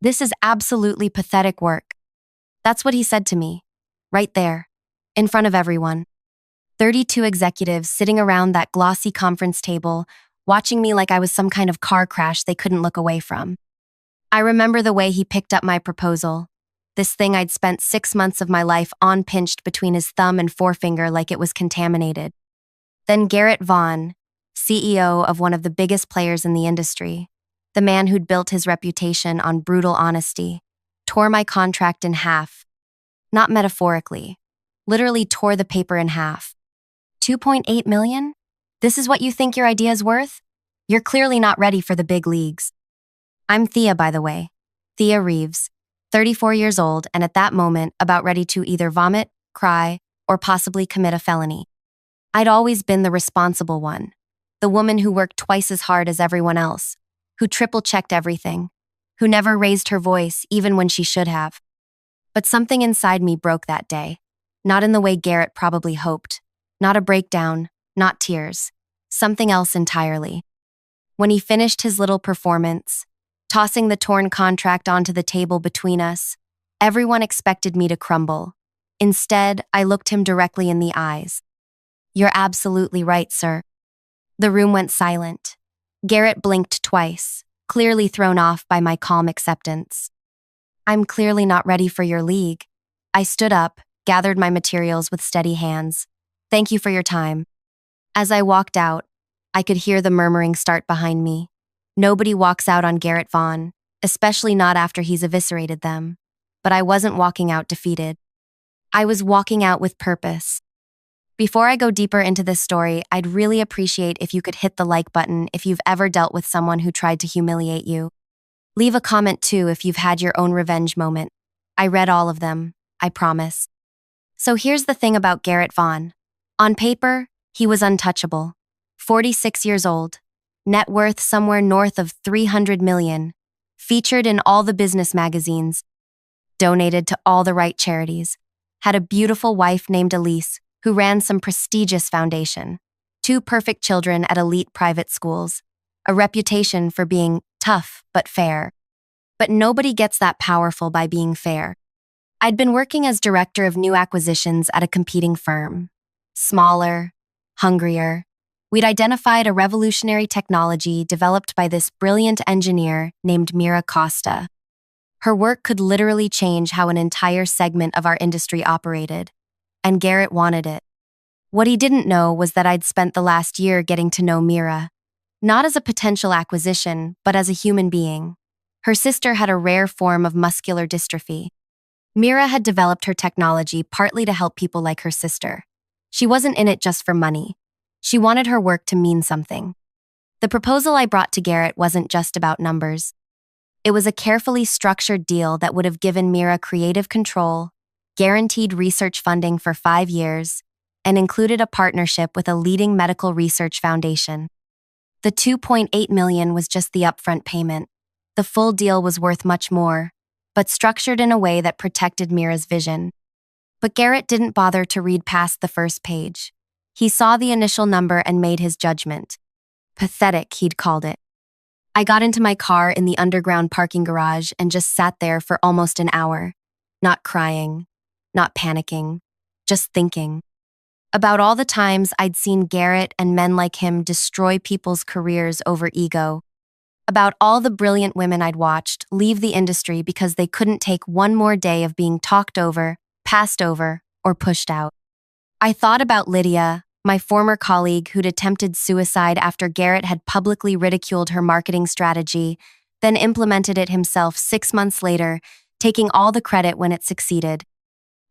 This is absolutely pathetic work. That's what he said to me, right there, in front of everyone. 32 executives sitting around that glossy conference table, watching me like I was some kind of car crash they couldn't look away from. I remember the way he picked up my proposal, this thing I'd spent 6 months of my life on pinched between his thumb and forefinger like it was contaminated. Then Garrett Vaughn, CEO of one of the biggest players in the industry, the man who'd built his reputation on brutal honesty, tore my contract in half. Not metaphorically, literally tore the paper in half. 2.8 million? This is what you think your idea is worth? You're clearly not ready for the big leagues. I'm Thea, by the way. Thea Reeves, 34 years old, and at that moment about ready to either vomit, cry, or possibly commit a felony. I'd always been the responsible one, the woman who worked twice as hard as everyone else, who triple-checked everything, who never raised her voice even when she should have. But something inside me broke that day, not in the way Garrett probably hoped, not a breakdown, not tears, something else entirely. When he finished his little performance, tossing the torn contract onto the table between us, everyone expected me to crumble. Instead, I looked him directly in the eyes. "You're absolutely right, sir." The room went silent. Garrett blinked twice, clearly thrown off by my calm acceptance. "I'm clearly not ready for your league." I stood up, gathered my materials with steady hands. "Thank you for your time." As I walked out, I could hear the murmuring start behind me. Nobody walks out on Garrett Vaughn, especially not after he's eviscerated them. But I wasn't walking out defeated. I was walking out with purpose. Before I go deeper into this story, I'd really appreciate if you could hit the like button if you've ever dealt with someone who tried to humiliate you. Leave a comment too if you've had your own revenge moment. I read all of them, I promise. So here's the thing about Garrett Vaughn. On paper, he was untouchable. 46 years old, net worth somewhere north of 300 million, featured in all the business magazines, donated to all the right charities, had a beautiful wife named Elise, who ran some prestigious foundation, 2 perfect children at elite private schools, a reputation for being tough but fair. But nobody gets that powerful by being fair. I'd been working as director of new acquisitions at a competing firm. Smaller, hungrier. We'd identified a revolutionary technology developed by this brilliant engineer named Mira Costa. Her work could literally change how an entire segment of our industry operated, and Garrett wanted it. What he didn't know was that I'd spent the last year getting to know Mira, not as a potential acquisition, but as a human being. Her sister had a rare form of muscular dystrophy. Mira had developed her technology partly to help people like her sister. She wasn't in it just for money. She wanted her work to mean something. The proposal I brought to Garrett wasn't just about numbers. It was a carefully structured deal that would have given Mira creative control, guaranteed research funding for 5 years, and included a partnership with a leading medical research foundation. The 2.8 million was just the upfront payment. The full deal was worth much more, but structured in a way that protected Mira's vision. But Garrett didn't bother to read past the first page. He saw the initial number and made his judgment. Pathetic, he'd called it. I got into my car in the underground parking garage and just sat there for almost an hour, not crying, not panicking, just thinking. About all the times I'd seen Garrett and men like him destroy people's careers over ego. About all the brilliant women I'd watched leave the industry because they couldn't take one more day of being talked over, passed over, or pushed out. I thought about Lydia, my former colleague who'd attempted suicide after Garrett had publicly ridiculed her marketing strategy, then implemented it himself 6 months later, taking all the credit when it succeeded.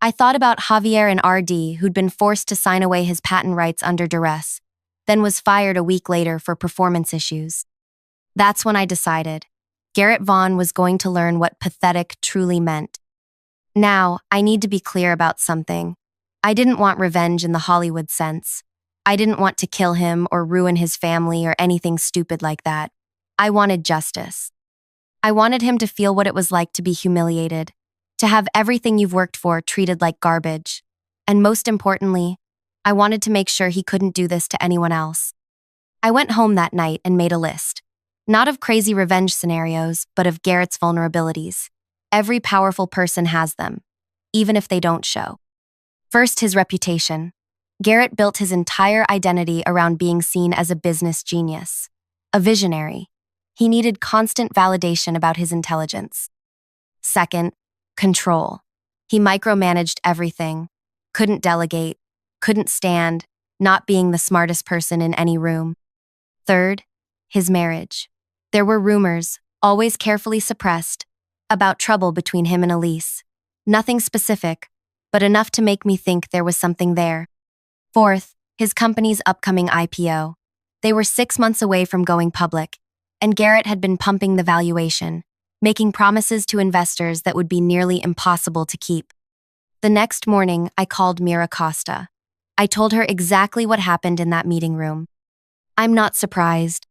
I thought about Javier and RD, who'd been forced to sign away his patent rights under duress, then was fired a week later for performance issues. That's when I decided Garrett Vaughn was going to learn what pathetic truly meant. Now, I need to be clear about something. I didn't want revenge in the Hollywood sense. I didn't want to kill him or ruin his family or anything stupid like that. I wanted justice. I wanted him to feel what it was like to be humiliated, to have everything you've worked for treated like garbage. And most importantly, I wanted to make sure he couldn't do this to anyone else. I went home that night and made a list. Not of crazy revenge scenarios, but of Garrett's vulnerabilities. Every powerful person has them, even if they don't show. First, his reputation. Garrett built his entire identity around being seen as a business genius, a visionary. He needed constant validation about his intelligence. Second, control. He micromanaged everything, couldn't delegate, couldn't stand not being the smartest person in any room. Third, his marriage. There were rumors, always carefully suppressed, about trouble between him and Elise. Nothing specific, but enough to make me think there was something there. Fourth, his company's upcoming IPO. They were 6 months away from going public, and Garrett had been pumping the valuation, making promises to investors that would be nearly impossible to keep. The next morning, I called Mira Costa. I told her exactly what happened in that meeting room. "I'm not surprised,"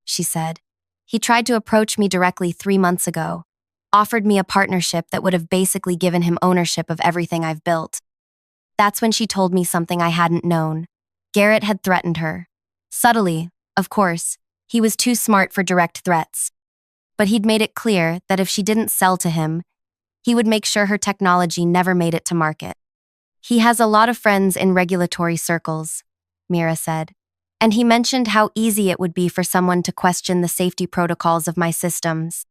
she said. "He tried to approach me directly 3 months ago, offered me a partnership that would have basically given him ownership of everything I've built." That's when she told me something I hadn't known. Garrett had threatened her. Subtly, of course. He was too smart for direct threats. But he'd made it clear that if she didn't sell to him, he would make sure her technology never made it to market. "He has a lot of friends in regulatory circles," Mira said, "and he mentioned how easy it would be for someone to question the safety protocols of my systems."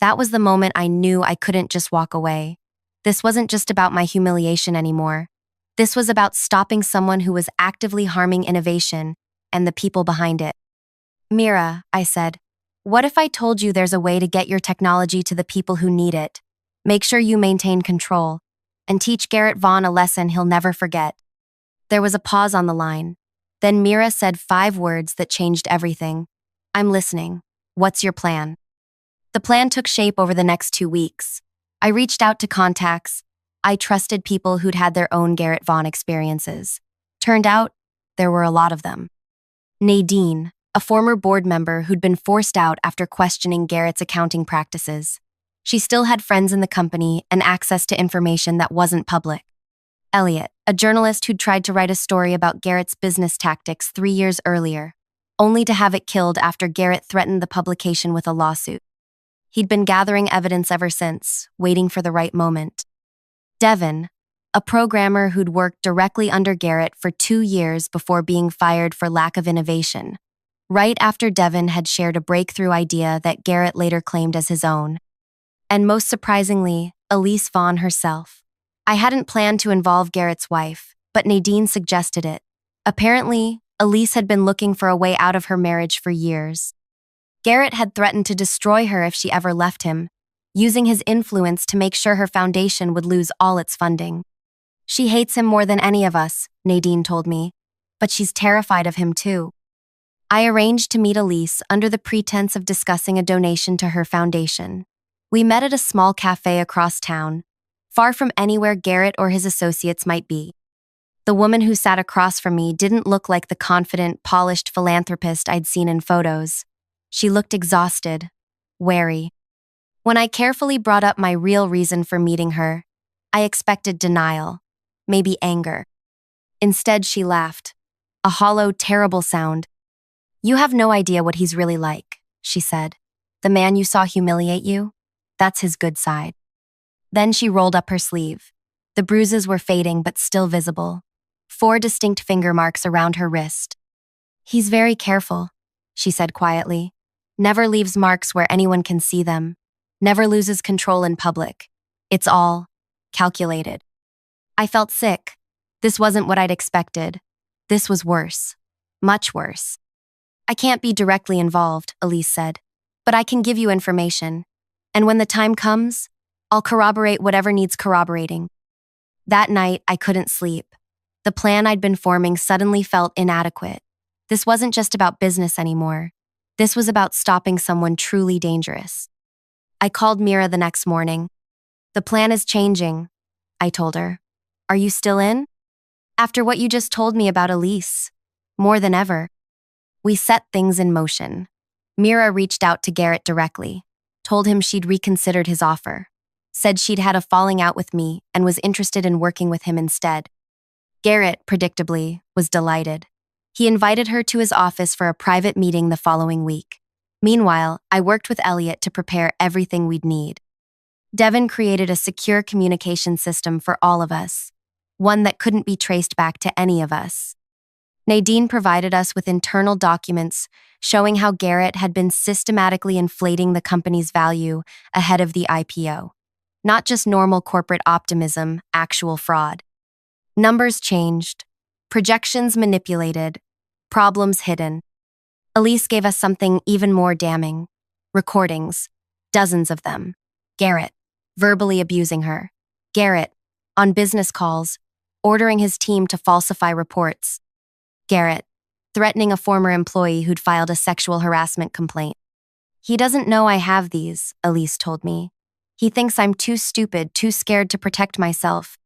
That was the moment I knew I couldn't just walk away. This wasn't just about my humiliation anymore. This was about stopping someone who was actively harming innovation and the people behind it. "Mira," I said, "what if I told you there's a way to get your technology to the people who need it? Make sure you maintain control, and teach Garrett Vaughn a lesson he'll never forget." There was a pause on the line. Then Mira said 5 words that changed everything. "I'm listening. What's your plan?" The plan took shape over the next 2 weeks. I reached out to contacts. I trusted people who'd had their own Garrett Vaughn experiences. Turned out, there were a lot of them. Nadine, a former board member who'd been forced out after questioning Garrett's accounting practices. She still had friends in the company and access to information that wasn't public. Elliot, a journalist who'd tried to write a story about Garrett's business tactics 3 years earlier, only to have it killed after Garrett threatened the publication with a lawsuit. He'd been gathering evidence ever since, waiting for the right moment. Devin, a programmer who'd worked directly under Garrett for 2 years before being fired for lack of innovation, right after Devin had shared a breakthrough idea that Garrett later claimed as his own. And most surprisingly, Elise Vaughn herself. I hadn't planned to involve Garrett's wife, but Nadine suggested it. Apparently, Elise had been looking for a way out of her marriage for years. Garrett had threatened to destroy her if she ever left him, using his influence to make sure her foundation would lose all its funding. "She hates him more than any of us," Nadine told me, "but she's terrified of him too." I arranged to meet Elise under the pretense of discussing a donation to her foundation. We met at a small cafe across town, far from anywhere Garrett or his associates might be. The woman who sat across from me didn't look like the confident, polished philanthropist I'd seen in photos. She looked exhausted, wary. When I carefully brought up my real reason for meeting her, I expected denial, maybe anger. Instead, she laughed, a hollow, terrible sound. "You have no idea what he's really like," she said. "The man you saw humiliate you? That's his good side." Then she rolled up her sleeve. The bruises were fading but still visible. 4 distinct finger marks around her wrist. "He's very careful," she said quietly. "Never leaves marks where anyone can see them. Never loses control in public. It's all calculated." I felt sick. This wasn't what I'd expected. This was worse. Much worse. "I can't be directly involved," Elise said, "but I can give you information. And when the time comes, I'll corroborate whatever needs corroborating." That night, I couldn't sleep. The plan I'd been forming suddenly felt inadequate. This wasn't just about business anymore. This was about stopping someone truly dangerous. I called Mira the next morning. "The plan is changing," I told her. "Are you still in?" "After what you just told me about Elise. More than ever." We set things in motion. Mira reached out to Garrett directly, told him she'd reconsidered his offer, said she'd had a falling out with me and was interested in working with him instead. Garrett, predictably, was delighted. He invited her to his office for a private meeting the following week. Meanwhile, I worked with Elliot to prepare everything we'd need. Devin created a secure communication system for all of us, one that couldn't be traced back to any of us. Nadine provided us with internal documents showing how Garrett had been systematically inflating the company's value ahead of the IPO. Not just normal corporate optimism, actual fraud. Numbers changed, projections manipulated, problems hidden. Elise gave us something even more damning. Recordings, dozens of them. Garrett, verbally abusing her. Garrett, on business calls, ordering his team to falsify reports. Garrett, threatening a former employee who'd filed a sexual harassment complaint. He doesn't know I have these, Elise told me. He thinks I'm too stupid, too scared to protect myself.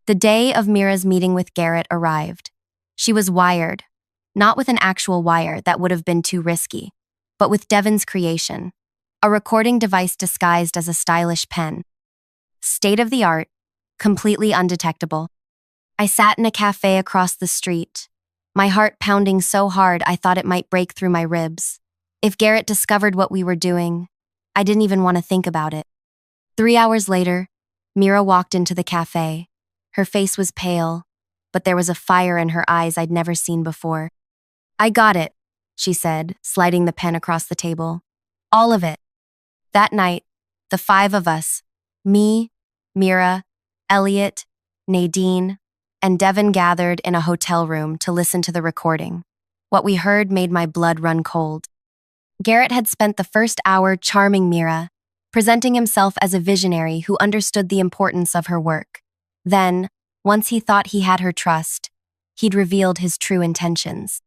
The day of Mira's meeting with Garrett arrived. She was wired, not with an actual wire that would have been too risky, but with Devin's creation, a recording device disguised as a stylish pen. State of the art, completely undetectable. I sat in a cafe across the street, my heart pounding so hard I thought it might break through my ribs. If Garrett discovered what we were doing, I didn't even want to think about it. 3 hours later, Mira walked into the cafe. Her face was pale, but there was a fire in her eyes I'd never seen before. I got it, she said, sliding the pen across the table. All of it. That night, the 5 of us, me, Mira, Elliot, Nadine, and Devin gathered in a hotel room to listen to the recording. What we heard made my blood run cold. Garrett had spent the first hour charming Mira, presenting himself as a visionary who understood the importance of her work. Then, once he thought he had her trust, he'd revealed his true intentions.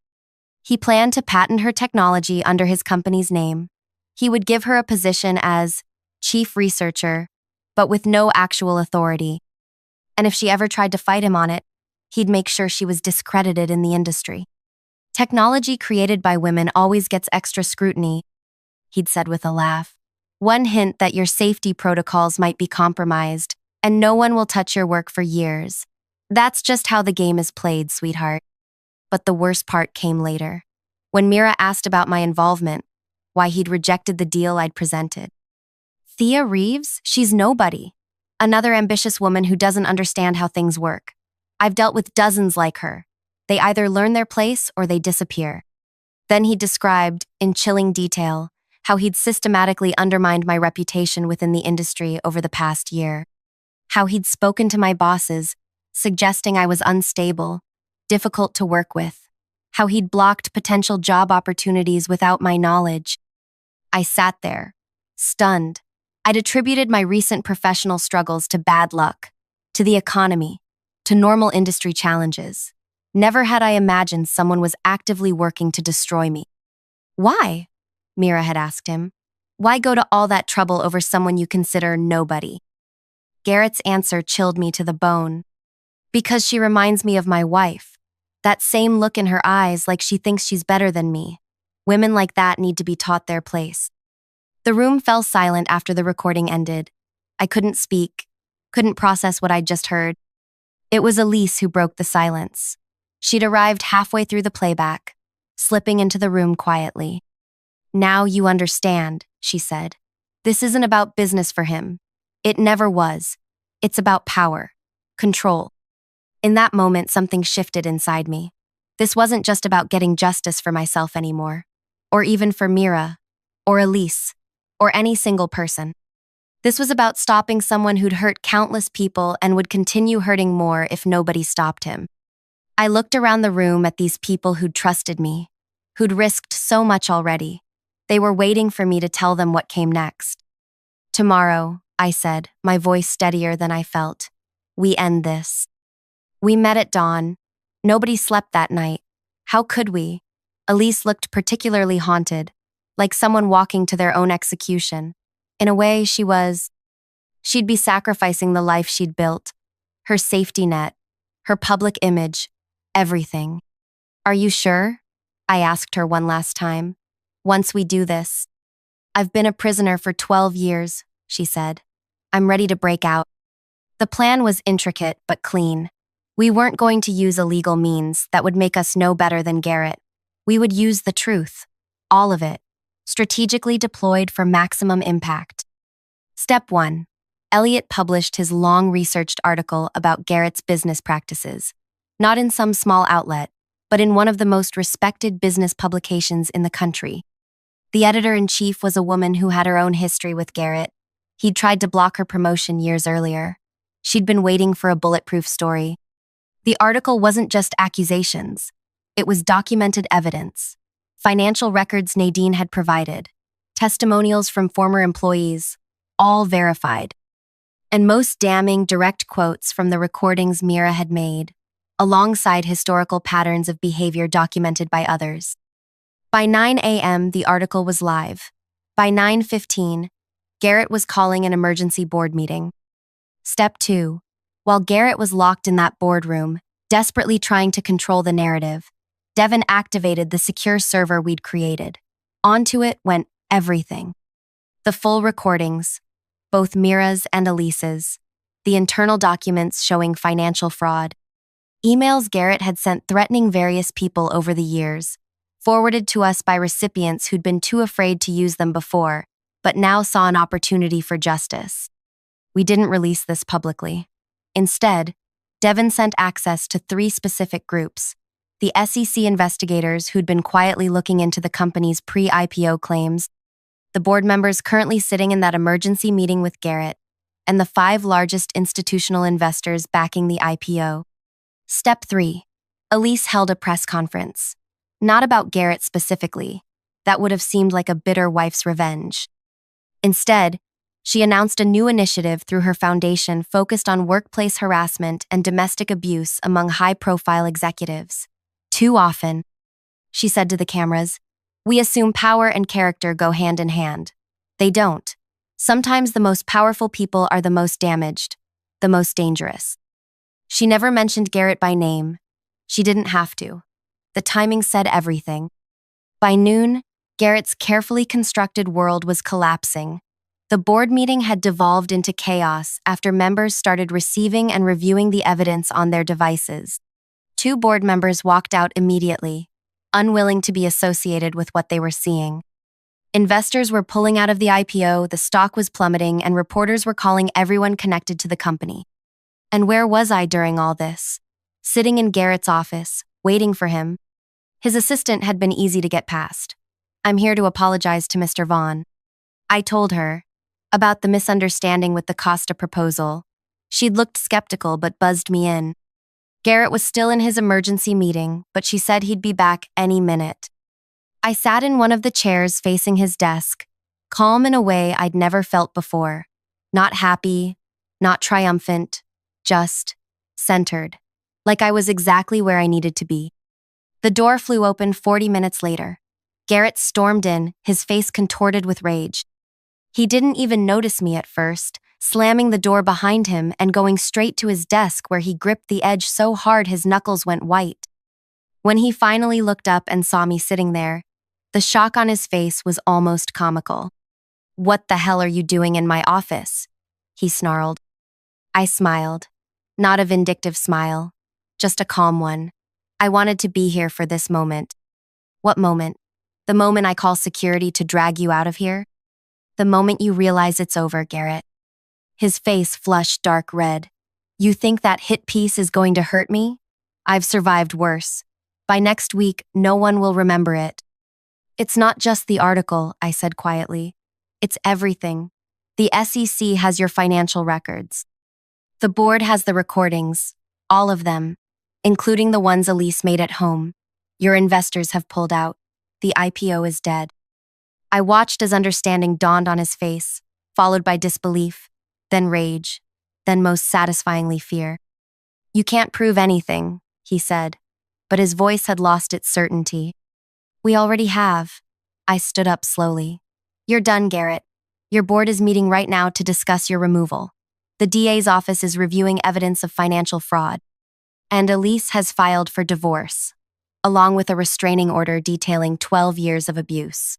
He planned to patent her technology under his company's name. He would give her a position as chief researcher, but with no actual authority. And if she ever tried to fight him on it, he'd make sure she was discredited in the industry. Technology created by women always gets extra scrutiny, he'd said with a laugh. One hint that your safety protocols might be compromised, and no one will touch your work for years. That's just how the game is played, sweetheart. But the worst part came later. When Mira asked about my involvement, why he'd rejected the deal I'd presented. Thea Reeves? She's nobody. Another ambitious woman who doesn't understand how things work. I've dealt with dozens like her. They either learn their place or they disappear. Then he described, in chilling detail, how he'd systematically undermined my reputation within the industry over the past year. How he'd spoken to my bosses, suggesting I was unstable, difficult to work with. How he'd blocked potential job opportunities without my knowledge. I sat there, stunned. I'd attributed my recent professional struggles to bad luck, to the economy, to normal industry challenges. Never had I imagined someone was actively working to destroy me. Why? Mira had asked him. Why go to all that trouble over someone you consider nobody? Garrett's answer chilled me to the bone. Because she reminds me of my wife. That same look in her eyes, like she thinks she's better than me. Women like that need to be taught their place. The room fell silent after the recording ended. I couldn't speak, couldn't process what I'd just heard. It was Elise who broke the silence. She'd arrived halfway through the playback, slipping into the room quietly. Now you understand, she said. This isn't about business for him. It never was. It's about power, control. In that moment, something shifted inside me. This wasn't just about getting justice for myself anymore, or even for Mira, or Elise, or any single person. This was about stopping someone who'd hurt countless people and would continue hurting more if nobody stopped him. I looked around the room at these people who'd trusted me, who'd risked so much already. They were waiting for me to tell them what came next. Tomorrow, I said, my voice steadier than I felt. We end this. We met at dawn. Nobody slept that night. How could we? Elise looked particularly haunted, like someone walking to their own execution. In a way, she'd be sacrificing the life she'd built, her safety net, her public image, everything. Are you sure? I asked her one last time. Once we do this. I've been a prisoner for 12 years, she said. I'm ready to break out. The plan was intricate but clean. We weren't going to use illegal means that would make us no better than Garrett. We would use the truth. All of it. strategically deployed for maximum impact. Step 1. Elliot published his long-researched article about Garrett's business practices, not in some small outlet, but in one of the most respected business publications in the country. The editor-in-chief was a woman who had her own history with Garrett. He'd tried to block her promotion years earlier. She'd been waiting for a bulletproof story. The article wasn't just accusations. It was documented evidence. Financial records Nadine had provided, testimonials from former employees, all verified. And most damning, direct quotes from the recordings Mira had made, alongside historical patterns of behavior documented by others. By 9 a.m., the article was live. By 9:15, Garrett was calling an emergency board meeting. Step 2. While Garrett was locked in that boardroom, desperately trying to control the narrative, Devin activated the secure server we'd created. Onto it went everything. The full recordings, both Mira's and Elise's, the internal documents showing financial fraud, emails Garrett had sent threatening various people over the years, forwarded to us by recipients who'd been too afraid to use them before, but now saw an opportunity for justice. We didn't release this publicly. Instead, Devin sent access to 3 specific groups: the SEC investigators who'd been quietly looking into the company's pre-IPO claims, the board members currently sitting in that emergency meeting with Garrett, and the 5 largest institutional investors backing the IPO. Step 3. Elise held a press conference. Not about Garrett specifically. That would have seemed like a bitter wife's revenge. Instead, she announced a new initiative through her foundation focused on workplace harassment and domestic abuse among high-profile executives. Too often, she said to the cameras, we assume power and character go hand in hand. They don't. Sometimes the most powerful people are the most damaged, the most dangerous. She never mentioned Garrett by name. She didn't have to. The timing said everything. By noon, Garrett's carefully constructed world was collapsing. The board meeting had devolved into chaos after members started receiving and reviewing the evidence on their devices. 2 board members walked out immediately, unwilling to be associated with what they were seeing. Investors were pulling out of the IPO, the stock was plummeting, and reporters were calling everyone connected to the company. And where was I during all this? Sitting in Garrett's office, waiting for him. His assistant had been easy to get past. I'm here to apologize to Mr. Vaughn. I told her about the misunderstanding with the Costa proposal. She'd looked skeptical but buzzed me in. Garrett was still in his emergency meeting, but she said he'd be back any minute. I sat in one of the chairs facing his desk, calm in a way I'd never felt before. Not happy, not triumphant, just centered, like I was exactly where I needed to be. The door flew open 40 minutes later. Garrett stormed in, his face contorted with rage. He didn't even notice me at first, slamming the door behind him and going straight to his desk where he gripped the edge so hard his knuckles went white. When he finally looked up and saw me sitting there, the shock on his face was almost comical. "What the hell are you doing in my office?" he snarled. I smiled. Not a vindictive smile, just a calm one. I wanted to be here for this moment. What moment? The moment I call security to drag you out of here? The moment you realize it's over, Garrett. His face flushed dark red. You think that hit piece is going to hurt me? I've survived worse. By next week, no one will remember it. It's not just the article, I said quietly. It's everything. The SEC has your financial records. The board has the recordings, all of them, including the ones Elise made at home. Your investors have pulled out. The IPO is dead. I watched as understanding dawned on his face, followed by disbelief, then rage, then most satisfyingly fear. You can't prove anything, he said, but his voice had lost its certainty. We already have. I stood up slowly. You're done, Garrett. Your board is meeting right now to discuss your removal. The DA's office is reviewing evidence of financial fraud. And Elise has filed for divorce, along with a restraining order detailing 12 years of abuse.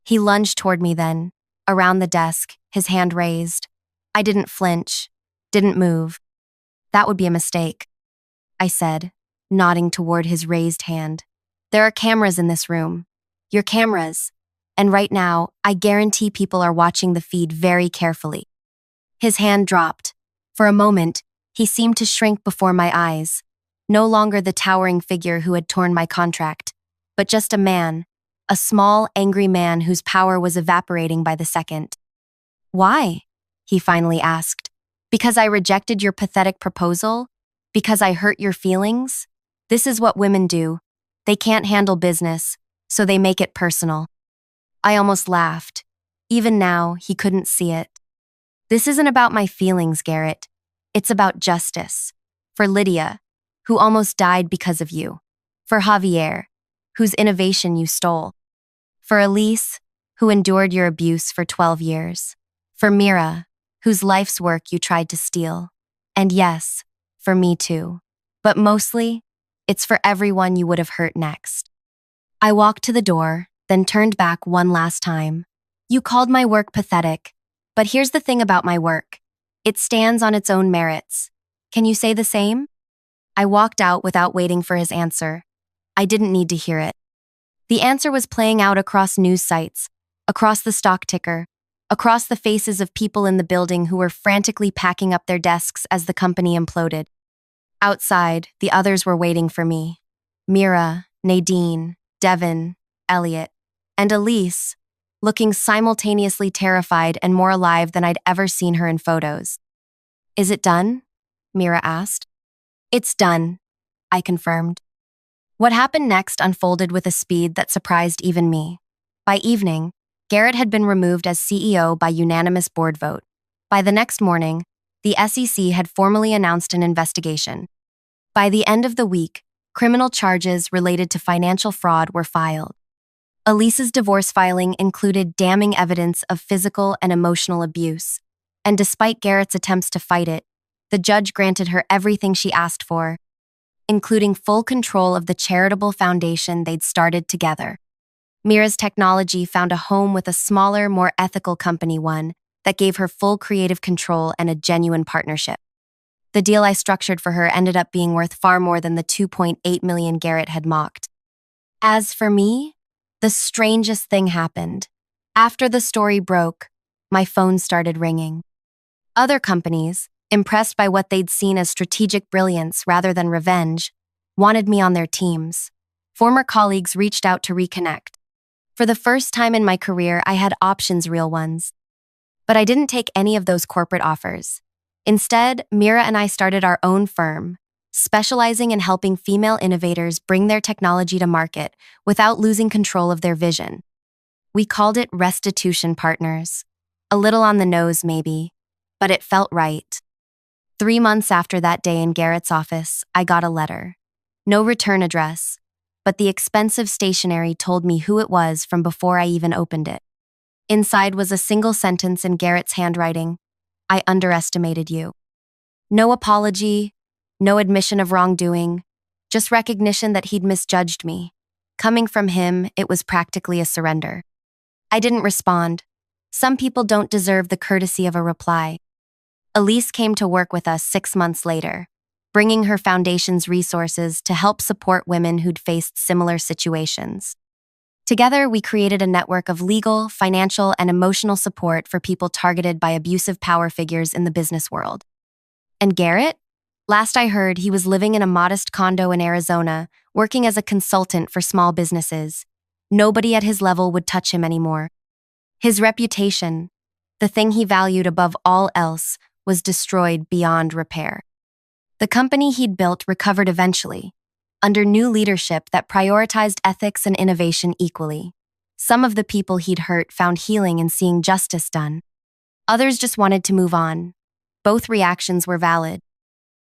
He lunged toward me then, around the desk, his hand raised. I didn't flinch, didn't move. That would be a mistake, I said, nodding toward his raised hand. There are cameras in this room. Your cameras. And right now, I guarantee people are watching the feed very carefully. His hand dropped. For a moment, he seemed to shrink before my eyes, no longer the towering figure who had torn my contract, but just a man, a small, angry man whose power was evaporating by the second. Why? He finally asked. Because I rejected your pathetic proposal? Because I hurt your feelings? This is what women do. They can't handle business, so they make it personal. I almost laughed. Even now, he couldn't see it. This isn't about my feelings, Garrett. It's about justice. For Lydia, who almost died because of you. For Javier, whose innovation you stole. For Elise, who endured your abuse for 12 years. For Mira, whose life's work you tried to steal. And yes, for me too. But mostly, it's for everyone you would have hurt next. I walked to the door, then turned back one last time. You called my work pathetic, but here's the thing about my work. It stands on its own merits. Can you say the same? I walked out without waiting for his answer. I didn't need to hear it. The answer was playing out across news sites, across the stock ticker, across the faces of people in the building who were frantically packing up their desks as the company imploded. Outside, the others were waiting for me. Mira, Nadine, Devin, Elliot, and Elise, looking simultaneously terrified and more alive than I'd ever seen her in photos. Is it done? Mira asked. It's done, I confirmed. What happened next unfolded with a speed that surprised even me. By evening, Garrett had been removed as CEO by unanimous board vote. By the next morning, the SEC had formally announced an investigation. By the end of the week, criminal charges related to financial fraud were filed. Elise's divorce filing included damning evidence of physical and emotional abuse, and despite Garrett's attempts to fight it, the judge granted her everything she asked for, including full control of the charitable foundation they'd started together. Mira's technology found a home with a smaller, more ethical company, one that gave her full creative control and a genuine partnership. The deal I structured for her ended up being worth far more than the $2.8 million Garrett had mocked. As for me, the strangest thing happened. After the story broke, my phone started ringing. Other companies, impressed by what they'd seen as strategic brilliance rather than revenge, wanted me on their teams. Former colleagues reached out to reconnect. For the first time in my career, I had options, real ones. But I didn't take any of those corporate offers. Instead, Mira and I started our own firm, specializing in helping female innovators bring their technology to market without losing control of their vision. We called it Restitution Partners. A little on the nose, maybe, but it felt right. 3 months after that day in Garrett's office, I got a letter. No return address, but the expensive stationery told me who it was from before I even opened it. Inside was a single sentence in Garrett's handwriting. I underestimated you. No apology, no admission of wrongdoing, just recognition that he'd misjudged me. Coming from him, it was practically a surrender. I didn't respond. Some people don't deserve the courtesy of a reply. Elise came to work with us 6 months later, bringing her foundation's resources to help support women who'd faced similar situations. Together, we created a network of legal, financial, and emotional support for people targeted by abusive power figures in the business world. And Garrett? Last I heard, he was living in a modest condo in Arizona, working as a consultant for small businesses. Nobody at his level would touch him anymore. His reputation, the thing he valued above all else, was destroyed beyond repair. The company he'd built recovered eventually, under new leadership that prioritized ethics and innovation equally. Some of the people he'd hurt found healing in seeing justice done. Others just wanted to move on. Both reactions were valid.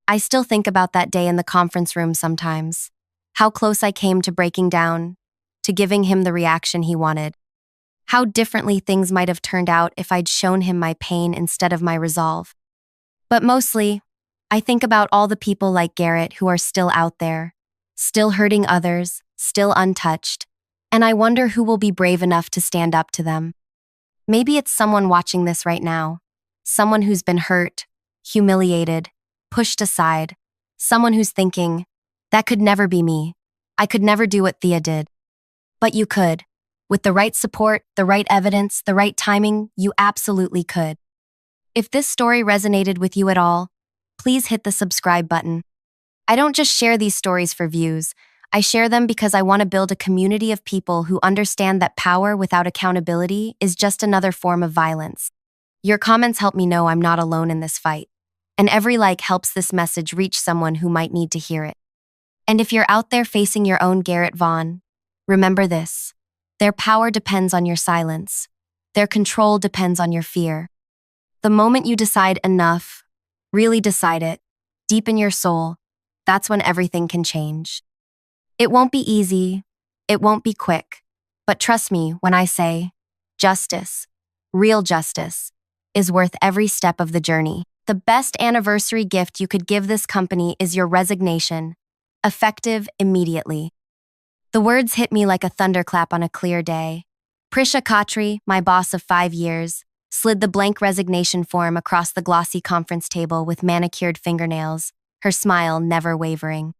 I still think about that day in the conference room sometimes. How close I came to breaking down, to giving him the reaction he wanted. How differently things might have turned out if I'd shown him my pain instead of my resolve. But mostly, I think about all the people like Garrett who are still out there, still hurting others, still untouched, and I wonder who will be brave enough to stand up to them. Maybe it's someone watching this right now, someone who's been hurt, humiliated, pushed aside, someone who's thinking, that could never be me. I could never do what Thea did. But you could. With the right support, the right evidence, the right timing, you absolutely could. If this story resonated with you at all, please hit the subscribe button. I don't just share these stories for views. I share them because I want to build a community of people who understand that power without accountability is just another form of violence. Your comments help me know I'm not alone in this fight, and every like helps this message reach someone who might need to hear it. And if you're out there facing your own Garrett Vaughn, remember this. Their power depends on your silence. Their control depends on your fear. The moment you decide enough, really decide it, deep in your soul, that's when everything can change. It won't be easy, it won't be quick, but trust me when I say, justice, real justice, is worth every step of the journey. The best anniversary gift you could give this company is your resignation, effective immediately. The words hit me like a thunderclap on a clear day. Prisha Khatri, my boss of 5 years, slid the blank resignation form across the glossy conference table with manicured fingernails, her smile never wavering.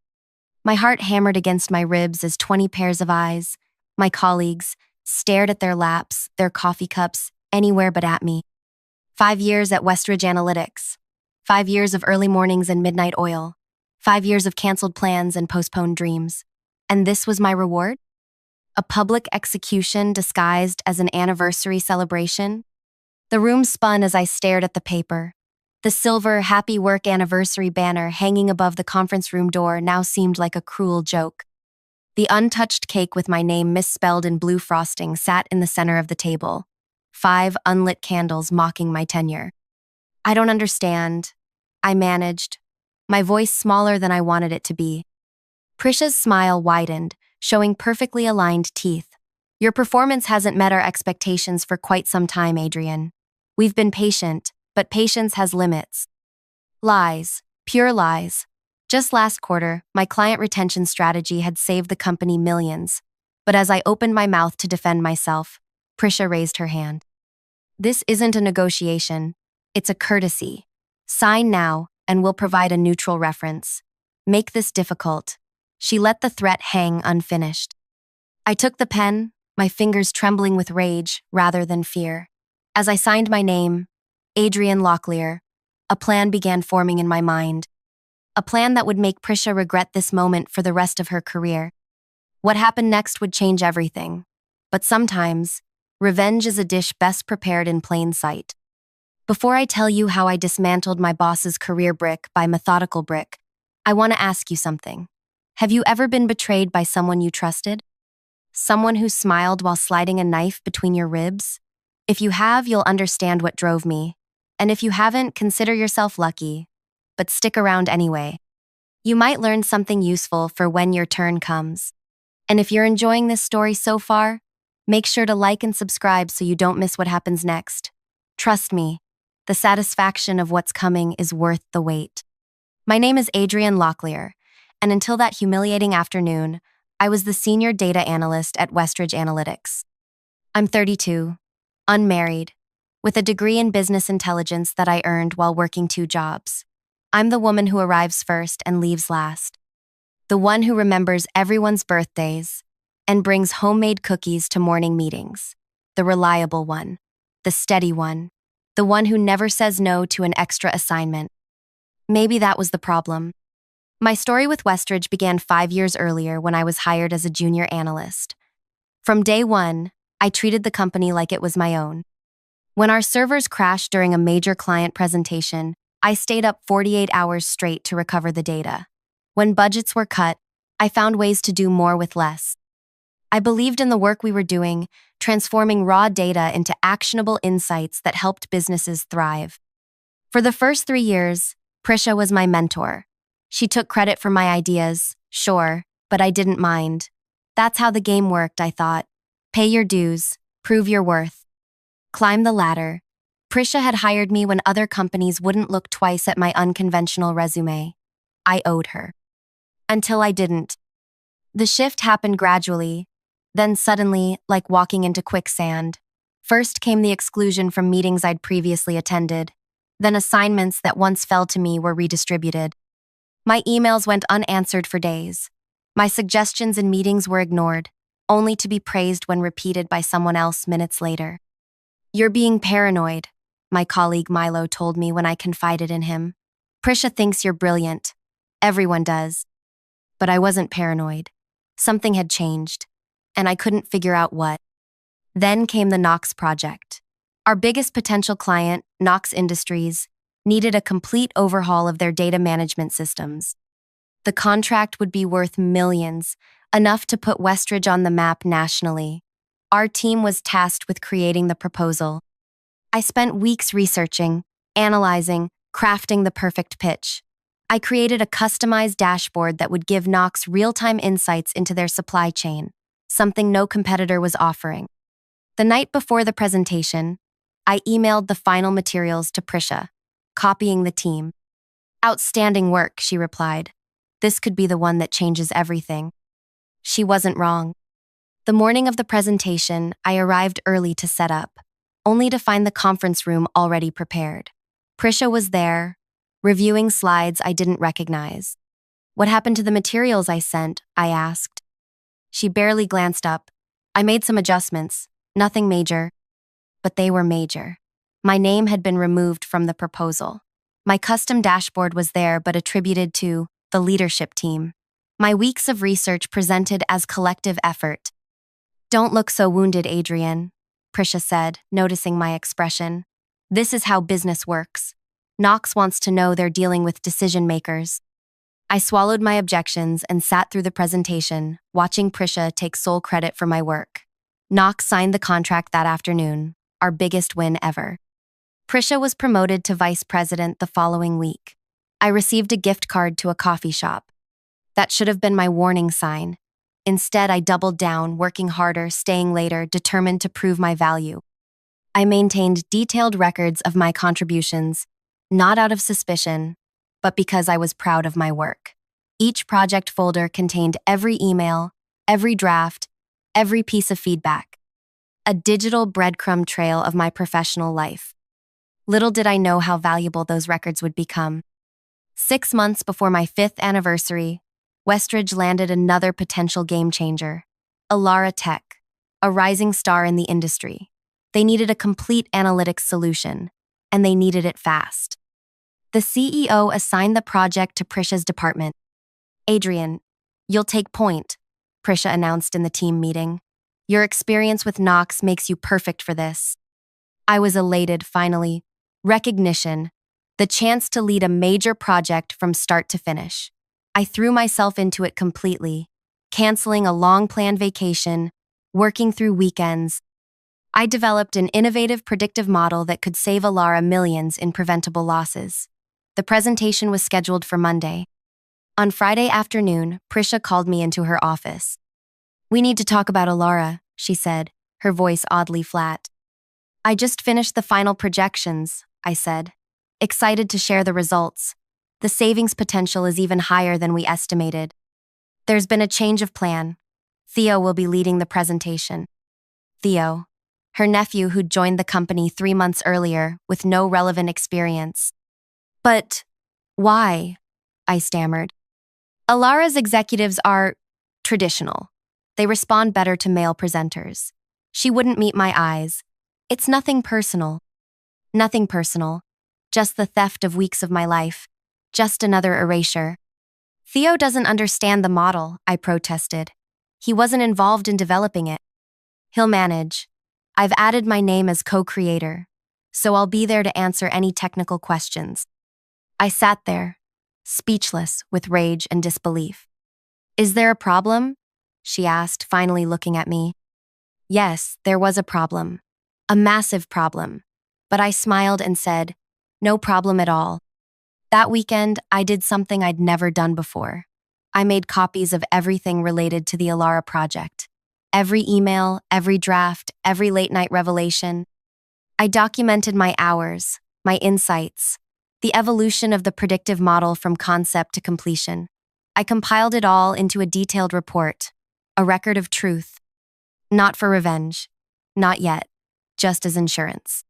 My heart hammered against my ribs as 20 pairs of eyes, my colleagues, stared at their laps, their coffee cups, anywhere but at me. 5 years at Westridge Analytics. 5 years of early mornings and midnight oil. 5 years of canceled plans and postponed dreams. And this was my reward? A public execution disguised as an anniversary celebration? The room spun as I stared at the paper. The silver Happy Work Anniversary banner hanging above the conference room door now seemed like a cruel joke. The untouched cake with my name misspelled in blue frosting sat in the center of the table, 5 unlit candles mocking my tenure. I don't understand. I managed, my voice smaller than I wanted it to be. Prisha's smile widened, showing perfectly aligned teeth. Your performance hasn't met our expectations for quite some time, Adrian. We've been patient, but patience has limits. Lies, pure lies. Just last quarter, my client retention strategy had saved the company millions. But as I opened my mouth to defend myself, Prisha raised her hand. This isn't a negotiation. It's a courtesy. Sign now, and we'll provide a neutral reference. Make this difficult. She let the threat hang unfinished. I took the pen, my fingers trembling with rage rather than fear. As I signed my name, Adrian Locklear, a plan began forming in my mind. A plan that would make Prisha regret this moment for the rest of her career. What happened next would change everything. But sometimes, revenge is a dish best prepared in plain sight. Before I tell you how I dismantled my boss's career brick by methodical brick, I want to ask you something. Have you ever been betrayed by someone you trusted? Someone who smiled while sliding a knife between your ribs? If you have, you'll understand what drove me. And if you haven't, consider yourself lucky. But stick around anyway. You might learn something useful for when your turn comes. And if you're enjoying this story so far, make sure to like and subscribe so you don't miss what happens next. Trust me, the satisfaction of what's coming is worth the wait. My name is Adrian Locklear, and until that humiliating afternoon, I was the senior data analyst at Westridge Analytics. I'm 32, unmarried, with a degree in business intelligence that I earned while working 2 jobs. I'm the woman who arrives first and leaves last. The one who remembers everyone's birthdays and brings homemade cookies to morning meetings. The reliable one, the steady one, the one who never says no to an extra assignment. Maybe that was the problem. My story with Westridge began 5 years earlier when I was hired as a junior analyst. From day one, I treated the company like it was my own. When our servers crashed during a major client presentation, I stayed up 48 hours straight to recover the data. When budgets were cut, I found ways to do more with less. I believed in the work we were doing, transforming raw data into actionable insights that helped businesses thrive. For the first 3 years, Prisha was my mentor. She took credit for my ideas, sure, but I didn't mind. That's how the game worked, I thought. Pay your dues, prove your worth. Climb the ladder. Prisha had hired me when other companies wouldn't look twice at my unconventional resume. I owed her. Until I didn't. The shift happened gradually, then suddenly, like walking into quicksand. First came the exclusion from meetings I'd previously attended. Then assignments that once fell to me were redistributed. My emails went unanswered for days. My suggestions in meetings were ignored. only to be praised when repeated by someone else minutes later. "You're being paranoid," my colleague Milo told me when I confided in him. "Prisha thinks you're brilliant. Everyone does." But I wasn't paranoid. Something had changed, and I couldn't figure out what. Then came the Knox project. Our biggest potential client, Knox Industries, needed a complete overhaul of their data management systems. The contract would be worth millions, enough to put Westridge on the map nationally. Our team was tasked with creating the proposal. I spent weeks researching, analyzing, crafting the perfect pitch. I created a customized dashboard that would give Knox real-time insights into their supply chain, something no competitor was offering. The night before the presentation, I emailed the final materials to Prisha, copying the team. "Outstanding work," she replied. "This could be the one that changes everything." She wasn't wrong. The morning of the presentation, I arrived early to set up, only to find the conference room already prepared. Prisha was there, reviewing slides I didn't recognize. "What happened to the materials I sent?" I asked. She barely glanced up. "I made some adjustments, nothing major." But they were major. My name had been removed from the proposal. My custom dashboard was there but attributed to the leadership team. My weeks of research presented as collective effort. "Don't look so wounded, Adrian," Prisha said, noticing my expression. "This is how business works. Knox wants to know they're dealing with decision makers." I swallowed my objections and sat through the presentation, watching Prisha take sole credit for my work. Knox signed the contract that afternoon, our biggest win ever. Prisha was promoted to vice president the following week. I received a gift card to a coffee shop. That should have been my warning sign. Instead, I doubled down, working harder, staying later, determined to prove my value. I maintained detailed records of my contributions, not out of suspicion, but because I was proud of my work. Each project folder contained every email, every draft, every piece of feedback. A digital breadcrumb trail of my professional life. Little did I know how valuable those records would become. 6 months before my 5th anniversary, Westridge landed another potential game changer, Elara Tech, a rising star in the industry. They needed a complete analytics solution, and they needed it fast. The CEO assigned the project to Prisha's department. "Adrian, you'll take point," Prisha announced in the team meeting. "Your experience with Knox makes you perfect for this." I was elated, finally. Recognition, the chance to lead a major project from start to finish. I threw myself into it completely, canceling a long-planned vacation, working through weekends. I developed an innovative predictive model that could save Elara millions in preventable losses. The presentation was scheduled for Monday. On Friday afternoon, Prisha called me into her office. "We need to talk about Elara," she said, her voice oddly flat. "I just finished the final projections," I said, excited to share the results. "The savings potential is even higher than we estimated." "There's been a change of plan. Theo will be leading the presentation." Theo, her nephew who'd joined the company 3 months earlier with no relevant experience. "But why?" I stammered. "Elara's executives are traditional. They respond better to male presenters. She wouldn't meet my eyes. It's nothing personal." "Nothing personal. Just the theft of weeks of my life. Just another erasure." "Theo doesn't understand the model," I protested. "He wasn't involved in developing it." "He'll manage. I've added my name as co-creator, so I'll be there to answer any technical questions." I sat there, speechless with rage and disbelief. "Is there a problem?" she asked, finally looking at me. Yes, there was a problem. A massive problem. But I smiled and said, "No problem at all." That weekend, I did something I'd never done before. I made copies of everything related to the Elara project. Every email, every draft, every late-night revelation. I documented my hours, my insights, the evolution of the predictive model from concept to completion. I compiled it all into a detailed report, a record of truth. Not for revenge. Not yet. Just as insurance.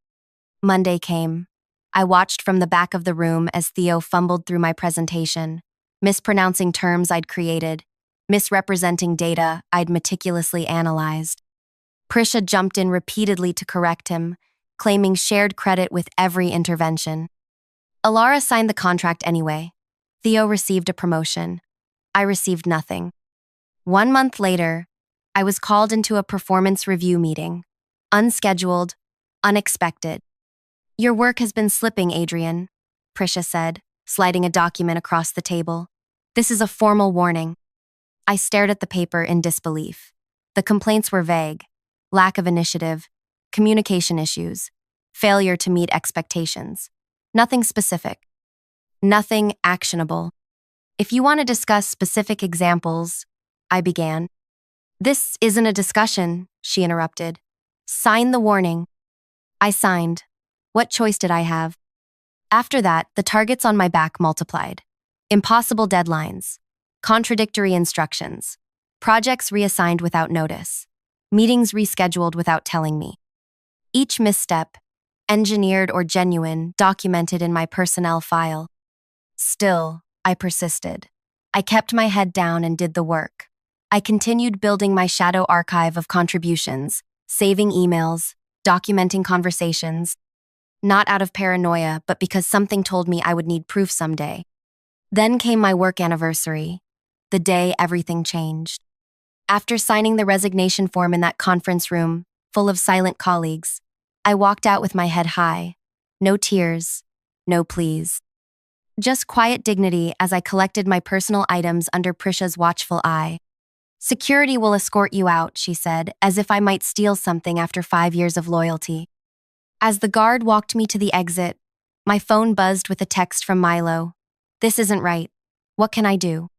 Monday came. I watched from the back of the room as Theo fumbled through my presentation, mispronouncing terms I'd created, misrepresenting data I'd meticulously analyzed. Prisha jumped in repeatedly to correct him, claiming shared credit with every intervention. Alara signed the contract anyway. Theo received a promotion. I received nothing. 1 month later, I was called into a performance review meeting. Unscheduled, unexpected. "Your work has been slipping, Adrian," Prisha said, sliding a document across the table. "This is a formal warning." I stared at the paper in disbelief. The complaints were vague: lack of initiative, communication issues, failure to meet expectations. Nothing specific. Nothing actionable. "If you want to discuss specific examples," I began. "This isn't a discussion," she interrupted. "Sign the warning." I signed. What choice did I have? After that, the targets on my back multiplied. Impossible deadlines. Contradictory instructions. Projects reassigned without notice. Meetings rescheduled without telling me. Each misstep, engineered or genuine, documented in my personnel file. Still, I persisted. I kept my head down and did the work. I continued building my shadow archive of contributions, saving emails, documenting conversations, not out of paranoia, but because something told me I would need proof someday. Then came my work anniversary, the day everything changed. After signing the resignation form in that conference room, full of silent colleagues, I walked out with my head high. No tears, no pleas. Just quiet dignity as I collected my personal items under Prisha's watchful eye. "Security will escort you out," she said, as if I might steal something after 5 years of loyalty. As the guard walked me to the exit, my phone buzzed with a text from Milo. "This isn't right. What can I do?"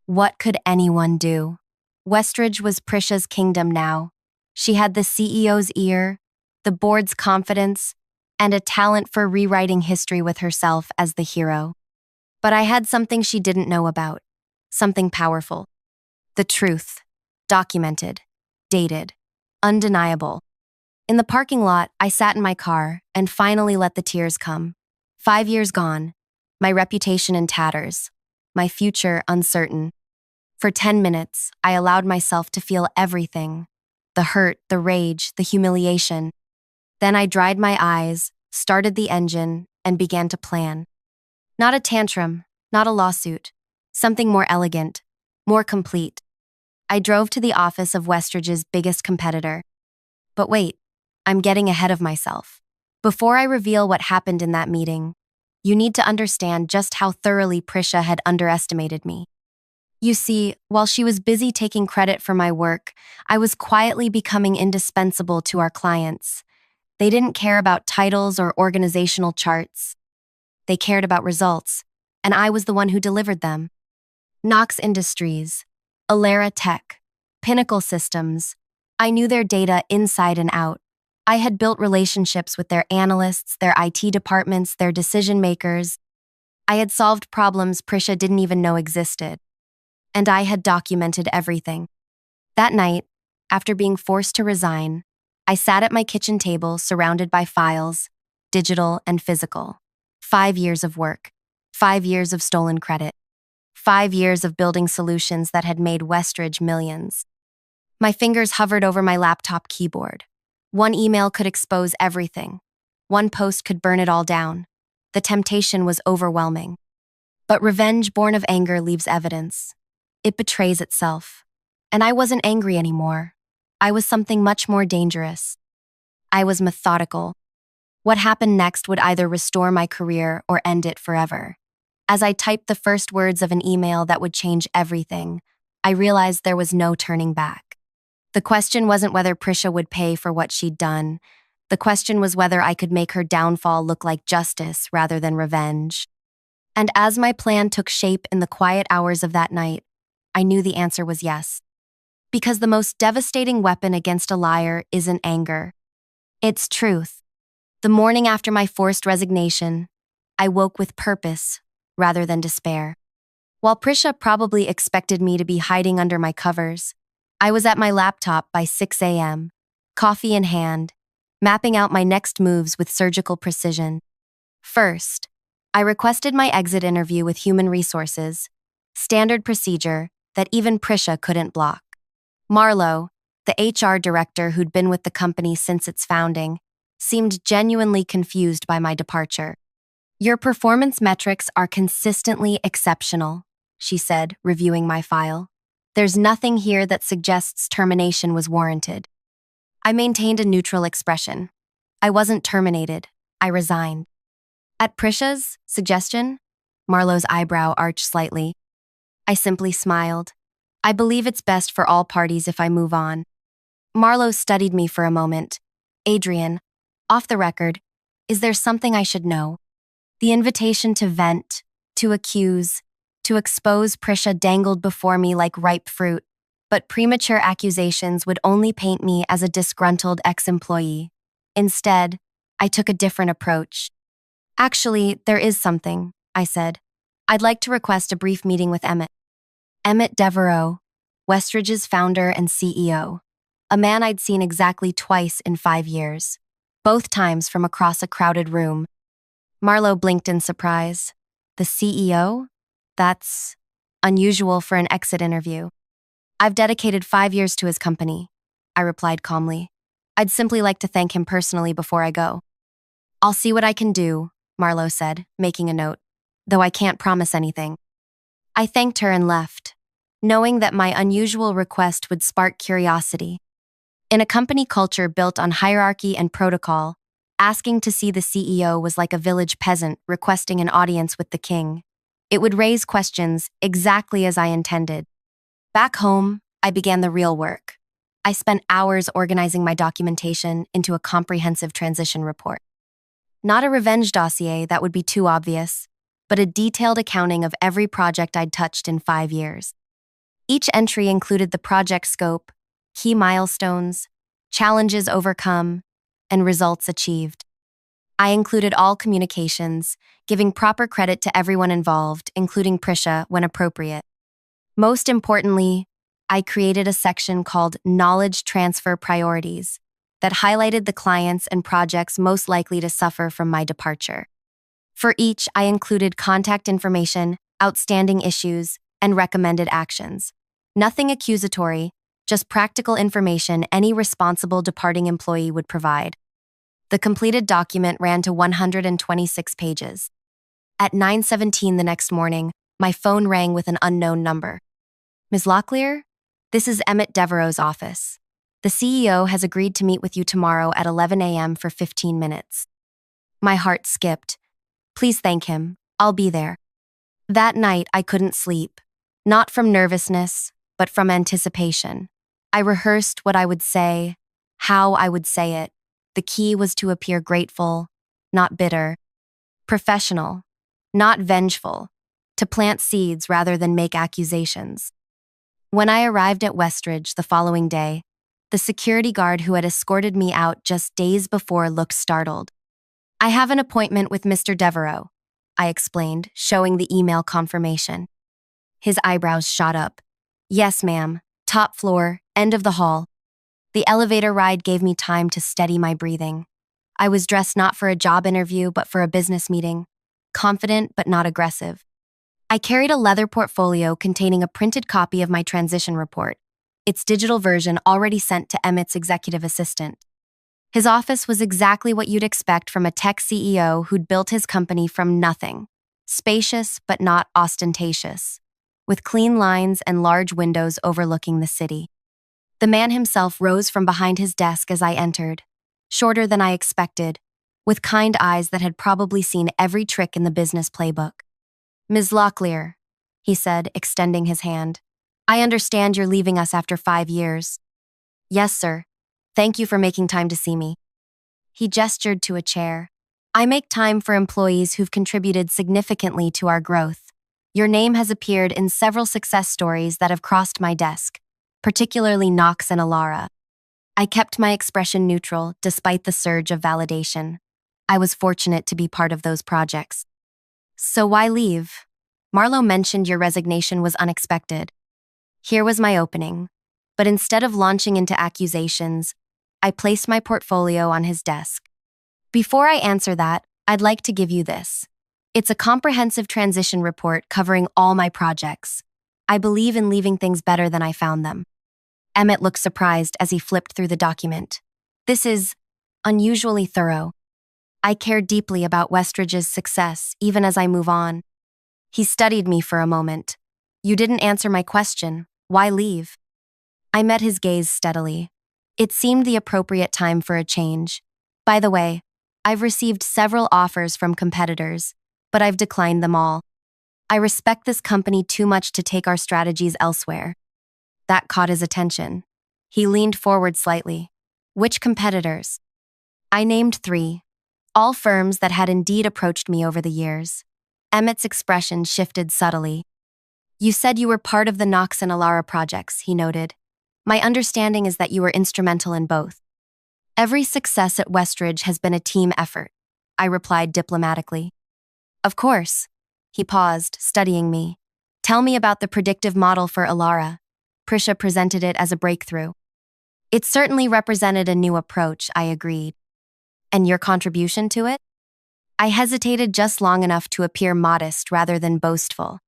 What could anyone do? Westridge was Prisha's kingdom now. She had the CEO's ear, the board's confidence, and a talent for rewriting history with herself as the hero. But I had something she didn't know about, something powerful. The truth, documented, dated, undeniable. In the parking lot, I sat in my car and finally let the tears come. 5 years gone, my reputation in tatters, my future uncertain. For 10 minutes, I allowed myself to feel everything: the hurt, the rage, the humiliation. Then I dried my eyes, started the engine, and began to plan. Not a tantrum, not a lawsuit, something more elegant, more complete. I drove to the office of Westridge's biggest competitor. But wait, I'm getting ahead of myself. Before I reveal what happened in that meeting, you need to understand just how thoroughly Prisha had underestimated me. You see, while she was busy taking credit for my work, I was quietly becoming indispensable to our clients. They didn't care about titles or organizational charts. They cared about results, and I was the one who delivered them. Knox Industries, Alara Tech, Pinnacle Systems. I knew their data inside and out. I had built relationships with their analysts, their IT departments, their decision makers. I had solved problems Prisha didn't even know existed. And I had documented everything. That night, after being forced to resign, I sat at my kitchen table surrounded by files, digital and physical. 5 years of work, 5 years of stolen credit, 5 years of building solutions that had made Westridge millions. My fingers hovered over my laptop keyboard. One email could expose everything. One post could burn it all down. The temptation was overwhelming. But revenge born of anger leaves evidence. It betrays itself. And I wasn't angry anymore. I was something much more dangerous. I was methodical. What happened next would either restore my career or end it forever. As I typed the first words of an email that would change everything, I realized there was no turning back. The question wasn't whether Prisha would pay for what she'd done. The question was whether I could make her downfall look like justice rather than revenge. And as my plan took shape in the quiet hours of that night, I knew the answer was yes. Because the most devastating weapon against a liar isn't anger. It's truth. The morning after my forced resignation, I woke with purpose rather than despair. While Prisha probably expected me to be hiding under my covers, I was at my laptop by 6 a.m., coffee in hand, mapping out my next moves with surgical precision. First, I requested my exit interview with Human Resources. Standard procedure, that even Prisha couldn't block. Marlo, the HR director who'd been with the company since its founding, seemed genuinely confused by my departure. "Your performance metrics are consistently exceptional," she said, reviewing my file. "There's nothing here that suggests termination was warranted." I maintained a neutral expression. I wasn't terminated. I resigned. At Prisha's suggestion, Marlo's eyebrow arched slightly. I simply smiled. "I believe it's best for all parties if I move on." Marlo studied me for a moment. "Adrian, off the record, is there something I should know?" The invitation to vent, to accuse, to expose Prisha dangled before me like ripe fruit, but premature accusations would only paint me as a disgruntled ex-employee. Instead, I took a different approach. "Actually, there is something," I said. "I'd like to request a brief meeting with Emmett." Emmett Devereaux, Westridge's founder and CEO, a man I'd seen exactly twice in 5 years, both times from across a crowded room. Marlo blinked in surprise. "The CEO? That's unusual for an exit interview." "I've dedicated 5 years to his company," I replied calmly. "I'd simply like to thank him personally before I go." "I'll see what I can do," Marlo said, making a note, "though I can't promise anything." I thanked her and left, knowing that my unusual request would spark curiosity. In a company culture built on hierarchy and protocol, asking to see the CEO was like a village peasant requesting an audience with the king. It would raise questions exactly as I intended. Back home, I began the real work. I spent hours organizing my documentation into a comprehensive transition report. Not a revenge dossier that would be too obvious, but a detailed accounting of every project I'd touched in 5 years. Each entry included the project scope, key milestones, challenges overcome, and results achieved. I included all communications, giving proper credit to everyone involved, including Prisha when appropriate. Most importantly, I created a section called Knowledge Transfer Priorities that highlighted the clients and projects most likely to suffer from my departure. For each, I included contact information, outstanding issues, and recommended actions. Nothing accusatory, just practical information any responsible departing employee would provide. The completed document ran to 126 pages. At 9:17 the next morning, my phone rang with an unknown number. "Ms. Locklear? This is Emmett Devereaux's office. The CEO has agreed to meet with you tomorrow at 11 a.m. for 15 minutes. My heart skipped. "Please thank him. I'll be there." That night, I couldn't sleep. Not from nervousness, but from anticipation. I rehearsed what I would say, how I would say it. The key was to appear grateful, not bitter. Professional, not vengeful. To plant seeds rather than make accusations. When I arrived at Westridge the following day, the security guard who had escorted me out just days before looked startled. "I have an appointment with Mr. Devereaux," I explained, showing the email confirmation. His eyebrows shot up. "Yes, ma'am. Top floor, end of the hall." The elevator ride gave me time to steady my breathing. I was dressed not for a job interview, but for a business meeting. Confident, but not aggressive. I carried a leather portfolio containing a printed copy of my transition report, its digital version already sent to Emmett's executive assistant. His office was exactly what you'd expect from a tech CEO who'd built his company from nothing. Spacious, but not ostentatious, with clean lines and large windows overlooking the city. The man himself rose from behind his desk as I entered, shorter than I expected, with kind eyes that had probably seen every trick in the business playbook. "Ms. Locklear," he said, extending his hand. "I understand you're leaving us after 5 years." "Yes, sir. Thank you for making time to see me." He gestured to a chair. "I make time for employees who've contributed significantly to our growth. Your name has appeared in several success stories that have crossed my desk, particularly Knox and Alara." I kept my expression neutral despite the surge of validation. I was fortunate to be part of those projects. "So why leave? Marlo mentioned your resignation was unexpected." Here was my opening, but instead of launching into accusations, I placed my portfolio on his desk. "Before I answer that, I'd like to give you this. It's a comprehensive transition report covering all my projects. I believe in leaving things better than I found them. Emmett looked surprised as he flipped through the document. This is unusually thorough. I care deeply about Westridge's success, even as I move on. He studied me for a moment. You didn't answer my question. Why leave? I met his gaze steadily. It seemed the appropriate time for a change. By the way, I've received several offers from competitors, but I've declined them all. I respect this company too much to take our strategies elsewhere. That caught his attention. He leaned forward slightly. Which competitors? I named 3. All firms that had indeed approached me over the years. Emmett's expression shifted subtly. You said you were part of the Knox and Alara projects, he noted. My understanding is that you were instrumental in both. Every success at Westridge has been a team effort, I replied diplomatically. Of course. He paused, studying me. Tell me about the predictive model for Alara. Prisha presented it as a breakthrough. It certainly represented a new approach, I agreed. And your contribution to it? I hesitated just long enough to appear modest rather than boastful.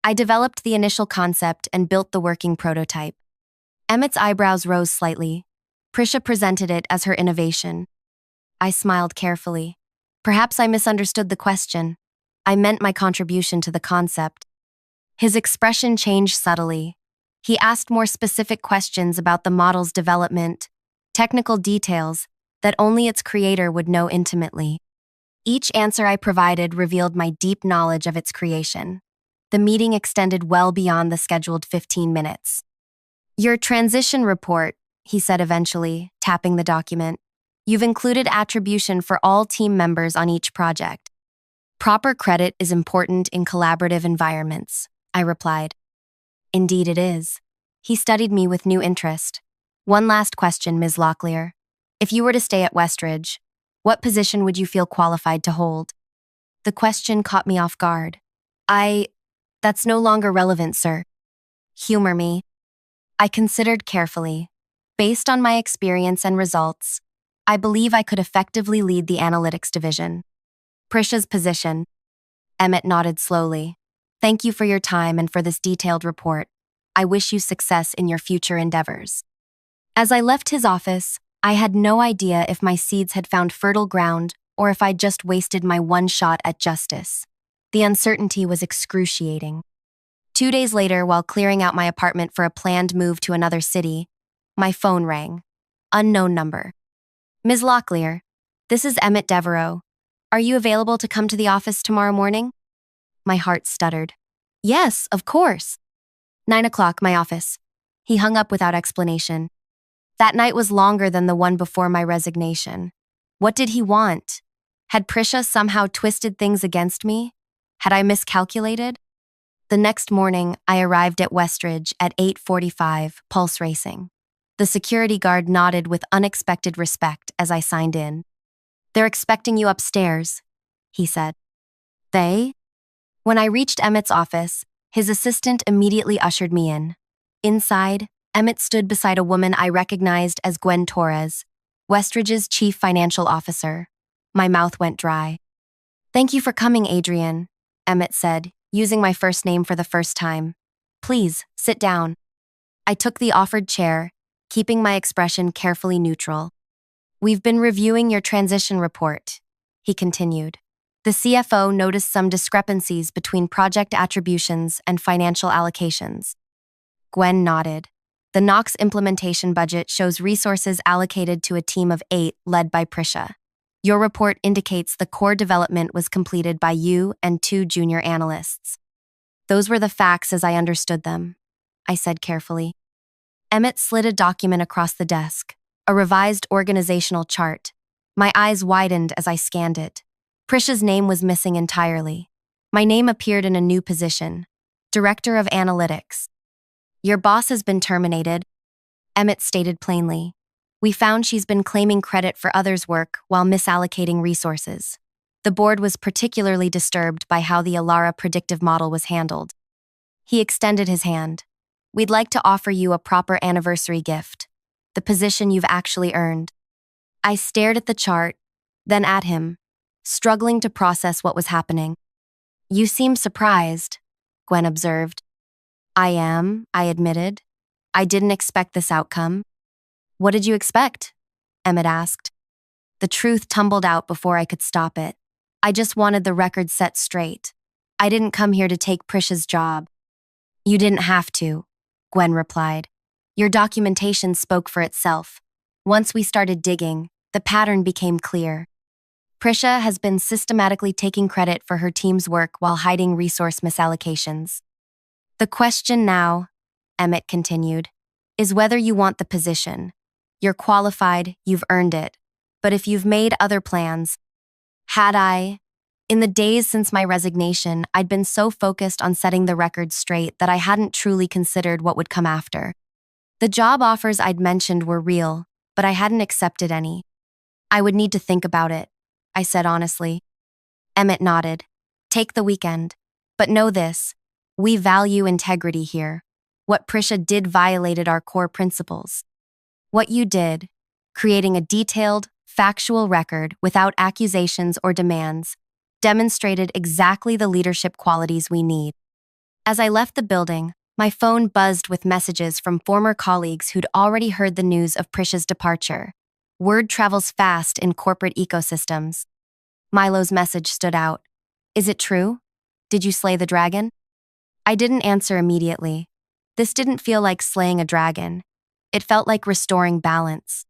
I developed the initial concept and built the working prototype. Emmett's eyebrows rose slightly. Prisha presented it as her innovation. I smiled carefully. Perhaps I misunderstood the question. I meant my contribution to the concept. His expression changed subtly. He asked more specific questions about the model's development, technical details that only its creator would know intimately. Each answer I provided revealed my deep knowledge of its creation. The meeting extended well beyond the scheduled 15 minutes. Your transition report, he said eventually, tapping the document. You've included attribution for all team members on each project. Proper credit is important in collaborative environments, I replied. Indeed it is. He studied me with new interest. One last question, Ms. Locklear. If you were to stay at Westridge, what position would you feel qualified to hold? The question caught me off guard. That's no longer relevant, sir. Humor me. I considered carefully. Based on my experience and results, I believe I could effectively lead the analytics division. Prisha's position. Emmett nodded slowly. Thank you for your time and for this detailed report. I wish you success in your future endeavors. As I left his office, I had no idea if my seeds had found fertile ground or if I'd just wasted my one shot at justice. The uncertainty was excruciating. 2 days later, while clearing out my apartment for a planned move to another city, my phone rang. Unknown number. Ms. Locklear, this is Emmett Devereaux. Are you available to come to the office tomorrow morning? My heart stuttered. Yes, of course. 9 o'clock, my office. He hung up without explanation. That night was longer than the one before my resignation. What did he want? Had Prisha somehow twisted things against me? Had I miscalculated? The next morning, I arrived at Westridge at 8:45, pulse racing. The security guard nodded with unexpected respect as I signed in. They're expecting you upstairs, he said. They? When I reached Emmett's office, his assistant immediately ushered me in. Inside, Emmett stood beside a woman I recognized as Gwen Torres, Westridge's chief financial officer. My mouth went dry. Thank you for coming, Adrian, Emmett said, using my first name for the first time. Please, sit down. I took the offered chair, keeping my expression carefully neutral. We've been reviewing your transition report, he continued. The CFO noticed some discrepancies between project attributions and financial allocations. Gwen nodded. The Knox implementation budget shows resources allocated to a team of 8 led by Prisha. Your report indicates the core development was completed by you and 2 junior analysts. Those were the facts as I understood them, I said carefully. Emmett slid a document across the desk, a revised organizational chart. My eyes widened as I scanned it. Prisha's name was missing entirely. My name appeared in a new position, Director of Analytics. Your boss has been terminated, Emmett stated plainly. We found she's been claiming credit for others' work while misallocating resources. The board was particularly disturbed by how the Alara predictive model was handled. He extended his hand. We'd like to offer you a proper anniversary gift, the position you've actually earned. I stared at the chart, then at him, struggling to process what was happening. You seem surprised, Gwen observed. I admitted. I didn't expect this outcome. What did you expect? Emmett asked. The truth tumbled out before I could stop it. I just wanted the record set straight. I didn't come here to take Prisha's job. You didn't have to, Gwen replied. Your documentation spoke for itself. Once we started digging, the pattern became clear. Prisha has been systematically taking credit for her team's work while hiding resource misallocations. The question now, Emmett continued, is whether you want the position. You're qualified, you've earned it. But if you've made other plans, in the days since my resignation, I'd been so focused on setting the record straight that I hadn't truly considered what would come after. The job offers I'd mentioned were real, but I hadn't accepted any. I would need to think about it, I said honestly. Emmett nodded. Take the weekend. But know this, we value integrity here. What Prisha did violated our core principles. What you did, creating a detailed, factual record without accusations or demands, demonstrated exactly the leadership qualities we need. As I left the building, my phone buzzed with messages from former colleagues who'd already heard the news of Prisha's departure. Word travels fast in corporate ecosystems. Milo's message stood out. Is it true? Did you slay the dragon? I didn't answer immediately. This didn't feel like slaying a dragon. It felt like restoring balance.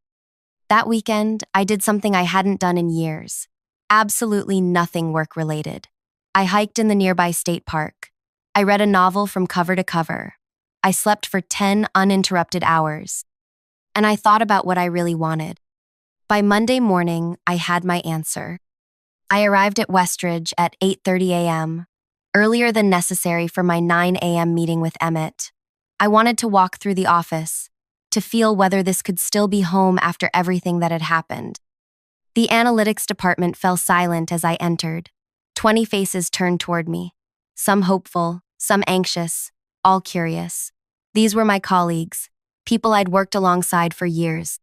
That weekend, I did something I hadn't done in years. Absolutely nothing work-related. I hiked in the nearby state park. I read a novel from cover to cover. I slept for 10 uninterrupted hours. And I thought about what I really wanted. By Monday morning, I had my answer. I arrived at Westridge at 8:30 a.m., earlier than necessary for my 9 a.m. meeting with Emmett. I wanted to walk through the office, to feel whether this could still be home after everything that had happened. The analytics department fell silent as I entered. 20 faces turned toward me, some hopeful, some anxious, all curious. These were my colleagues, people I'd worked alongside for years.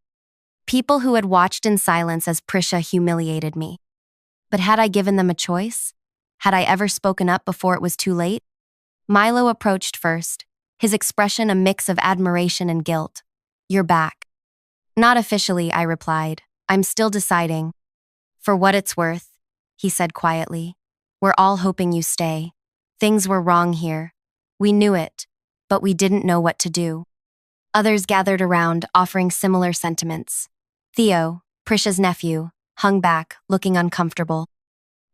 People who had watched in silence as Prisha humiliated me. But had I given them a choice? Had I ever spoken up before it was too late? Milo approached first, his expression a mix of admiration and guilt. You're back. Not officially, I replied. I'm still deciding. For what it's worth, he said quietly. We're all hoping you stay. Things were wrong here. We knew it, but we didn't know what to do. Others gathered around, offering similar sentiments. Theo, Prisha's nephew, hung back, looking uncomfortable.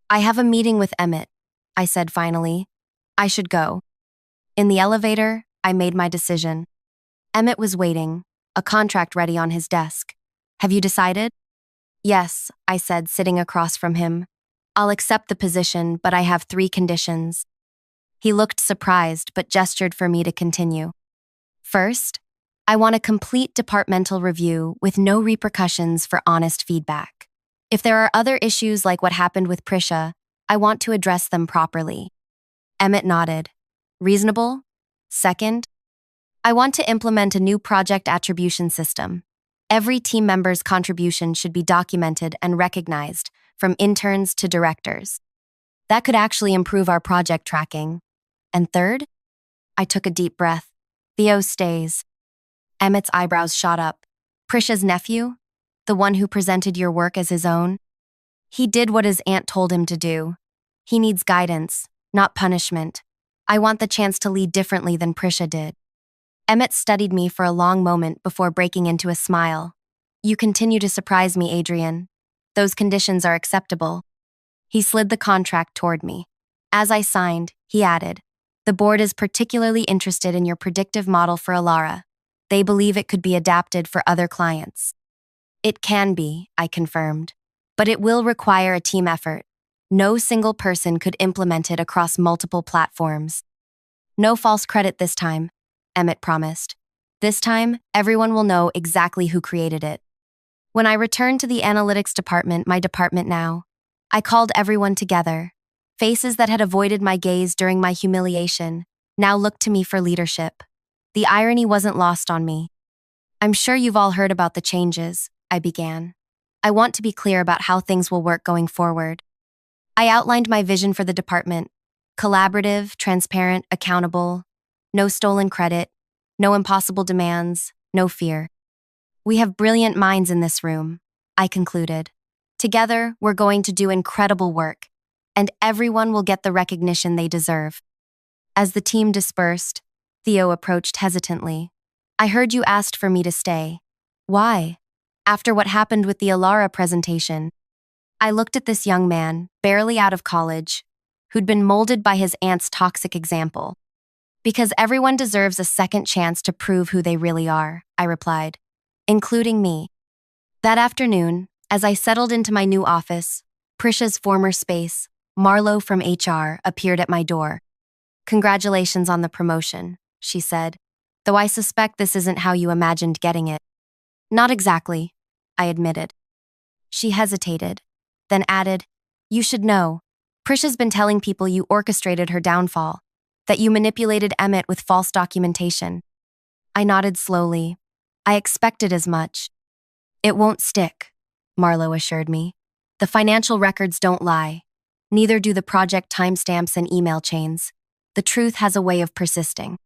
I have a meeting with Emmett, I said finally. I should go. In the elevator, I made my decision. Emmett was waiting, a contract ready on his desk. Have you decided? Yes, I said, sitting across from him. I'll accept the position, but I have 3 conditions. He looked surprised, but gestured for me to continue. First, I want a complete departmental review with no repercussions for honest feedback. If there are other issues like what happened with Prisha, I want to address them properly. Emmett nodded. Reasonable? Second, I want to implement a new project attribution system. Every team member's contribution should be documented and recognized, from interns to directors. That could actually improve our project tracking. And third, I took a deep breath. Theo stays. Emmett's eyebrows shot up. Prisha's nephew? The one who presented your work as his own? He did what his aunt told him to do. He needs guidance, not punishment. I want the chance to lead differently than Prisha did. Emmett studied me for a long moment before breaking into a smile. You continue to surprise me, Adrian. Those conditions are acceptable. He slid the contract toward me. As I signed, he added, the board is particularly interested in your predictive model for Alara. They believe it could be adapted for other clients. It can be, I confirmed, but it will require a team effort. No single person could implement it across multiple platforms. No false credit this time, Emmett promised. This time, everyone will know exactly who created it. When I returned to the analytics department, my department now, I called everyone together. Faces that had avoided my gaze during my humiliation now looked to me for leadership. The irony wasn't lost on me. I'm sure you've all heard about the changes, I began. I want to be clear about how things will work going forward. I outlined my vision for the department. Collaborative, transparent, accountable. No stolen credit, no impossible demands, no fear. We have brilliant minds in this room, I concluded. Together, we're going to do incredible work, and everyone will get the recognition they deserve. As the team dispersed, Theo approached hesitantly. I heard you asked for me to stay. Why? After what happened with the Alara presentation. I looked at this young man, barely out of college, who'd been molded by his aunt's toxic example. Because everyone deserves a second chance to prove who they really are, I replied, including me. That afternoon, as I settled into my new office, Prisha's former space, Marlo from HR appeared at my door. Congratulations on the promotion, she said, though I suspect this isn't how you imagined getting it. Not exactly, I admitted. She hesitated, then added, you should know, Prisha's been telling people you orchestrated her downfall, that you manipulated Emmett with false documentation. I nodded slowly. I expected as much. It won't stick, Marlo assured me. The financial records don't lie. Neither do the project timestamps and email chains. The truth has a way of persisting.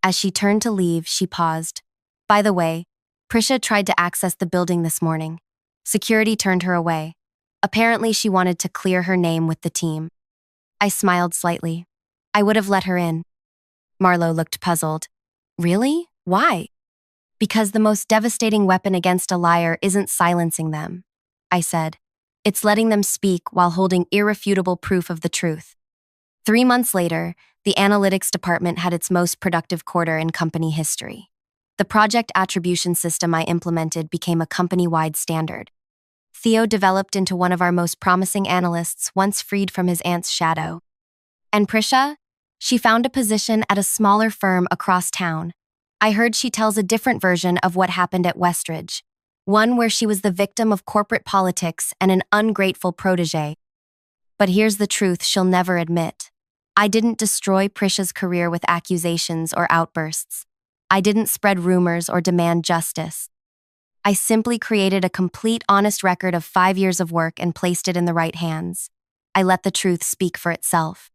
As she turned to leave, she paused. By the way, Prisha tried to access the building this morning. Security turned her away. Apparently, she wanted to clear her name with the team. I smiled slightly. I would have let her in. Marlo looked puzzled. Really? Why? Because the most devastating weapon against a liar isn't silencing them, I said. It's letting them speak while holding irrefutable proof of the truth. 3 months later, the analytics department had its most productive quarter in company history. The project attribution system I implemented became a company-wide standard. Theo developed into one of our most promising analysts once freed from his aunt's shadow. And Prisha? She found a position at a smaller firm across town. I heard she tells a different version of what happened at Westridge, one where she was the victim of corporate politics and an ungrateful protege. But here's the truth she'll never admit. I didn't destroy Prisha's career with accusations or outbursts. I didn't spread rumors or demand justice. I simply created a complete honest record of 5 years of work and placed it in the right hands. I let the truth speak for itself.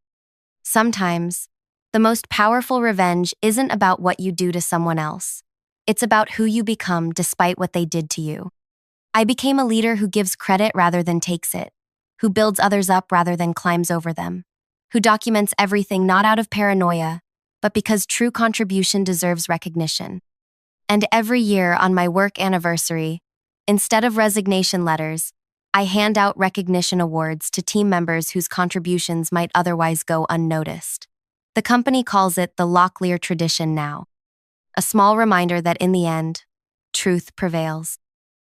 Sometimes, the most powerful revenge isn't about what you do to someone else. It's about who you become despite what they did to you. I became a leader who gives credit rather than takes it, who builds others up rather than climbs over them, who documents everything not out of paranoia, but because true contribution deserves recognition. And every year on my work anniversary, instead of resignation letters, I hand out recognition awards to team members whose contributions might otherwise go unnoticed. The company calls it the Locklear tradition now. A small reminder that in the end, truth prevails.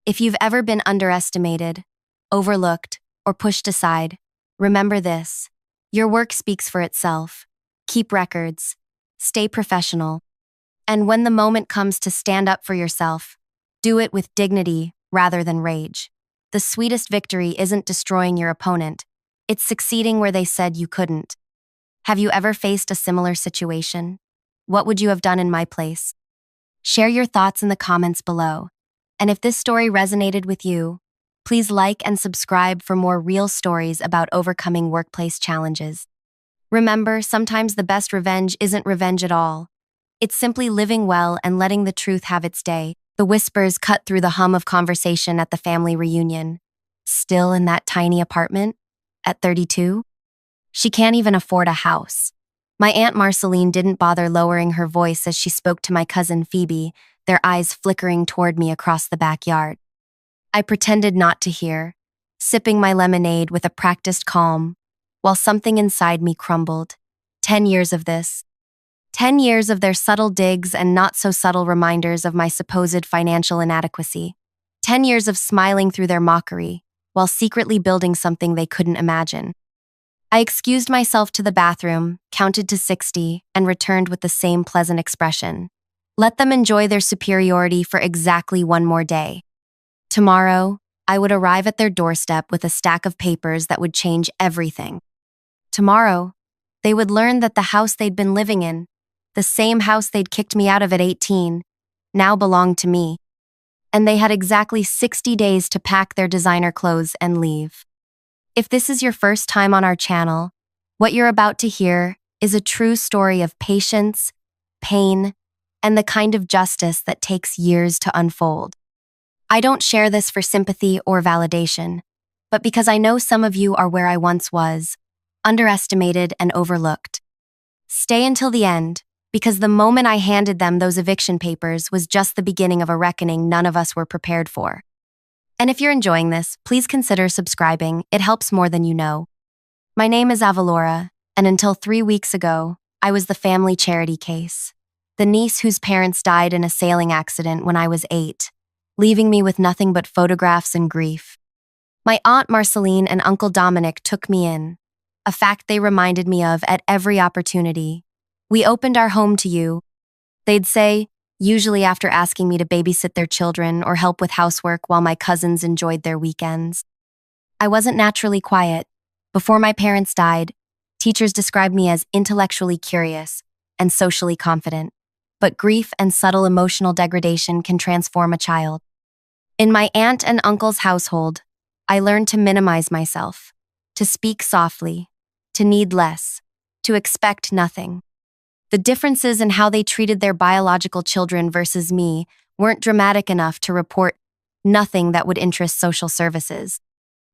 If you've ever been underestimated, overlooked, or pushed aside, remember this. Your work speaks for itself. Keep records. Stay professional. And when the moment comes to stand up for yourself, do it with dignity rather than rage. The sweetest victory isn't destroying your opponent. It's succeeding where they said you couldn't. Have you ever faced a similar situation? What would you have done in my place? Share your thoughts in the comments below. And if this story resonated with you, please like and subscribe for more real stories about overcoming workplace challenges. Remember, sometimes the best revenge isn't revenge at all. It's simply living well and letting the truth have its day. The whispers cut through the hum of conversation at the family reunion. Still in that tiny apartment? At 32? She can't even afford a house. My Aunt Marceline didn't bother lowering her voice as she spoke to my cousin Phoebe, their eyes flickering toward me across the backyard. I pretended not to hear, sipping my lemonade with a practiced calm, while something inside me crumbled. 10 years of this. 10 years of their subtle digs and not-so-subtle reminders of my supposed financial inadequacy. 10 years of smiling through their mockery, while secretly building something they couldn't imagine. I excused myself to the bathroom, counted to 60, and returned with the same pleasant expression. Let them enjoy their superiority for exactly one more day. Tomorrow, I would arrive at their doorstep with a stack of papers that would change everything. Tomorrow, they would learn that the house they'd been living in, the same house they'd kicked me out of at 18, now belonged to me. And they had exactly 60 days to pack their designer clothes and leave. If this is your first time on our channel, what you're about to hear is a true story of patience, pain, and the kind of justice that takes years to unfold. I don't share this for sympathy or validation, but because I know some of you are where I once was, underestimated and overlooked. Stay until the end, because the moment I handed them those eviction papers was just the beginning of a reckoning none of us were prepared for. And if you're enjoying this, please consider subscribing. It helps more than you know. My name is Avalora, and until 3 weeks ago, I was the family charity case. The niece whose parents died in a sailing accident when I was 8, leaving me with nothing but photographs and grief. My Aunt Marceline and Uncle Dominic took me in, a fact they reminded me of at every opportunity. "We opened our home to you," they'd say, usually after asking me to babysit their children or help with housework while my cousins enjoyed their weekends. I wasn't naturally quiet. Before my parents died, teachers described me as intellectually curious and socially confident, but grief and subtle emotional degradation can transform a child. In my aunt and uncle's household, I learned to minimize myself, to speak softly, to need less, to expect nothing. The differences in how they treated their biological children versus me weren't dramatic enough to report nothing that would interest social services.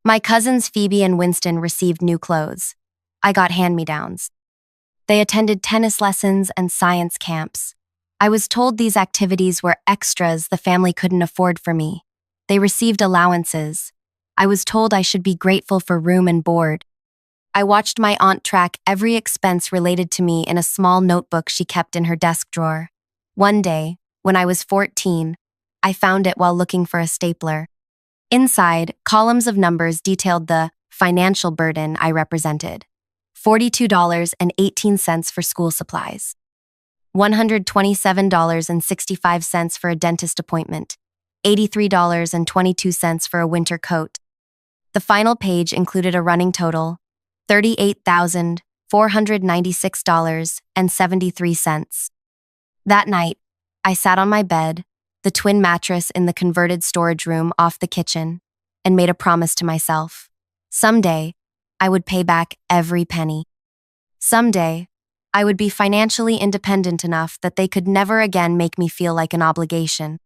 My cousins Phoebe and Winston received new clothes. I got hand-me-downs. They attended tennis lessons and science camps. I was told these activities were extras the family couldn't afford for me. They received allowances. I was told I should be grateful for room and board. I watched my aunt track every expense related to me in a small notebook she kept in her desk drawer. One day, when I was 14, I found it while looking for a stapler. Inside, columns of numbers detailed the financial burden I represented. $42.18 for school supplies. $127.65 for a dentist appointment. $83.22 for a winter coat. The final page included a running total, $38,496.73. That night, I sat on my bed, the twin mattress in the converted storage room off the kitchen, and made a promise to myself. Someday, I would pay back every penny. Someday, I would be financially independent enough that they could never again make me feel like an obligation.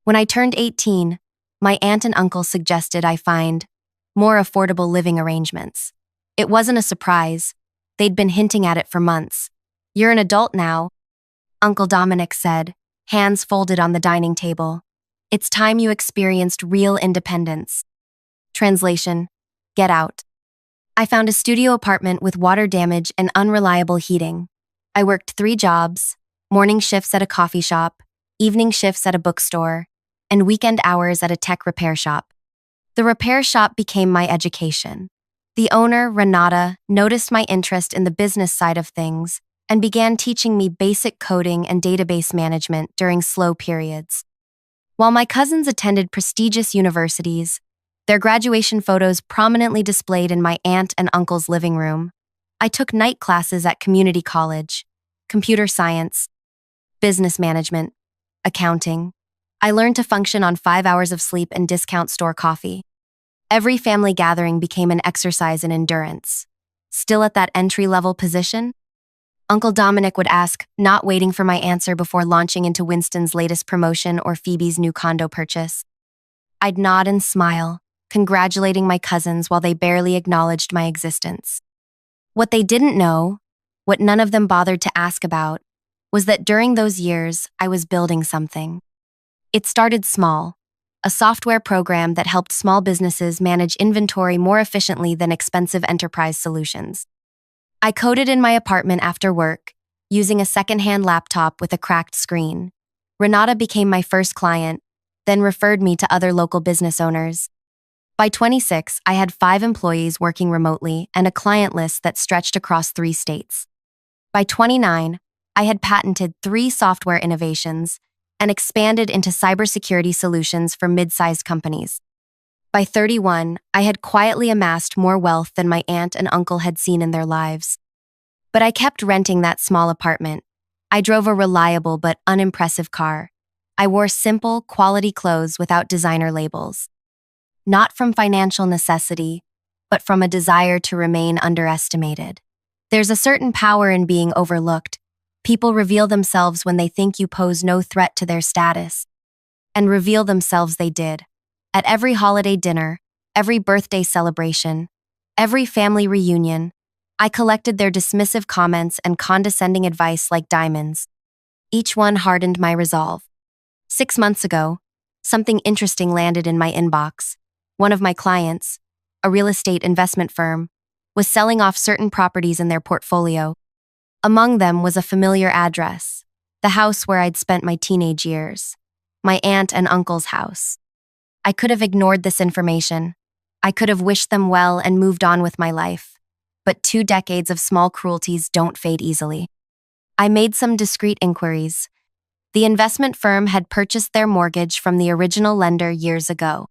When I turned 18, my aunt and uncle suggested I find more affordable living arrangements. It wasn't a surprise. They'd been hinting at it for months. "You're an adult now," Uncle Dominic said, hands folded on the dining table. "It's time you experienced real independence." Translation: Get out. I found a studio apartment with water damage and unreliable heating. I worked 3 jobs, morning shifts at a coffee shop, evening shifts at a bookstore, and weekend hours at a tech repair shop. The repair shop became my education. The owner, Renata, noticed my interest in the business side of things and began teaching me basic coding and database management during slow periods. While my cousins attended prestigious universities, their graduation photos prominently displayed in my aunt and uncle's living room, I took night classes at community college, computer science, business management, accounting. I learned to function on 5 hours of sleep and discount store coffee. Every family gathering became an exercise in endurance. Still at that entry-level position? Uncle Dominic would ask, not waiting for my answer before launching into Winston's latest promotion or Phoebe's new condo purchase. I'd nod and smile, congratulating my cousins while they barely acknowledged my existence. What they didn't know, what none of them bothered to ask about, was that during those years, I was building something. It started small, a software program that helped small businesses manage inventory more efficiently than expensive enterprise solutions. I coded in my apartment after work, using a secondhand laptop with a cracked screen. Renata became my first client, then referred me to other local business owners. By 26, I had 5 employees working remotely and a client list that stretched across 3 states. By 29, I had patented 3 software innovations and expanded into cybersecurity solutions for mid-sized companies. By 31, I had quietly amassed more wealth than my aunt and uncle had seen in their lives. But I kept renting that small apartment. I drove a reliable but unimpressive car. I wore simple, quality clothes without designer labels. Not from financial necessity, but from a desire to remain underestimated. There's a certain power in being overlooked, People reveal themselves when they think you pose no threat to their status. And reveal themselves they did. At every holiday dinner, every birthday celebration, every family reunion, I collected their dismissive comments and condescending advice like diamonds. Each one hardened my resolve. 6 months ago, something interesting landed in my inbox. One of my clients, a real estate investment firm, was selling off certain properties in their portfolio. Among them was a familiar address, the house where I'd spent my teenage years, my aunt and uncle's house. I could have ignored this information. I could have wished them well and moved on with my life. But 2 decades of small cruelties don't fade easily. I made some discreet inquiries. The investment firm had purchased their mortgage from the original lender years ago.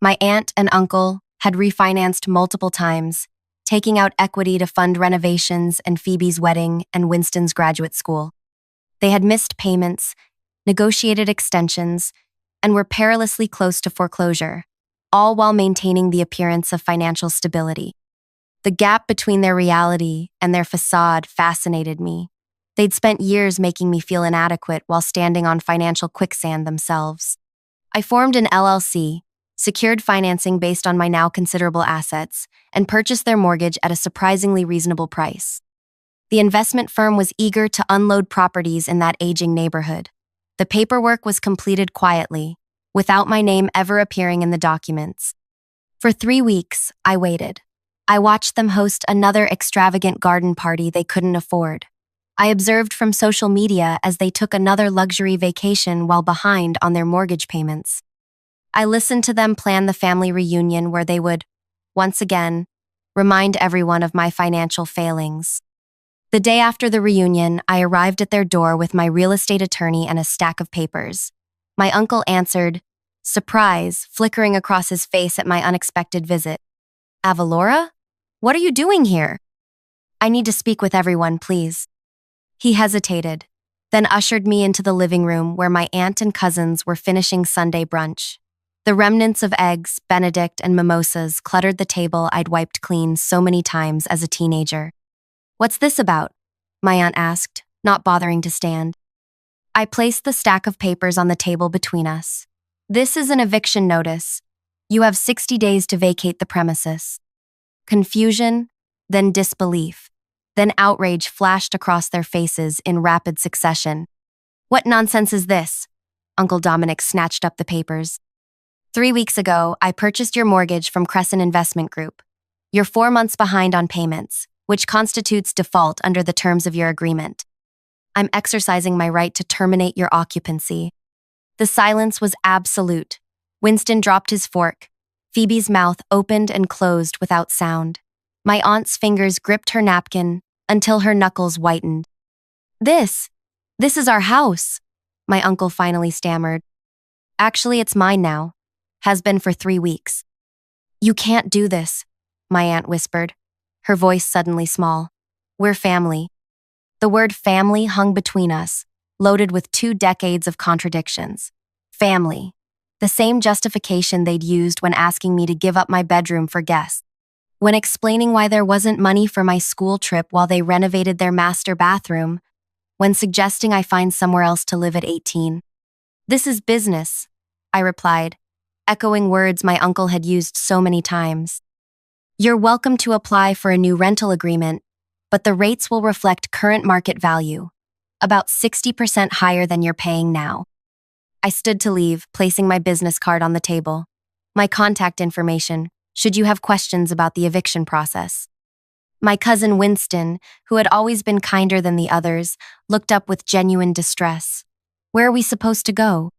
My aunt and uncle had refinanced multiple times, taking out equity to fund renovations and Phoebe's wedding and Winston's graduate school. They had missed payments, negotiated extensions, and were perilously close to foreclosure, all while maintaining the appearance of financial stability. The gap between their reality and their facade fascinated me. They'd spent years making me feel inadequate while standing on financial quicksand themselves. I formed an LLC, secured financing based on my now considerable assets, and purchased their mortgage at a surprisingly reasonable price. The investment firm was eager to unload properties in that aging neighborhood. The paperwork was completed quietly, without my name ever appearing in the documents. For 3 weeks, I waited. I watched them host another extravagant garden party they couldn't afford. I observed from social media as they took another luxury vacation while behind on their mortgage payments. I listened to them plan the family reunion where they would, once again, remind everyone of my financial failings. The day after the reunion, I arrived at their door with my real estate attorney and a stack of papers. My uncle answered, surprise flickering across his face at my unexpected visit. Avalora? What are you doing here? I need to speak with everyone, please. He hesitated, then ushered me into the living room where my aunt and cousins were finishing Sunday brunch. The remnants of eggs, Benedict, and mimosas cluttered the table I'd wiped clean so many times as a teenager. What's this about? My aunt asked, not bothering to stand. I placed the stack of papers on the table between us. This is an eviction notice. You have 60 days to vacate the premises. Confusion, then disbelief, then outrage flashed across their faces in rapid succession. What nonsense is this? Uncle Dominic snatched up the papers. 3 weeks ago, I purchased your mortgage from Crescent Investment Group. You're 4 months behind on payments, which constitutes default under the terms of your agreement. I'm exercising my right to terminate your occupancy. The silence was absolute. Winston dropped his fork. Phoebe's mouth opened and closed without sound. My aunt's fingers gripped her napkin until her knuckles whitened. This is our house, my uncle finally stammered. Actually, it's mine now. Has been for 3 weeks. You can't do this, my aunt whispered, her voice suddenly small. We're family. The word family hung between us, loaded with 2 decades of contradictions. Family. The same justification they'd used when asking me to give up my bedroom for guests. When explaining why there wasn't money for my school trip while they renovated their master bathroom. When suggesting I find somewhere else to live at 18. This is business, I replied, echoing words my uncle had used so many times. You're welcome to apply for a new rental agreement, but the rates will reflect current market value, about 60% higher than you're paying now. I stood to leave, placing my business card on the table. My contact information, should you have questions about the eviction process. My cousin Winston, who had always been kinder than the others, looked up with genuine distress. Where are we supposed to go?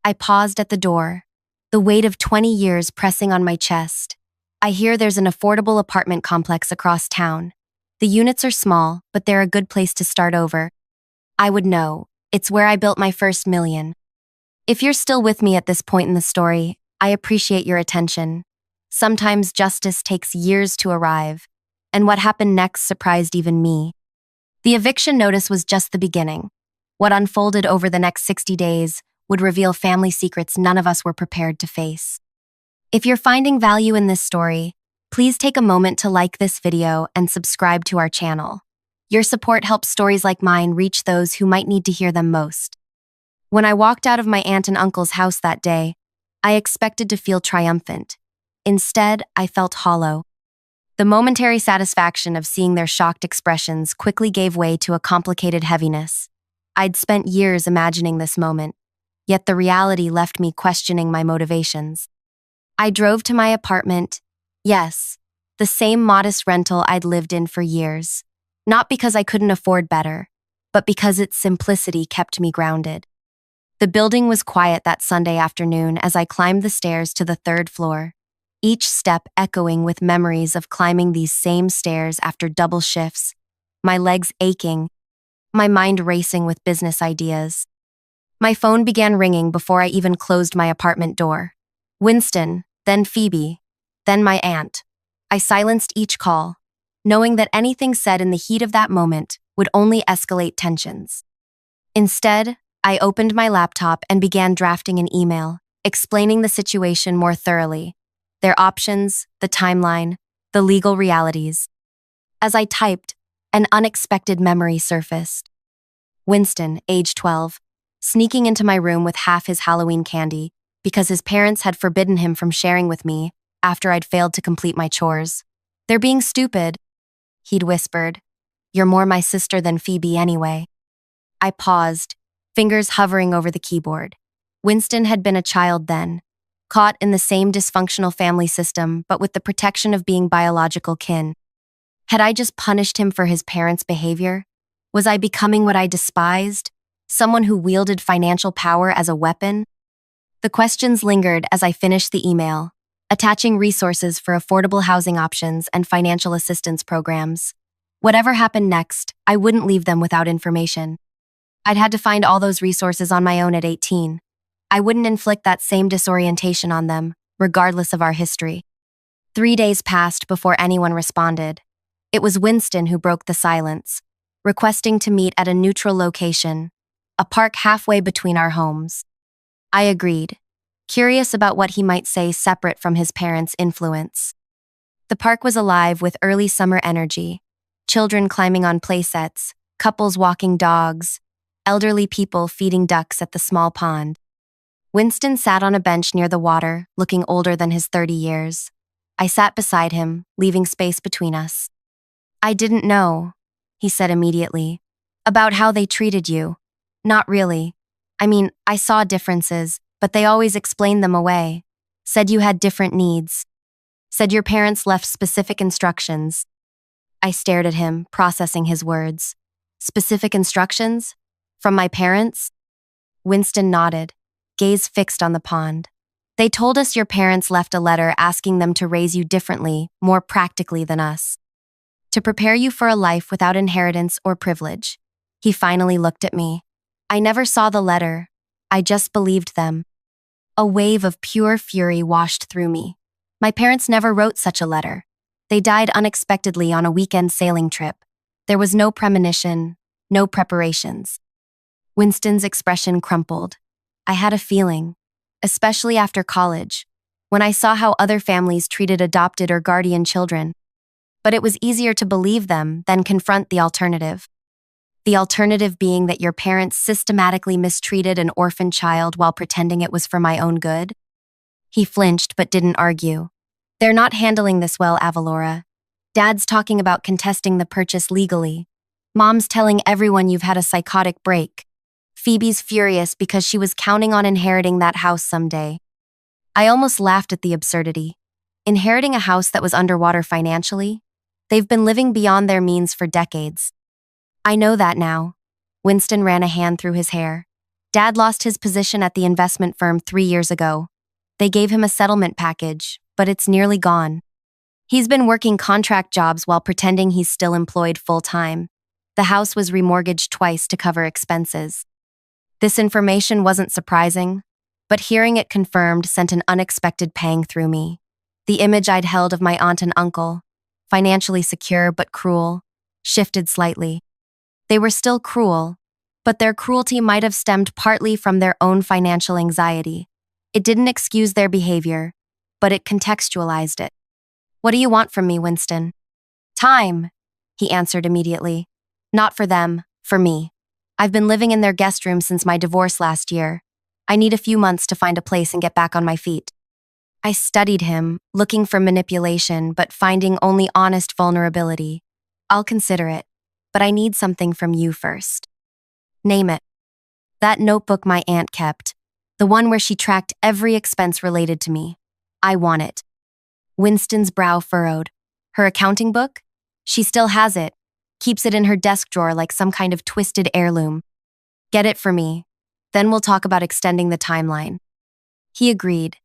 I paused at the door, the weight of 20 years pressing on my chest. I hear there's an affordable apartment complex across town. The units are small, but they're a good place to start over. I would know. It's where I built my first million. If you're still with me at this point in the story, I appreciate your attention. Sometimes justice takes years to arrive, and what happened next surprised even me. The eviction notice was just the beginning. What unfolded over the next 60 days would reveal family secrets none of us were prepared to face. If you're finding value in this story, please take a moment to like this video and subscribe to our channel. Your support helps stories like mine reach those who might need to hear them most. When I walked out of my aunt and uncle's house that day, I expected to feel triumphant. Instead, I felt hollow. The momentary satisfaction of seeing their shocked expressions quickly gave way to a complicated heaviness. I'd spent years imagining this moment, yet the reality left me questioning my motivations. I drove to my apartment, yes, the same modest rental I'd lived in for years, not because I couldn't afford better, but because its simplicity kept me grounded. The building was quiet that Sunday afternoon as I climbed the stairs to the third floor, each step echoing with memories of climbing these same stairs after double shifts, my legs aching, my mind racing with business ideas. My phone began ringing before I even closed my apartment door. Winston, then Phoebe, then my aunt. I silenced each call, knowing that anything said in the heat of that moment would only escalate tensions. Instead, I opened my laptop and began drafting an email, explaining the situation more thoroughly, their options, the timeline, the legal realities. As I typed, an unexpected memory surfaced. Winston, age 12, sneaking into my room with half his Halloween candy because his parents had forbidden him from sharing with me after I'd failed to complete my chores. "They're being stupid," he'd whispered. "You're more my sister than Phoebe anyway." I paused, fingers hovering over the keyboard. Winston had been a child then, caught in the same dysfunctional family system but with the protection of being biological kin. Had I just punished him for his parents' behavior? Was I becoming what I despised? Someone who wielded financial power as a weapon? The questions lingered as I finished the email, attaching resources for affordable housing options and financial assistance programs. Whatever happened next, I wouldn't leave them without information. I'd had to find all those resources on my own at 18. I wouldn't inflict that same disorientation on them, regardless of our history. 3 days passed before anyone responded. It was Winston who broke the silence, requesting to meet at a neutral location, a park halfway between our homes. I agreed, curious about what he might say separate from his parents' influence. The park was alive with early summer energy, children climbing on playsets, couples walking dogs, elderly people feeding ducks at the small pond. Winston sat on a bench near the water, looking older than his 30 years. I sat beside him, leaving space between us. "I didn't know," he said immediately, "about how they treated you. Not really. I mean, I saw differences, but they always explained them away. Said you had different needs. Said your parents left specific instructions." I stared at him, processing his words. "Specific instructions? From my parents?" Winston nodded, gaze fixed on the pond. "They told us your parents left a letter asking them to raise you differently, more practically than us. To prepare you for a life without inheritance or privilege." He finally looked at me. I never saw the letter. I just believed them. A wave of pure fury washed through me. My parents never wrote such a letter. They died unexpectedly on a weekend sailing trip. There was no premonition, no preparations. Winston's expression crumpled. I had a feeling, especially after college, when I saw how other families treated adopted or guardian children. But it was easier to believe them than confront the alternative. The alternative being that your parents systematically mistreated an orphan child while pretending it was for my own good. He flinched but didn't argue. "They're not handling this well, Avalora. Dad's talking about contesting the purchase legally. Mom's telling everyone you've had a psychotic break. Phoebe's furious because she was counting on inheriting that house someday." I almost laughed at the absurdity. Inheriting a house that was underwater financially? They've been living beyond their means for decades. "I know that now." Winston ran a hand through his hair. "Dad lost his position at the investment firm 3 years ago. They gave him a settlement package, but it's nearly gone. He's been working contract jobs while pretending he's still employed full-time. The house was remortgaged twice to cover expenses." This information wasn't surprising, but hearing it confirmed sent an unexpected pang through me. The image I'd held of my aunt and uncle, financially secure but cruel, shifted slightly. They were still cruel, but their cruelty might have stemmed partly from their own financial anxiety. It didn't excuse their behavior, but it contextualized it. "What do you want from me, Winston?" "Time," he answered immediately. Not for them, for me. I've been living in their guest room since my divorce last year. I need a few months to find a place and get back on my feet. I studied him, looking for manipulation, but finding only honest vulnerability. I'll consider it, but I need something from you first. Name it. That notebook my aunt kept, the one where she tracked every expense related to me. I want it. Winston's brow furrowed. Her accounting book? She still has it, keeps it in her desk drawer like some kind of twisted heirloom. Get it for me. Then we'll talk about extending the timeline. He agreed,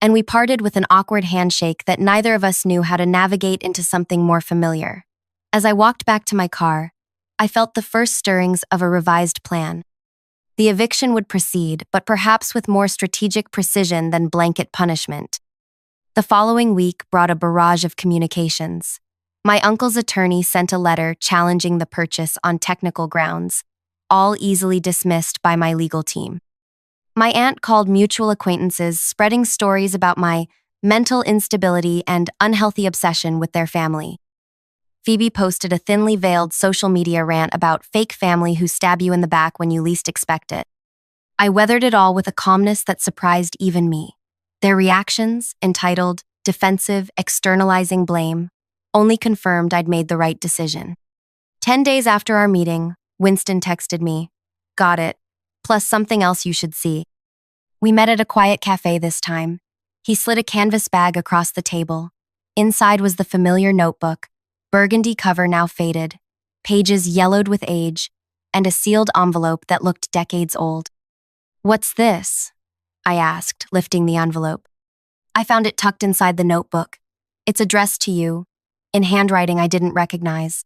and we parted with an awkward handshake that neither of us knew how to navigate into something more familiar. As I walked back to my car, I felt the first stirrings of a revised plan. The eviction would proceed, but perhaps with more strategic precision than blanket punishment. The following week brought a barrage of communications. My uncle's attorney sent a letter challenging the purchase on technical grounds, all easily dismissed by my legal team. My aunt called mutual acquaintances, spreading stories about my mental instability and unhealthy obsession with their family. Phoebe posted a thinly veiled social media rant about fake family who stab you in the back when you least expect it. I weathered it all with a calmness that surprised even me. Their reactions, entitled Defensive Externalizing Blame, only confirmed I'd made the right decision. 10 days after our meeting, Winston texted me, "Got it, plus something else you should see." We met at a quiet cafe this time. He slid a canvas bag across the table. Inside was the familiar notebook, burgundy cover now faded, pages yellowed with age, and a sealed envelope that looked decades old. "What's this?" I asked, lifting the envelope. "I found it tucked inside the notebook. It's addressed to you, in handwriting I didn't recognize."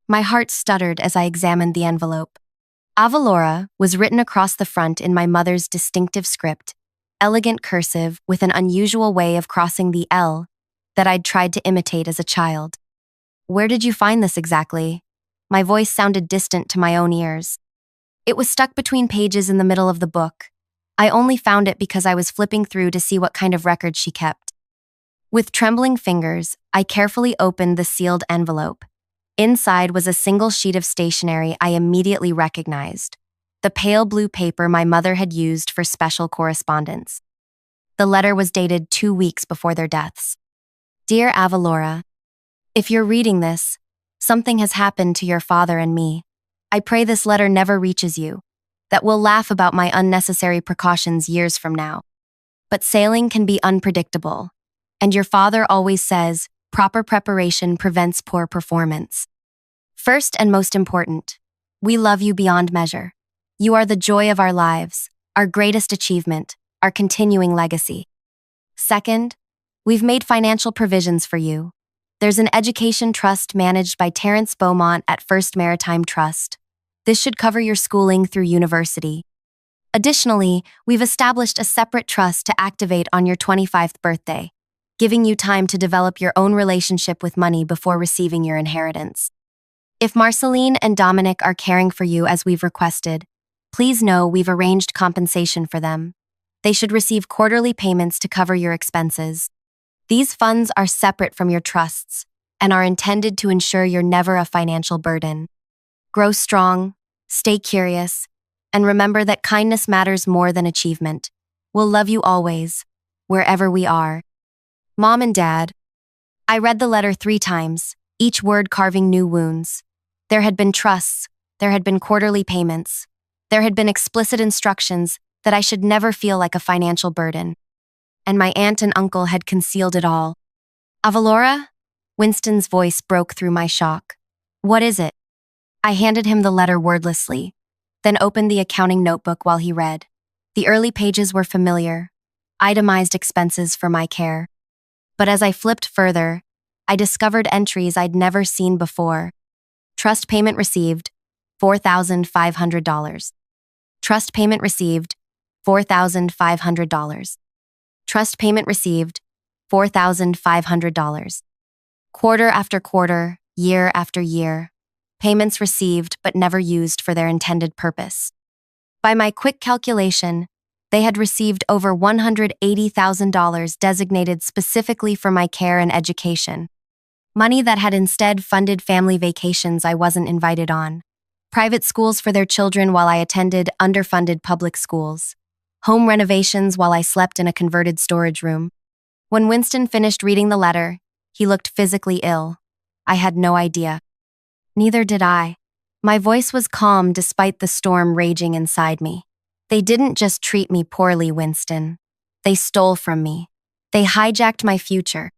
My heart stuttered as I examined the envelope. Avalora was written across the front in my mother's distinctive script, elegant cursive with an unusual way of crossing the L that I'd tried to imitate as a child. "Where did you find this exactly?" My voice sounded distant to my own ears. "It was stuck between pages in the middle of the book. I only found it because I was flipping through to see what kind of records she kept." With trembling fingers, I carefully opened the sealed envelope. Inside was a single sheet of stationery I immediately recognized, the pale blue paper my mother had used for special correspondence. The letter was dated 2 weeks before their deaths. "Dear Avalora, if you're reading this, something has happened to your father and me. I pray this letter never reaches you, that we'll laugh about my unnecessary precautions years from now. But sailing can be unpredictable, and your father always says, proper preparation prevents poor performance. First and most important, we love you beyond measure. You are the joy of our lives, our greatest achievement, our continuing legacy. Second, we've made financial provisions for you. There's an education trust managed by Terrence Beaumont at First Maritime Trust. This should cover your schooling through university. Additionally, we've established a separate trust to activate on your 25th birthday, giving you time to develop your own relationship with money before receiving your inheritance. If Marceline and Dominic are caring for you as we've requested, please know we've arranged compensation for them. They should receive quarterly payments to cover your expenses. These funds are separate from your trusts and are intended to ensure you're never a financial burden. Grow strong, stay curious, and remember that kindness matters more than achievement. We'll love you always, wherever we are. Mom and Dad. I read the letter 3 times, each word carving new wounds. There had been trusts, there had been quarterly payments, there had been explicit instructions that I should never feel like a financial burden. And my aunt and uncle had concealed it all. "Avalora?" Winston's voice broke through my shock. "What is it?" I handed him the letter wordlessly, then opened the accounting notebook while he read. The early pages were familiar, itemized expenses for my care. But as I flipped further, I discovered entries I'd never seen before. Trust payment received, $4,500. Trust payment received, $4,500. Trust payment received, $4,500. Quarter after quarter, year after year, payments received but never used for their intended purpose. By my quick calculation, they had received over $180,000 designated specifically for my care and education. Money that had instead funded family vacations I wasn't invited on, private schools for their children while I attended underfunded public schools, home renovations while I slept in a converted storage room. When Winston finished reading the letter, he looked physically ill. I had no idea. Neither did I. My voice was calm despite the storm raging inside me. They didn't just treat me poorly, Winston. They stole from me. They hijacked my future.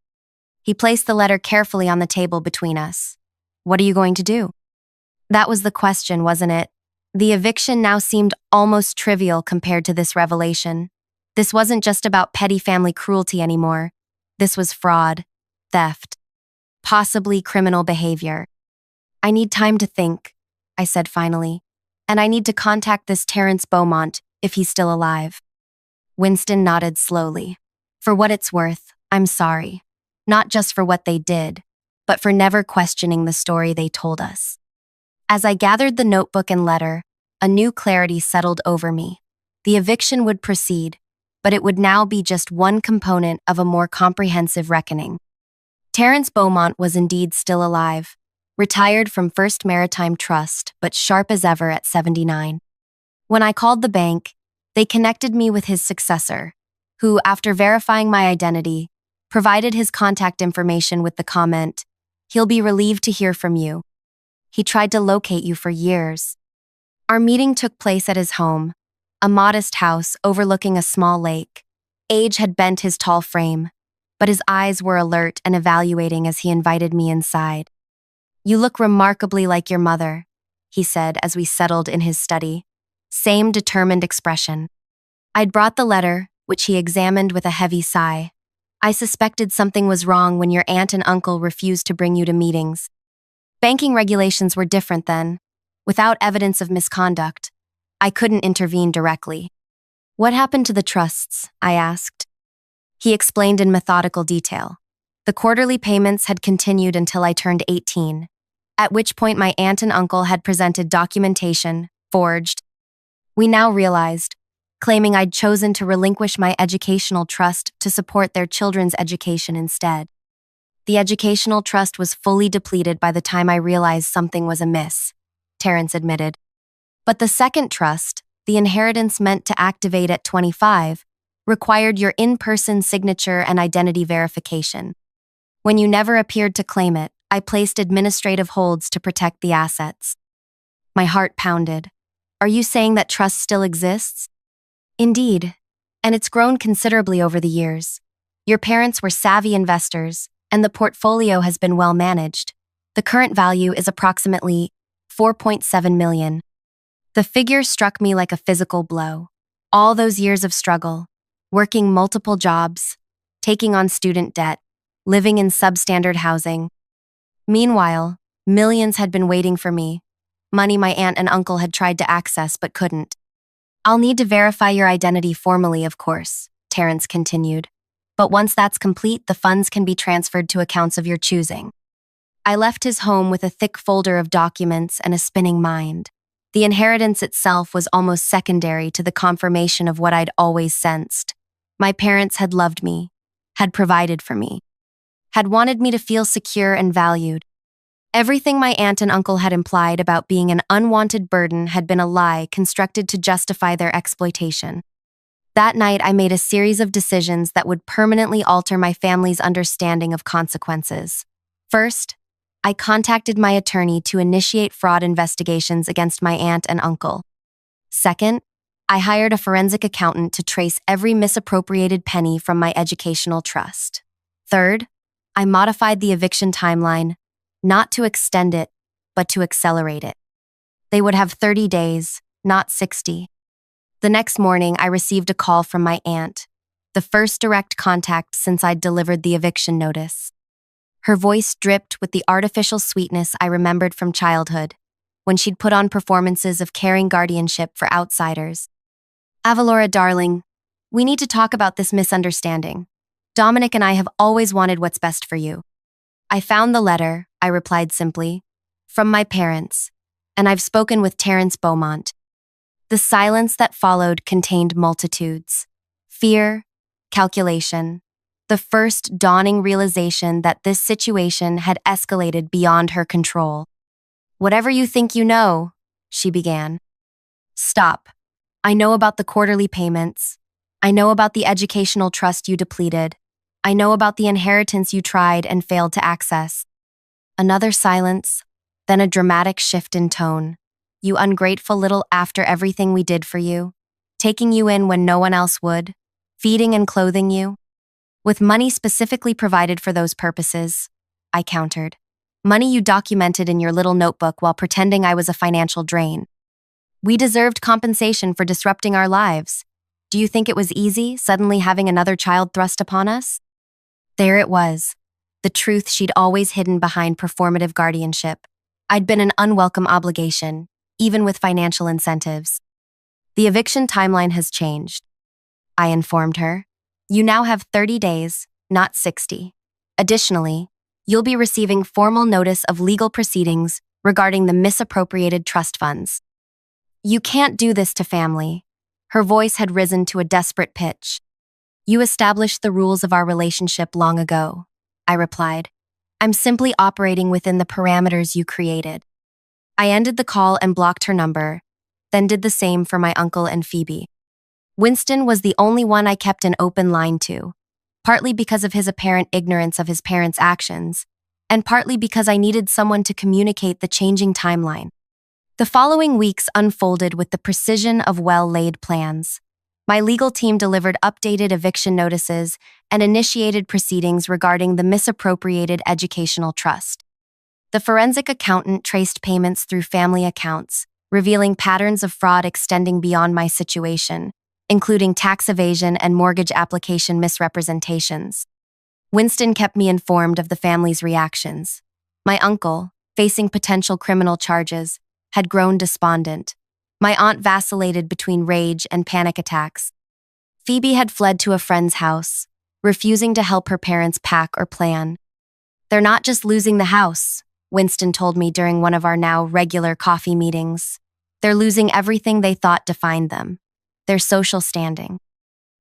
He placed the letter carefully on the table between us. What are you going to do? That was the question, wasn't it? The eviction now seemed almost trivial compared to this revelation. This wasn't just about petty family cruelty anymore. This was fraud, theft, possibly criminal behavior. I need time to think, I said finally, and I need to contact this Terrence Beaumont if he's still alive. Winston nodded slowly. For what it's worth, I'm sorry. Not just for what they did, but for never questioning the story they told us. As I gathered the notebook and letter, a new clarity settled over me. The eviction would proceed, but it would now be just one component of a more comprehensive reckoning. Terrence Beaumont was indeed still alive, retired from First Maritime Trust, but sharp as ever at 79. When I called the bank, they connected me with his successor, who, after verifying my identity, provided his contact information with the comment, "He'll be relieved to hear from you. He tried to locate you for years." Our meeting took place at his home, a modest house overlooking a small lake. Age had bent his tall frame, but his eyes were alert and evaluating as he invited me inside. "You look remarkably like your mother," he said as we settled in his study. Same determined expression. I'd brought the letter, which he examined with a heavy sigh. "I suspected something was wrong when your aunt and uncle refused to bring you to meetings. Banking regulations were different then. Without evidence of misconduct, I couldn't intervene directly." "What happened to the trusts?" I asked. He explained in methodical detail. The quarterly payments had continued until I turned 18, at which point my aunt and uncle had presented documentation, forged. We now realized, claiming I'd chosen to relinquish my educational trust to support their children's education instead. The educational trust was fully depleted by the time I realized something was amiss, Terrence admitted. But the second trust, the inheritance meant to activate at 25, required your in-person signature and identity verification. When you never appeared to claim it, I placed administrative holds to protect the assets. My heart pounded. "Are you saying that trust still exists?" "Indeed, and it's grown considerably over the years. Your parents were savvy investors, and the portfolio has been well managed. The current value is approximately $4.7 million. The figure struck me like a physical blow. All those years of struggle, working multiple jobs, taking on student debt, living in substandard housing. Meanwhile, millions had been waiting for me, money my aunt and uncle had tried to access but couldn't. "I'll need to verify your identity formally, of course," Terrence continued. "But once that's complete, the funds can be transferred to accounts of your choosing." I left his home with a thick folder of documents and a spinning mind. The inheritance itself was almost secondary to the confirmation of what I'd always sensed. My parents had loved me, had provided for me, had wanted me to feel secure and valued. Everything my aunt and uncle had implied about being an unwanted burden had been a lie constructed to justify their exploitation. That night, I made a series of decisions that would permanently alter my family's understanding of consequences. First, I contacted my attorney to initiate fraud investigations against my aunt and uncle. Second, I hired a forensic accountant to trace every misappropriated penny from my educational trust. Third, I modified the eviction timeline, not to extend it, but to accelerate it. They would have 30 days, not 60. The next morning, I received a call from my aunt, the first direct contact since I'd delivered the eviction notice. Her voice dripped with the artificial sweetness I remembered from childhood, when she'd put on performances of caring guardianship for outsiders. "Avalora, darling, we need to talk about this misunderstanding. Dominic and I have always wanted what's best for you." "I found the letter," I replied simply, "from my parents, and I've spoken with Terrence Beaumont." The silence that followed contained multitudes. Fear, calculation, the first dawning realization that this situation had escalated beyond her control. "Whatever you think you know," she began. "Stop. I know about the quarterly payments. I know about the educational trust you depleted. I know about the inheritance you tried and failed to access." Another silence, then a dramatic shift in tone. "You ungrateful little after everything we did for you, taking you in when no one else would, feeding and clothing you, with money specifically provided for those purposes," I countered. "Money you documented in your little notebook while pretending I was a financial drain. We deserved compensation for disrupting our lives. Do you think it was easy, suddenly having another child thrust upon us?" There it was, the truth she'd always hidden behind performative guardianship. I'd been an unwelcome obligation, even with financial incentives. "The eviction timeline has changed," I informed her. "You now have 30 days, not 60. Additionally, you'll be receiving formal notice of legal proceedings regarding the misappropriated trust funds." "You can't do this to family." Her voice had risen to a desperate pitch. "You established the rules of our relationship long ago," I replied. "I'm simply operating within the parameters you created." I ended the call and blocked her number, then did the same for my uncle and Phoebe. Winston was the only one I kept an open line to, partly because of his apparent ignorance of his parents' actions, and partly because I needed someone to communicate the changing timeline. The following weeks unfolded with the precision of well-laid plans. My legal team delivered updated eviction notices and initiated proceedings regarding the misappropriated educational trust. The forensic accountant traced payments through family accounts, revealing patterns of fraud extending beyond my situation, including tax evasion and mortgage application misrepresentations. Winston kept me informed of the family's reactions. My uncle, facing potential criminal charges, had grown despondent. My aunt vacillated between rage and panic attacks. Phoebe had fled to a friend's house, refusing to help her parents pack or plan. "They're not just losing the house," Winston told me during one of our now regular coffee meetings. "They're losing everything they thought defined them. Their social standing,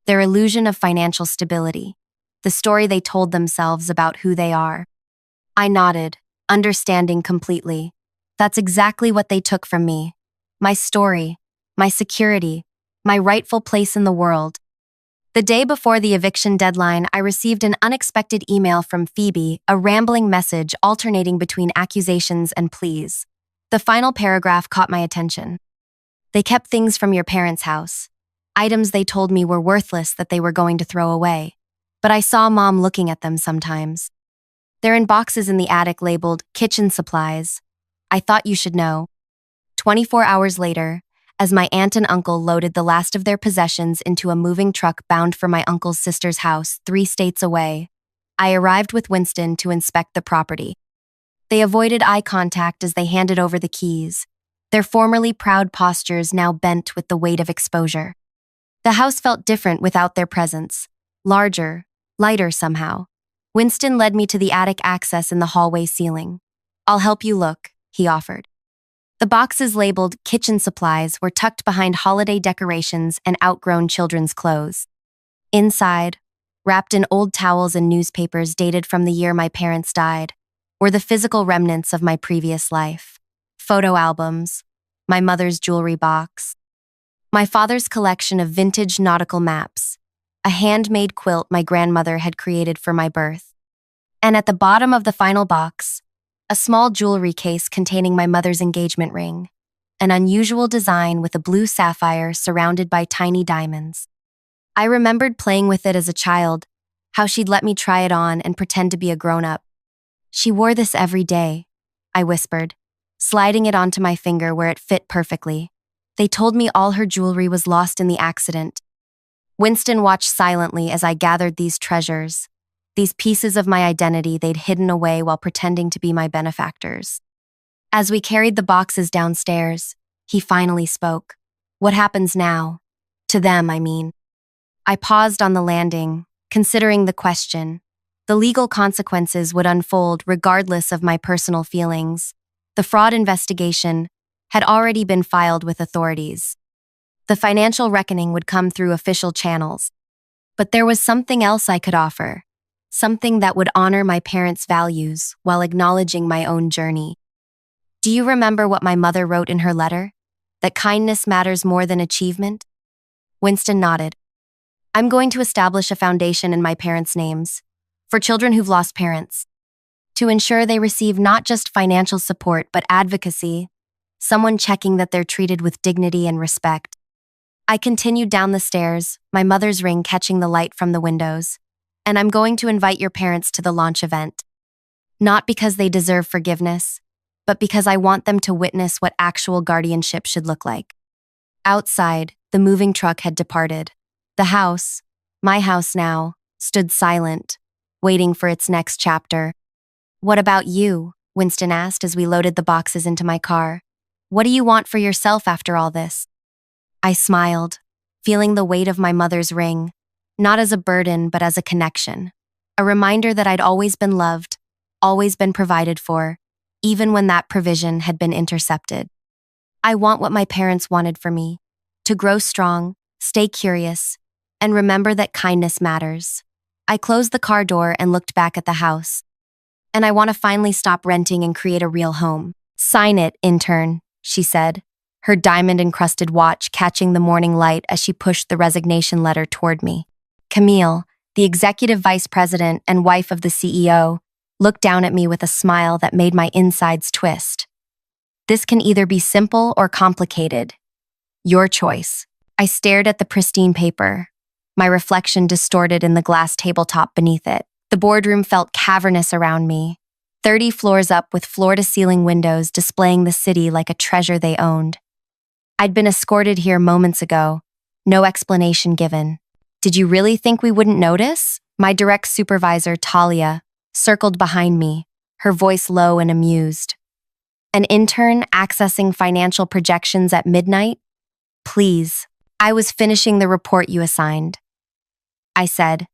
their illusion of financial stability, the story they told themselves about who they are." I nodded, understanding completely. That's exactly what they took from me. My story, my security, my rightful place in the world. The day before the eviction deadline, I received an unexpected email from Phoebe, a rambling message alternating between accusations and pleas. The final paragraph caught my attention. "They kept things from your parents' house. Items they told me were worthless that they were going to throw away. But I saw Mom looking at them sometimes. They're in boxes in the attic labeled kitchen supplies. I thought you should know." 24 hours later, as my aunt and uncle loaded the last of their possessions into a moving truck bound for my uncle's sister's house 3 states away, I arrived with Winston to inspect the property. They avoided eye contact as they handed over the keys, their formerly proud postures now bent with the weight of exposure. The house felt different without their presence, larger, lighter somehow. Winston led me to the attic access in the hallway ceiling. "I'll help you look," he offered. The boxes labeled kitchen supplies were tucked behind holiday decorations and outgrown children's clothes. Inside, wrapped in old towels and newspapers dated from the year my parents died, were the physical remnants of my previous life. Photo albums, my mother's jewelry box, my father's collection of vintage nautical maps, a handmade quilt my grandmother had created for my birth. And at the bottom of the final box, a small jewelry case containing my mother's engagement ring, an unusual design with a blue sapphire surrounded by tiny diamonds. I remembered playing with it as a child, how she'd let me try it on and pretend to be a grown-up. "She wore this every day," I whispered, sliding it onto my finger where it fit perfectly. "They told me all her jewelry was lost in the accident." Winston watched silently as I gathered these treasures, these pieces of my identity they'd hidden away while pretending to be my benefactors. As we carried the boxes downstairs, he finally spoke. "What happens now? To them, I mean." I paused on the landing, considering the question. The legal consequences would unfold regardless of my personal feelings. The fraud investigation had already been filed with authorities. The financial reckoning would come through official channels. But there was something else I could offer. something that would honor my parents' values while acknowledging my own journey. Do you remember what my mother wrote in her letter? That kindness matters more than achievement? Winston nodded. I'm going to establish a foundation in my parents' names for children who've lost parents, to ensure they receive not just financial support but advocacy, someone checking that they're treated with dignity and respect. I continued down the stairs, my mother's ring catching the light from the windows, and I'm going to invite your parents to the launch event. Not because they deserve forgiveness, but because I want them to witness what actual guardianship should look like. Outside, the moving truck had departed. The house, my house now, stood silent, waiting for its next chapter. What about you? Winston asked as we loaded the boxes into my car. What do you want for yourself after all this? I smiled, feeling the weight of my mother's ring, not as a burden but as a connection, a reminder that I'd always been loved, always been provided for, even when that provision had been intercepted. I want what my parents wanted for me, to grow strong, stay curious, and remember that kindness matters. I closed the car door and looked back at the house. And I want to finally stop renting and create a real home. Sign it, intern, she said, her diamond-encrusted watch catching the morning light as she pushed the resignation letter toward me. Camille, the executive vice president and wife of the CEO, looked down at me with a smile that made my insides twist. This can either be simple or complicated. Your choice. I stared at the pristine paper, my reflection distorted in the glass tabletop beneath it. The boardroom felt cavernous around me, 30 floors up with floor-to-ceiling windows displaying the city like a treasure they owned. I'd been escorted here moments ago, no explanation given. Did you really think we wouldn't notice? My direct supervisor, Talia, circled behind me, her voice low and amused. An intern accessing financial projections at midnight? Please, I was finishing the report you assigned. I said,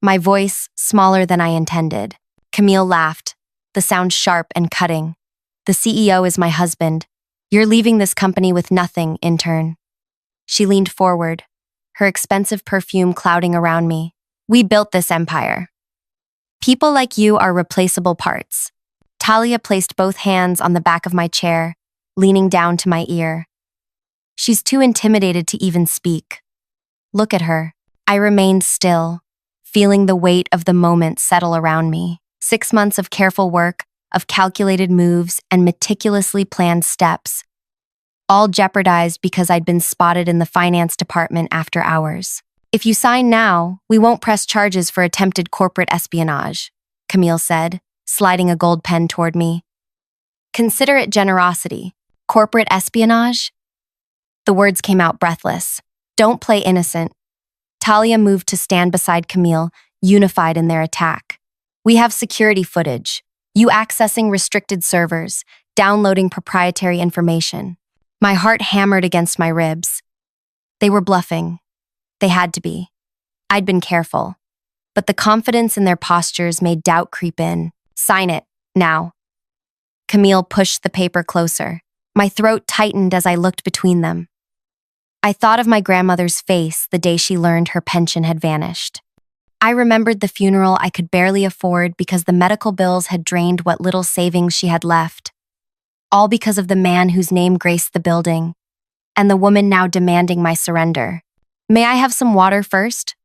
my voice smaller than I intended. Camille laughed, the sound sharp and cutting. The CEO is my husband. You're leaving this company with nothing, intern. She leaned forward, her expensive perfume clouding around me. We built this empire. People like you are replaceable parts. Talia placed both hands on the back of my chair, leaning down to my ear. She's too intimidated to even speak. Look at her. I remained still, feeling the weight of the moment settle around me. 6 months of careful work, of calculated moves and meticulously planned steps, all jeopardized because I'd been spotted in the finance department after hours. If you sign now, we won't press charges for attempted corporate espionage, Camille said, sliding a gold pen toward me. Consider it generosity. Corporate espionage? The words came out breathless. Don't play innocent. Talia moved to stand beside Camille, unified in their attack. We have security footage. You accessing restricted servers, downloading proprietary information. My heart hammered against my ribs. They were bluffing. They had to be. I'd been careful. But the confidence in their postures made doubt creep in. Sign it, now. Camille pushed the paper closer. My throat tightened as I looked between them. I thought of my grandmother's face the day she learned her pension had vanished. I remembered the funeral I could barely afford because the medical bills had drained what little savings she had left. All because of the man whose name graced the building, and the woman now demanding my surrender. May I have some water first?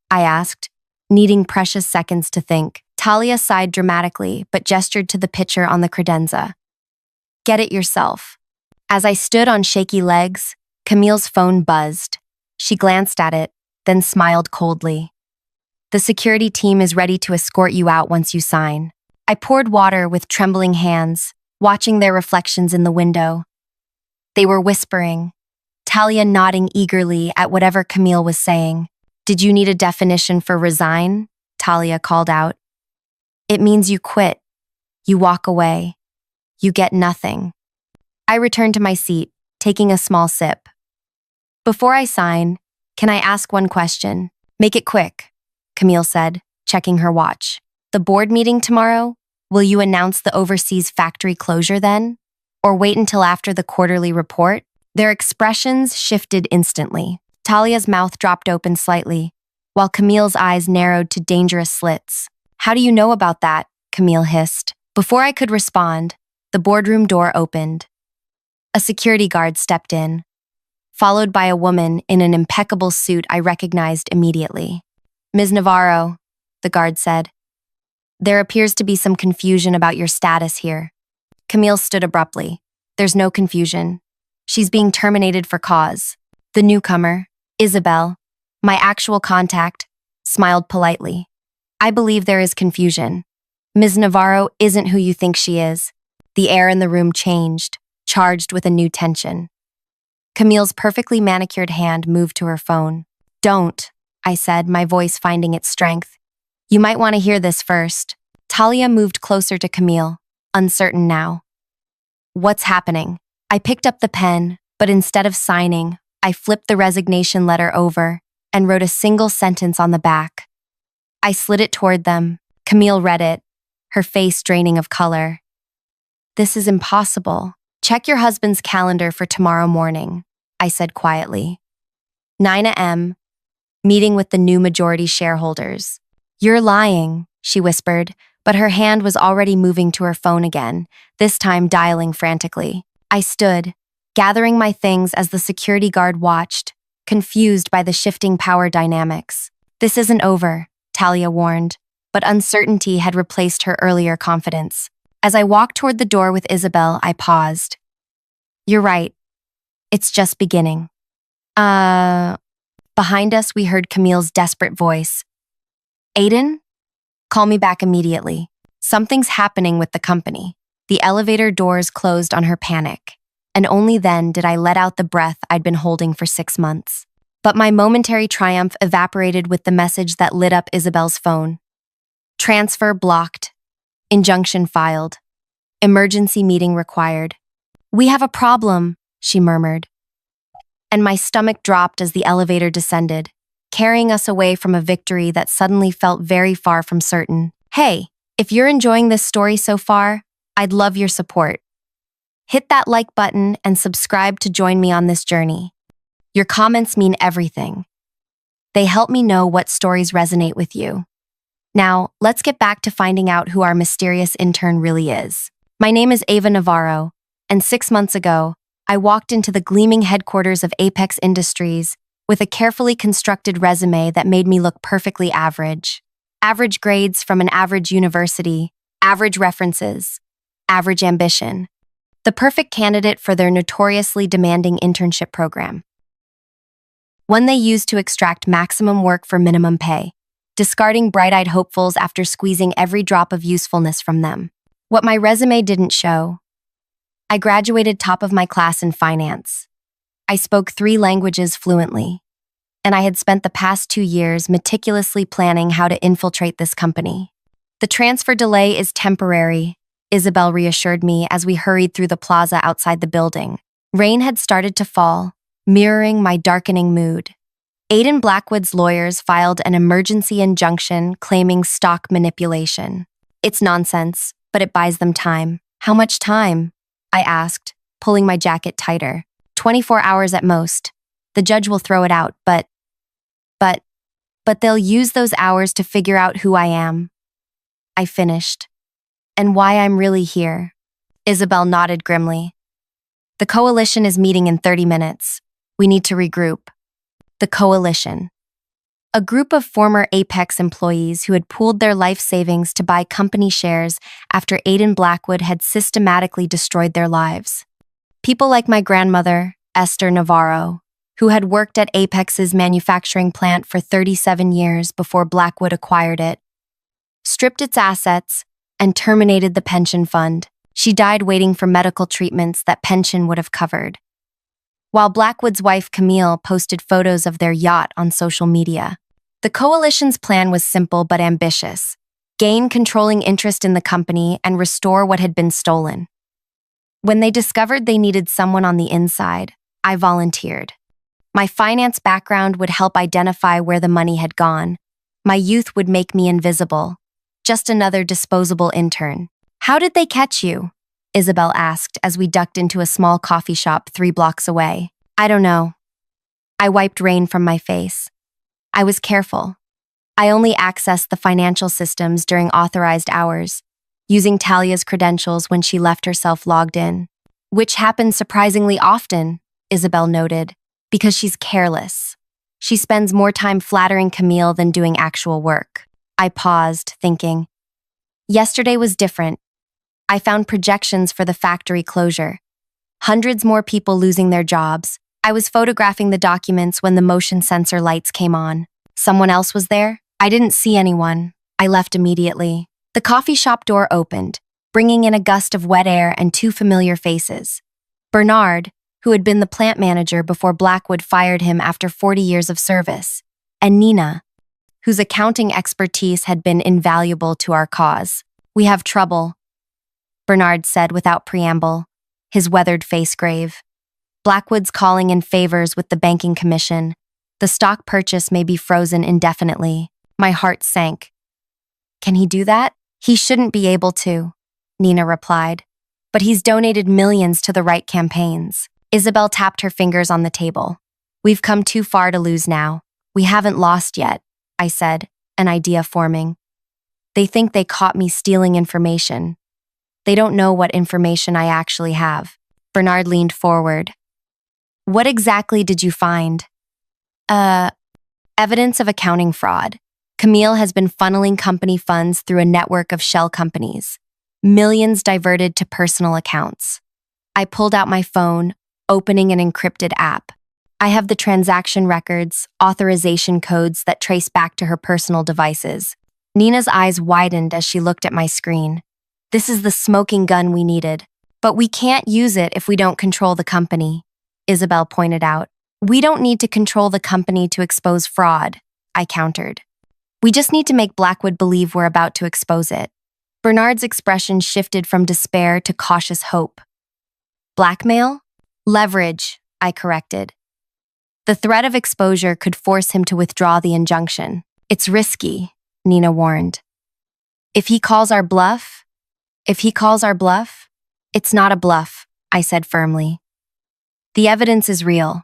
I asked, needing precious seconds to think. Talia sighed dramatically, but gestured to the pitcher on the credenza. Get it yourself. As I stood on shaky legs, Camille's phone buzzed. She glanced at it, then smiled coldly. The security team is ready to escort you out once you sign. I poured water with trembling hands, watching their reflections in the window. They were whispering, Talia nodding eagerly at whatever Camille was saying. Did you need a definition for resign? Talia called out. It means you quit. You walk away. You get nothing. I returned to my seat, taking a small sip. Before I sign, can I ask one question? Make it quick, Camille said, checking her watch. The board meeting tomorrow? Will you announce the overseas factory closure then? Or wait until after the quarterly report? Their expressions shifted instantly. Talia's mouth dropped open slightly, while Camille's eyes narrowed to dangerous slits. "How do you know about that?" Camille hissed. Before I could respond, the boardroom door opened. A security guard stepped in, followed by a woman in an impeccable suit I recognized immediately. "Ms. Navarro," the guard said, "there appears to be some confusion about your status here." Camille stood abruptly. "There's no confusion. She's being terminated for cause." The newcomer, Isabel, my actual contact, smiled politely. "I believe there is confusion. Ms. Navarro isn't who you think she is." The air in the room changed, charged with a new tension. Camille's perfectly manicured hand moved to her phone. "Don't," I said, my voice finding its strength. "You might want to hear this first." Talia moved closer to Camille, uncertain now. "What's happening?" I picked up the pen, but instead of signing, I flipped the resignation letter over and wrote a single sentence on the back. I slid it toward them. Camille read it, her face draining of color. "This is impossible. Check your husband's calendar for tomorrow morning," I said quietly. 9 a.m., meeting with the new majority shareholders. "You're lying," she whispered, but her hand was already moving to her phone again, this time dialing frantically. I stood, gathering my things as the security guard watched, confused by the shifting power dynamics. "This isn't over," Talia warned, but uncertainty had replaced her earlier confidence. As I walked toward the door with Isabel, I paused. "You're right. It's just beginning." Behind us, we heard Camille's desperate voice. "Aiden? Call me back immediately. Something's happening with the company." The elevator doors closed on her panic, and only then did I let out the breath I'd been holding for 6 months. But my momentary triumph evaporated with the message that lit up Isabel's phone. "Transfer blocked. Injunction filed. Emergency meeting required." "We have a problem," she murmured. And my stomach dropped as the elevator descended, carrying us away from a victory that suddenly felt very far from certain. Hey, if you're enjoying this story so far, I'd love your support. Hit that like button and subscribe to join me on this journey. Your comments mean everything. They help me know what stories resonate with you. Now, let's get back to finding out who our mysterious intern really is. My name is Ava Navarro, and 6 months ago, I walked into the gleaming headquarters of Apex Industries with a carefully constructed resume that made me look perfectly average. Average grades from an average university, average references, average ambition. The perfect candidate for their notoriously demanding internship program. One they use to extract maximum work for minimum pay, discarding bright-eyed hopefuls after squeezing every drop of usefulness from them. What my resume didn't show: I graduated top of my class in finance. I spoke 3 languages fluently, and I had spent the past 2 years meticulously planning how to infiltrate this company. "The transfer delay is temporary," Isabel reassured me as we hurried through the plaza outside the building. Rain had started to fall, mirroring my darkening mood. Aiden Blackwood's lawyers filed an emergency injunction claiming stock manipulation. It's nonsense, but it buys them time. "How much time?" I asked, pulling my jacket tighter. 24 hours at most. The judge will throw it out, but they'll use those hours to figure out who I am. I finished. "And why I'm really here." Isabel nodded grimly. "The coalition is meeting in 30 minutes. We need to regroup." The coalition. A group of former Apex employees who had pooled their life savings to buy company shares after Aiden Blackwood had systematically destroyed their lives. People like my grandmother, Esther Navarro, who had worked at Apex's manufacturing plant for 37 years before Blackwood acquired it, stripped its assets, and terminated the pension fund. She died waiting for medical treatments that pension would have covered. While Blackwood's wife Camille posted photos of their yacht on social media. The coalition's plan was simple but ambitious: gain controlling interest in the company and restore what had been stolen. When they discovered they needed someone on the inside, I volunteered. My finance background would help identify where the money had gone. My youth would make me invisible. Just another disposable intern. "How did they catch you?" Isabel asked as we ducked into a small coffee shop 3 blocks away. "I don't know." I wiped rain from my face. "I was careful. I only accessed the financial systems during authorized hours, using Talia's credentials when she left herself logged in. Which happens surprisingly often, Isabel noted, because she's careless. She spends more time flattering Camille than doing actual work. I paused, thinking. Yesterday was different. I found projections for the factory closure. Hundreds more people losing their jobs. I was photographing the documents when the motion sensor lights came on. Someone else was there? I didn't see anyone. I left immediately. The coffee shop door opened, bringing in a gust of wet air and two familiar faces. Bernard, who had been the plant manager before Blackwood fired him after 40 years of service, and Nina, whose accounting expertise had been invaluable to our cause. "We have trouble," Bernard said without preamble, his weathered face grave. "Blackwood's calling in favors with the banking commission. The stock purchase may be frozen indefinitely." My heart sank. "Can he do that?" "He shouldn't be able to," Nina replied. "But he's donated millions to the right campaigns." Isabel tapped her fingers on the table. "We've come too far to lose now. We haven't lost yet," I said, an idea forming. "They think they caught me stealing information. They don't know what information I actually have." Bernard leaned forward. "What exactly did you find?" Evidence of accounting fraud. Camille has been funneling company funds through a network of shell companies. Millions diverted to personal accounts. I pulled out my phone, opening an encrypted app. I have the transaction records, authorization codes that trace back to her personal devices. Nina's eyes widened as she looked at my screen. "This is the smoking gun we needed. But we can't use it if we don't control the company," Isabel pointed out. "We don't need to control the company to expose fraud," I countered. "We just need to make Blackwood believe we're about to expose it." Bernard's expression shifted from despair to cautious hope. "Blackmail? Leverage," I corrected. "The threat of exposure could force him to withdraw the injunction. It's risky," Nina warned. If he calls our bluff? It's not a bluff," I said firmly. "The evidence is real.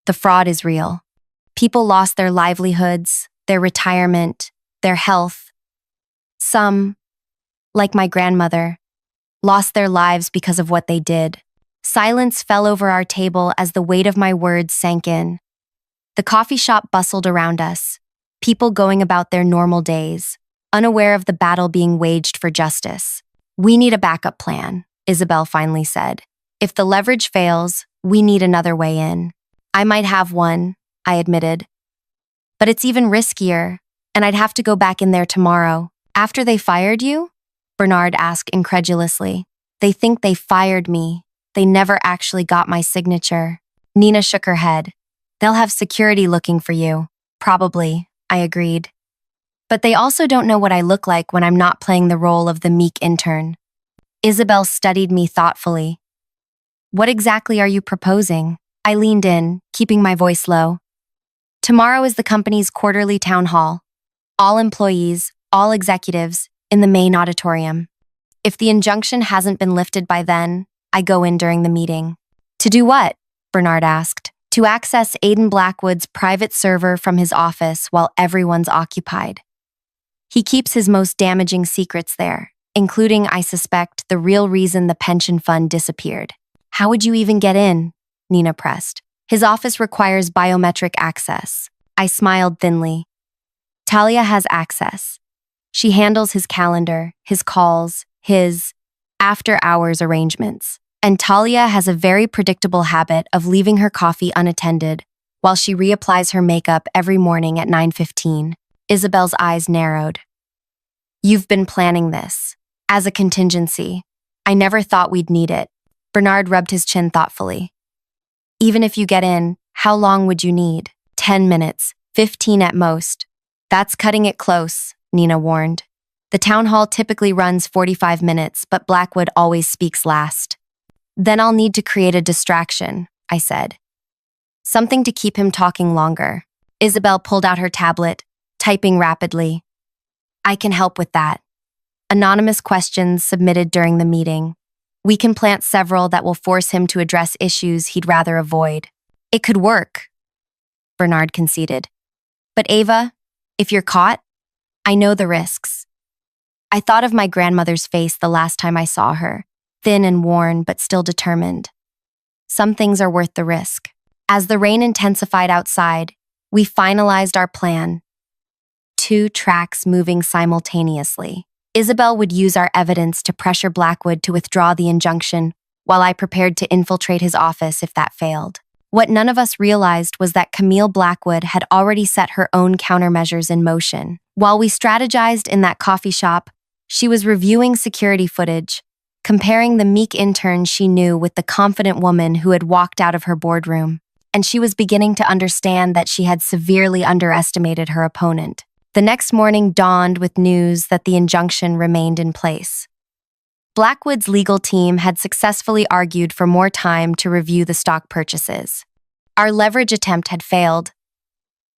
The fraud is real. People lost their livelihoods, their retirement, their health. Some, like my grandmother, lost their lives because of what they did." Silence fell over our table as the weight of my words sank in. The coffee shop bustled around us, people going about their normal days, unaware of the battle being waged for justice. "We need a backup plan," Isabel finally said. "If the leverage fails, we need another way in." "I might have one," I admitted. "But it's even riskier, and I'd have to go back in there tomorrow." "After they fired you?" Bernard asked incredulously. "They think they fired me. They never actually got my signature." Nina shook her head. "They'll have security looking for you." "Probably," I agreed. "But they also don't know what I look like when I'm not playing the role of the meek intern." Isabel studied me thoughtfully. "What exactly are you proposing?" I leaned in, keeping my voice low. "Tomorrow is the company's quarterly town hall. All employees, all executives, in the main auditorium. If the injunction hasn't been lifted by then, I go in during the meeting." "To do what?" Bernard asked. "To access Aidan Blackwood's private server from his office while everyone's occupied. He keeps his most damaging secrets there, including, I suspect, the real reason the pension fund disappeared." "How would you even get in?" Nina pressed. "His office requires biometric access." I smiled thinly. "Talia has access. She handles his calendar, his calls, his after-hours arrangements. And Talia has a very predictable habit of leaving her coffee unattended while she reapplies her makeup every morning at 9:15. Isabel's eyes narrowed. "You've been planning this. As a contingency. I never thought we'd need it." Bernard rubbed his chin thoughtfully. "Even if you get in, how long would you need?" 10 minutes, 15 at most. "That's cutting it close," Nina warned. "The town hall typically runs 45 minutes, but Blackwood always speaks last." "Then I'll need to create a distraction," I said. "Something to keep him talking longer." Isabel pulled out her tablet, typing rapidly. "I can help with that. Anonymous questions submitted during the meeting. We can plant several that will force him to address issues he'd rather avoid." "It could work," Bernard conceded. "But Ava, If you're caught, I know the risks. I thought of my grandmother's face the last time I saw her, thin and worn but still determined. Some things are worth the risk. As the rain intensified outside, we finalized our plan. 2 tracks moving simultaneously. Isabel would use our evidence to pressure Blackwood to withdraw the injunction, while I prepared to infiltrate his office if that failed. What none of us realized was that Camille Blackwood had already set her own countermeasures in motion. While we strategized in that coffee shop, she was reviewing security footage, comparing the meek intern she knew with the confident woman who had walked out of her boardroom. And she was beginning to understand that she had severely underestimated her opponent. The next morning dawned with news that the injunction remained in place. Blackwood's legal team had successfully argued for more time to review the stock purchases. Our leverage attempt had failed.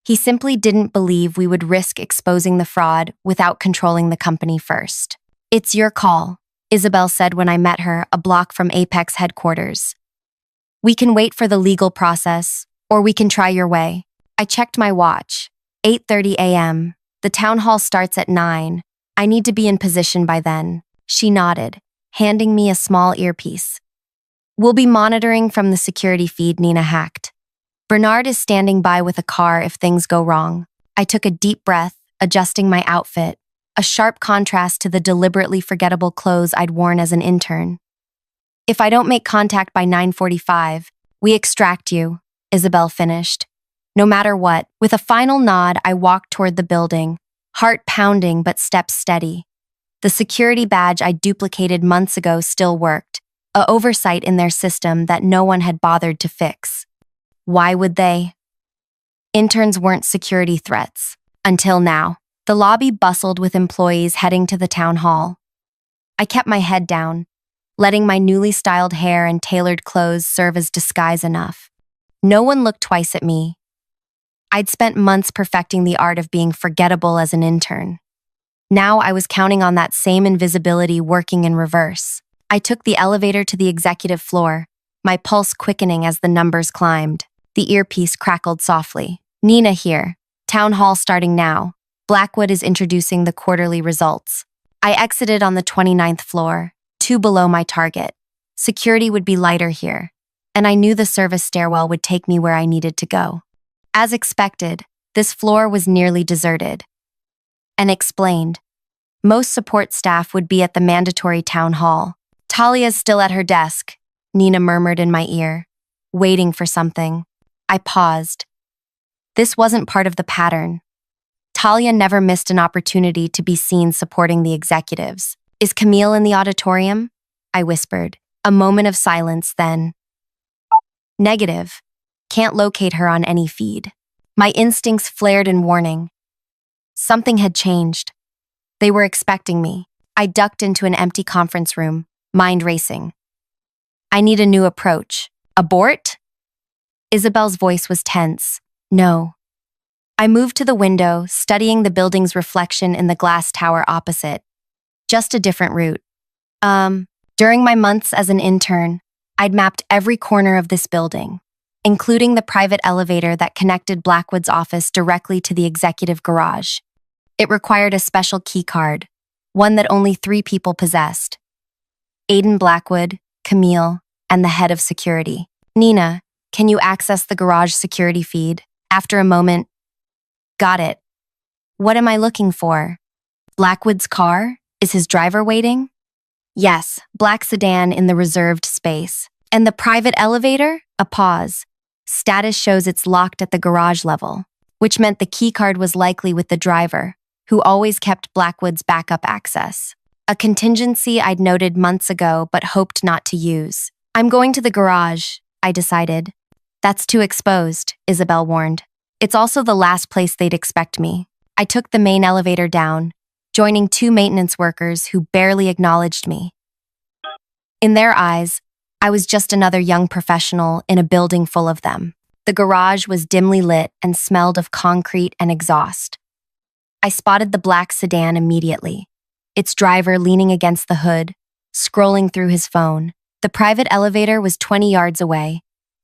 He simply didn't believe we would risk exposing the fraud without controlling the company first. "It's your call," Isabel said when I met her a block from Apex headquarters. "We can wait for the legal process, or we can try your way." I checked my watch. 8:30 a.m. The town hall starts at 9. I need to be in position by then. She nodded, handing me a small earpiece. "We'll be monitoring from the security feed Nina hacked. Bernard is standing by with a car if things go wrong." I took a deep breath, adjusting my outfit, a sharp contrast to the deliberately forgettable clothes I'd worn as an intern. "If I don't make contact by 9:45, we extract you," Isabel finished. "No matter what." With a final nod, I walked toward the building, heart pounding but steps steady. The security badge I duplicated months ago still worked, a oversight in their system that no one had bothered to fix. Why would they? Interns weren't security threats. Until now. The lobby bustled with employees heading to the town hall. I kept my head down, letting my newly styled hair and tailored clothes serve as disguise enough. No one looked twice at me. I'd spent months perfecting the art of being forgettable as an intern. Now I was counting on that same invisibility working in reverse. I took the elevator to the executive floor, my pulse quickening as the numbers climbed. The earpiece crackled softly. "Nina here. Town hall starting now. Blackwood is introducing the quarterly results." I exited on the 29th floor, 2 below my target. Security would be lighter here, and I knew the service stairwell would take me where I needed to go. As expected, this floor was nearly deserted. And explained. Most support staff would be at the mandatory town hall. "Talia's still at her desk," Nina murmured in my ear, waiting for something. I paused. This wasn't part of the pattern. Talia never missed an opportunity to be seen supporting the executives. "Is Camille in the auditorium?" I whispered. A moment of silence, then. "Negative. Can't locate her on any feed." My instincts flared in warning. Something had changed. They were expecting me. I ducked into an empty conference room, mind racing. "I need a new approach." "Abort?" Isabel's voice was tense. "No." I moved to the window, studying the building's reflection in the glass tower opposite. Just a different route. During my months as an intern, I'd mapped every corner of this building, including the private elevator that connected Blackwood's office directly to the executive garage. It required a special key card, one that only 3 people possessed: Aiden Blackwood, Camille, and the head of security. "Nina, can you access the garage security feed?" After a moment, "Got it. What am I looking for?" "Blackwood's car? Is his driver waiting?" "Yes, black sedan in the reserved space." "And the private elevator?" A pause. "Status shows it's locked at the garage level," which meant the keycard was likely with the driver, who always kept Blackwood's backup access. A contingency I'd noted months ago but hoped not to use. "I'm going to the garage," I decided. "That's too exposed," Isabel warned. "It's also the last place they'd expect me." I took the main elevator down, joining 2 maintenance workers who barely acknowledged me. In their eyes, I was just another young professional in a building full of them. The garage was dimly lit and smelled of concrete and exhaust. I spotted the black sedan immediately, its driver leaning against the hood, scrolling through his phone. The private elevator was 20 yards away,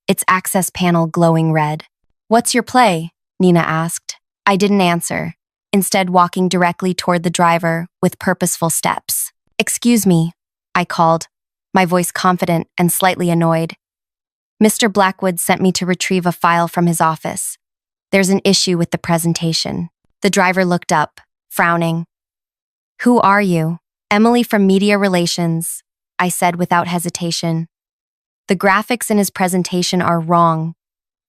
its access panel glowing red. "What's your play?" Nina asked. I didn't answer. instead walking directly toward the driver with purposeful steps. "Excuse me," I called, my voice confident and slightly annoyed. "Mr. Blackwood sent me to retrieve a file from his office. There's an issue with the presentation." The driver looked up, frowning. "Who are you?" "Emily from Media Relations," I said without hesitation. "The graphics in his presentation are wrong.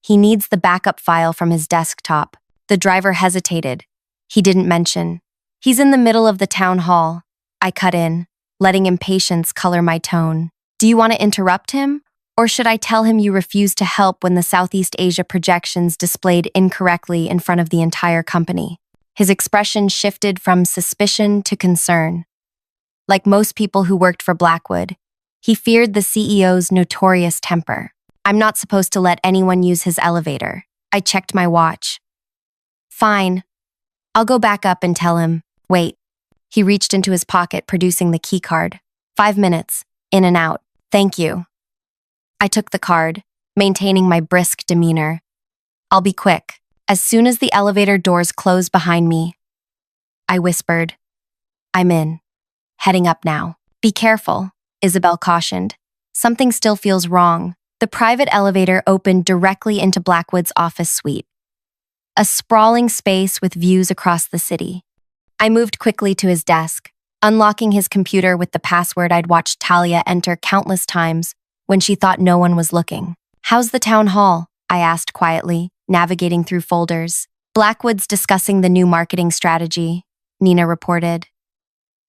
He needs the backup file from his desktop." The driver hesitated. He didn't mention. "He's in the middle of the town hall," I cut in, letting impatience color my tone. "Do you want to interrupt him? Or should I tell him you refuse to help when the Southeast Asia projections displayed incorrectly in front of the entire company?" His expression shifted from suspicion to concern. Like most people who worked for Blackwood, he feared the CEO's notorious temper. "I'm not supposed to let anyone use his elevator." I checked my watch. "Fine. I'll go back up and tell him." "Wait." He reached into his pocket, producing the key card. 5 minutes, in and out. "Thank you." I took the card, maintaining my brisk demeanor. "I'll be quick." As soon as the elevator doors closed behind me, I whispered, "I'm in. Heading up now." "Be careful," Isabel cautioned. "Something still feels wrong." The private elevator opened directly into Blackwood's office suite, a sprawling space with views across the city. I moved quickly to his desk, unlocking his computer with the password I'd watched Talia enter countless times when she thought no one was looking. "How's the town hall?" I asked quietly, navigating through folders. "Blackwood's discussing the new marketing strategy," Nina reported.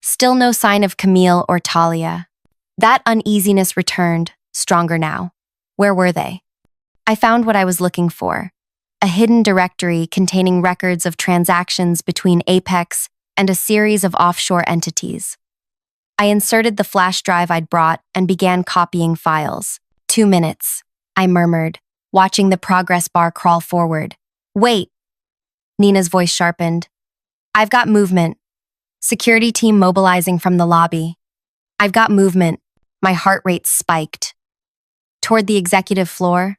Still no sign of Camille or Talia. That uneasiness returned, stronger now. Where were they? I found what I was looking for: a hidden directory containing records of transactions between Apex and a series of offshore entities. I inserted the flash drive I'd brought and began copying files. 2 minutes, I murmured, watching the progress bar crawl forward. "Wait!" Nina's voice sharpened. "I've got movement." Security team mobilizing from the lobby. "I've got movement." My heart rate spiked. "Toward the executive floor?"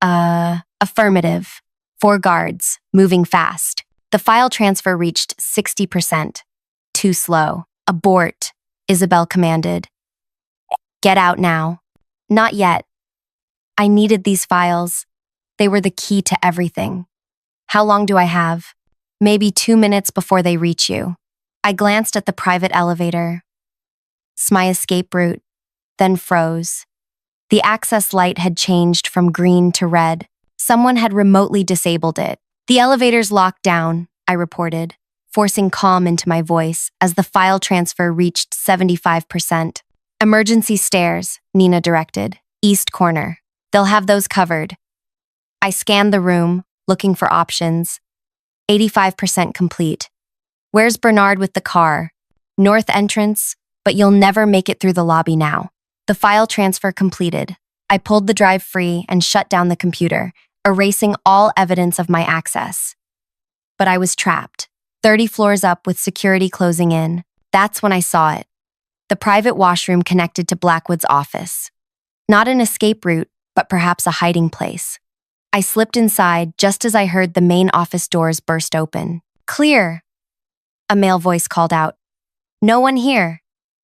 Affirmative. 4 guards, moving fast. The file transfer reached 60%. Too slow. "Abort," Isabel commanded. "Get out now." "Not yet." I needed these files. They were the key to everything. "How long do I have?" "Maybe 2 minutes before they reach you." I glanced at the private elevator. My escape route, then froze. The access light had changed from green to red. Someone had remotely disabled it. "The elevator's locked down," I reported, forcing calm into my voice as the file transfer reached 75%. "Emergency stairs," Nina directed. "East corner. They'll have those covered." I scanned the room, looking for options. 85% complete. "Where's Bernard with the car?" "North entrance, but you'll never make it through the lobby now." The file transfer completed. I pulled the drive free and shut down the computer, erasing all evidence of my access. But I was trapped, 30 floors up with security closing in. That's when I saw it. The private washroom connected to Blackwood's office. Not an escape route, but perhaps a hiding place. I slipped inside just as I heard the main office doors burst open. "Clear," a male voice called out. "No one here."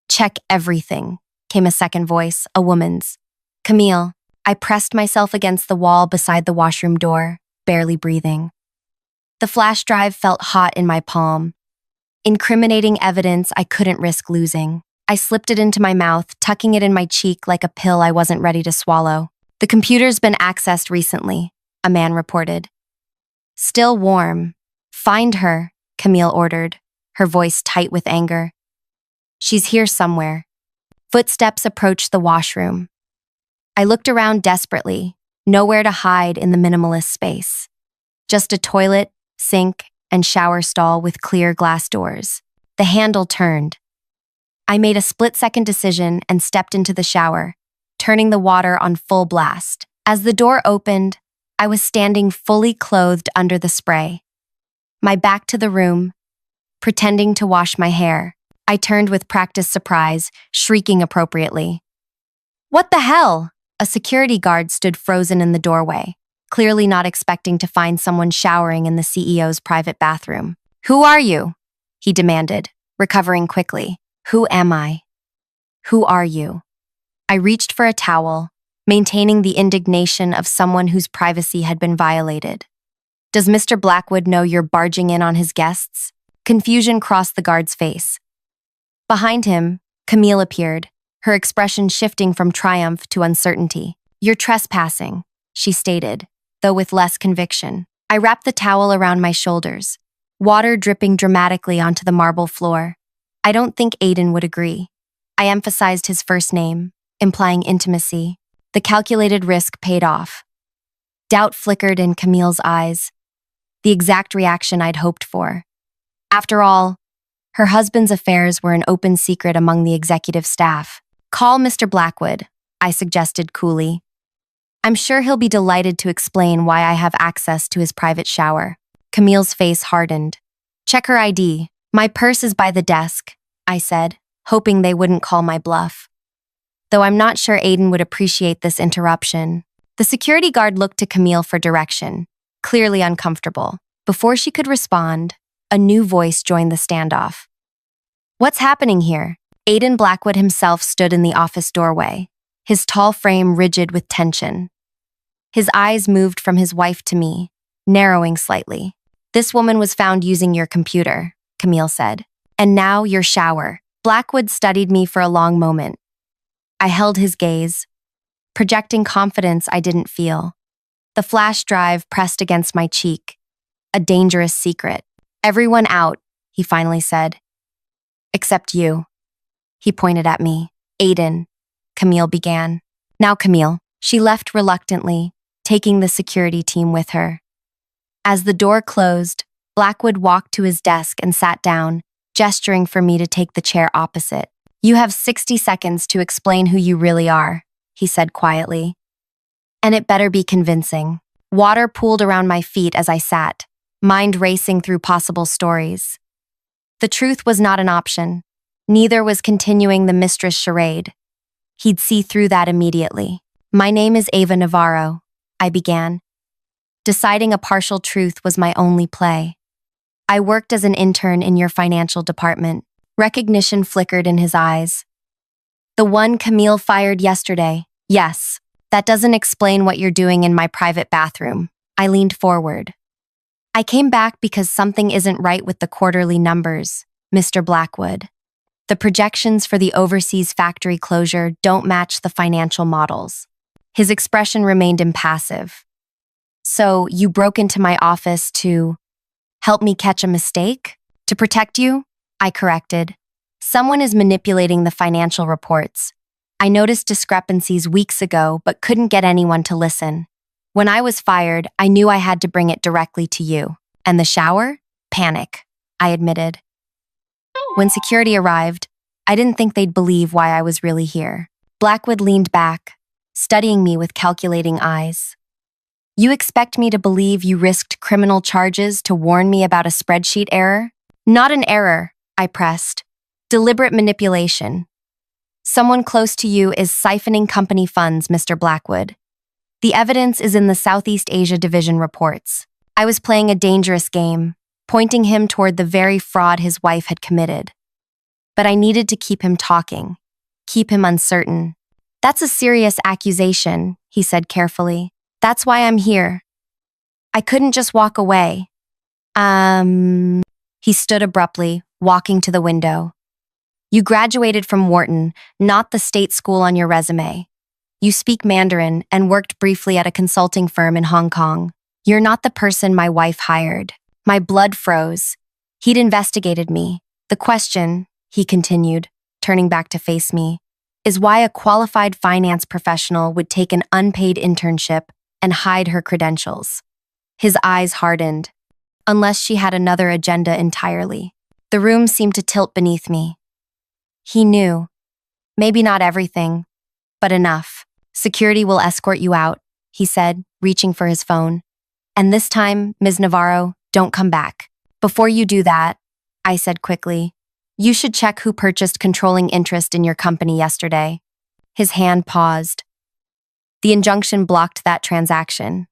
"Check everything," came a second voice, a woman's. "Camille." I pressed myself against the wall beside the washroom door, barely breathing. The flash drive felt hot in my palm. Incriminating evidence I couldn't risk losing. I slipped it into my mouth, tucking it in my cheek like a pill I wasn't ready to swallow. "The computer's been accessed recently," a man reported. "Still warm." "Find her," Camille ordered, her voice tight with anger. "She's here somewhere." Footsteps approached the washroom. I looked around desperately, nowhere to hide in the minimalist space. Just a toilet, sink, and shower stall with clear glass doors. The handle turned. I made a split-second decision and stepped into the shower, turning the water on full blast. As the door opened, I was standing fully clothed under the spray, my back to the room, pretending to wash my hair. I turned with practiced surprise, shrieking appropriately. "What the hell?" A security guard stood frozen in the doorway, clearly not expecting to find someone showering in the CEO's private bathroom. Who are you? He demanded, recovering quickly. Who am I? Who are you? I reached for a towel, maintaining the indignation of someone whose privacy had been violated. Does Mr. Blackwood know you're barging in on his guests? Confusion crossed the guard's face. Behind him, Camille appeared, her expression shifting from triumph to uncertainty. You're trespassing, she stated, though with less conviction. I wrapped the towel around my shoulders, water dripping dramatically onto the marble floor. I don't think Aiden would agree. I emphasized his first name, implying intimacy. The calculated risk paid off. Doubt flickered in Camille's eyes, the exact reaction I'd hoped for. After all, her husband's affairs were an open secret among the executive staff. Call Mr. Blackwood, I suggested coolly. I'm sure he'll be delighted to explain why I have access to his private shower. Camille's face hardened. Check her ID. My purse is by the desk, I said, hoping they wouldn't call my bluff. Though I'm not sure Aiden would appreciate this interruption. The security guard looked to Camille for direction, clearly uncomfortable. Before she could respond, a new voice joined the standoff. What's happening here? Aiden Blackwood himself stood in the office doorway, his tall frame rigid with tension. His eyes moved from his wife to me, narrowing slightly. This woman was found using your computer, Camille said. And now your shower. Blackwood studied me for a long moment. I held his gaze, projecting confidence I didn't feel. The flash drive pressed against my cheek. A dangerous secret. Everyone out, he finally said. Except you. He pointed at me. Aiden, Camille began. Now Camille. She left reluctantly, taking the security team with her. As the door closed, Blackwood walked to his desk and sat down, gesturing for me to take the chair opposite. You have 60 seconds to explain who you really are, he said quietly. And it better be convincing. Water pooled around my feet as I sat, mind racing through possible stories. The truth was not an option. Neither was continuing the mistress charade. He'd see through that immediately. My name is Ava Navarro, I began. Deciding a partial truth was my only play. I worked as an intern in your financial department. Recognition flickered in his eyes. The one Camille fired yesterday. Yes, that doesn't explain what you're doing in my private bathroom. I leaned forward. I came back because something isn't right with the quarterly numbers, Mr. Blackwood. The projections for the overseas factory closure don't match the financial models. His expression remained impassive. So you broke into my office to help me catch a mistake? To protect you? I corrected. Someone is manipulating the financial reports. I noticed discrepancies weeks ago but couldn't get anyone to listen. When I was fired, I knew I had to bring it directly to you. And the shower? Panic, I admitted. When security arrived, I didn't think they'd believe why I was really here. Blackwood leaned back, studying me with calculating eyes. You expect me to believe you risked criminal charges to warn me about a spreadsheet error? Not an error, I pressed. Deliberate manipulation. Someone close to you is siphoning company funds, Mr. Blackwood. The evidence is in the Southeast Asia Division reports. I was playing a dangerous game, pointing him toward the very fraud his wife had committed. But I needed to keep him talking, keep him uncertain. That's a serious accusation, he said carefully. That's why I'm here. I couldn't just walk away. He stood abruptly, walking to the window. You graduated from Wharton, not the state school on your resume. You speak Mandarin and worked briefly at a consulting firm in Hong Kong. You're not the person my wife hired. My blood froze. He'd investigated me. The question, he continued, turning back to face me, is why a qualified finance professional would take an unpaid internship and hide her credentials. His eyes hardened. Unless she had another agenda entirely. The room seemed to tilt beneath me. He knew. Maybe not everything, but enough. Security will escort you out, he said, reaching for his phone. And this time, Ms. Navarro, don't come back. Before you do that, I said quickly, you should check who purchased controlling interest in your company yesterday. His hand paused. The injunction blocked that transaction.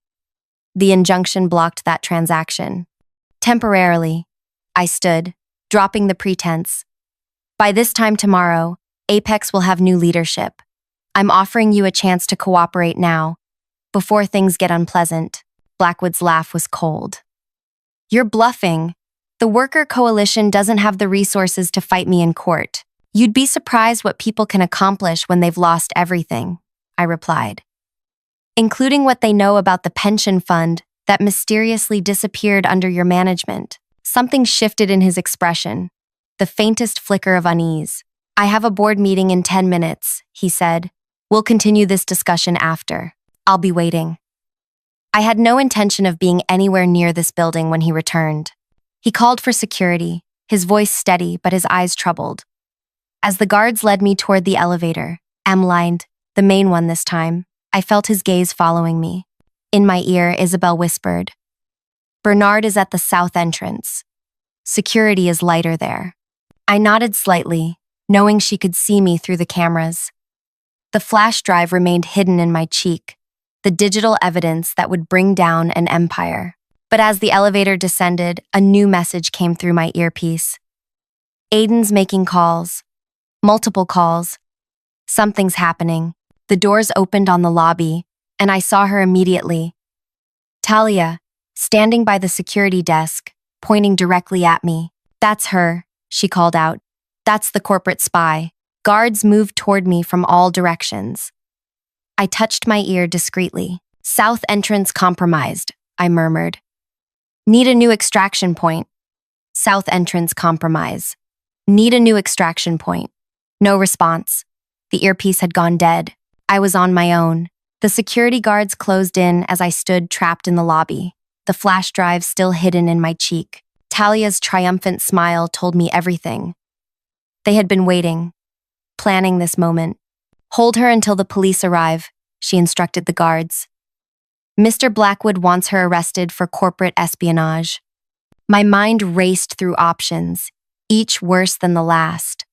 Temporarily, I stood, dropping the pretense. By this time tomorrow, Apex will have new leadership. I'm offering you a chance to cooperate now, before things get unpleasant. Blackwood's laugh was cold. You're bluffing. The worker coalition doesn't have the resources to fight me in court. You'd be surprised what people can accomplish when they've lost everything, I replied. Including what they know about the pension fund that mysteriously disappeared under your management. Something shifted in his expression, the faintest flicker of unease. I have a board meeting in 10 minutes, he said. We'll continue this discussion after. I'll be waiting. I had no intention of being anywhere near this building when he returned. He called for security, his voice steady but his eyes troubled. As the guards led me toward the elevator, M-lined, the main one this time, I felt his gaze following me. In my ear, Isabel whispered, Bernard is at the south entrance. Security is lighter there. I nodded slightly, knowing she could see me through the cameras. The flash drive remained hidden in my cheek, the digital evidence that would bring down an empire. But as the elevator descended, a new message came through my earpiece. Aiden's making calls. Multiple calls. Something's happening. The doors opened on the lobby, and I saw her immediately. Talia, standing by the security desk, pointing directly at me. That's her, she called out. That's the corporate spy. Guards moved toward me from all directions. I touched my ear discreetly. South entrance compromised, I murmured. Need a new extraction point. South entrance compromise. Need a new extraction point. No response. The earpiece had gone dead. I was on my own. The security guards closed in as I stood trapped in the lobby, the flash drive still hidden in my cheek. Talia's triumphant smile told me everything. They had been waiting, planning this moment. Hold her until the police arrive, she instructed the guards. Mr. Blackwood wants her arrested for corporate espionage. My mind raced through options, each worse than the last.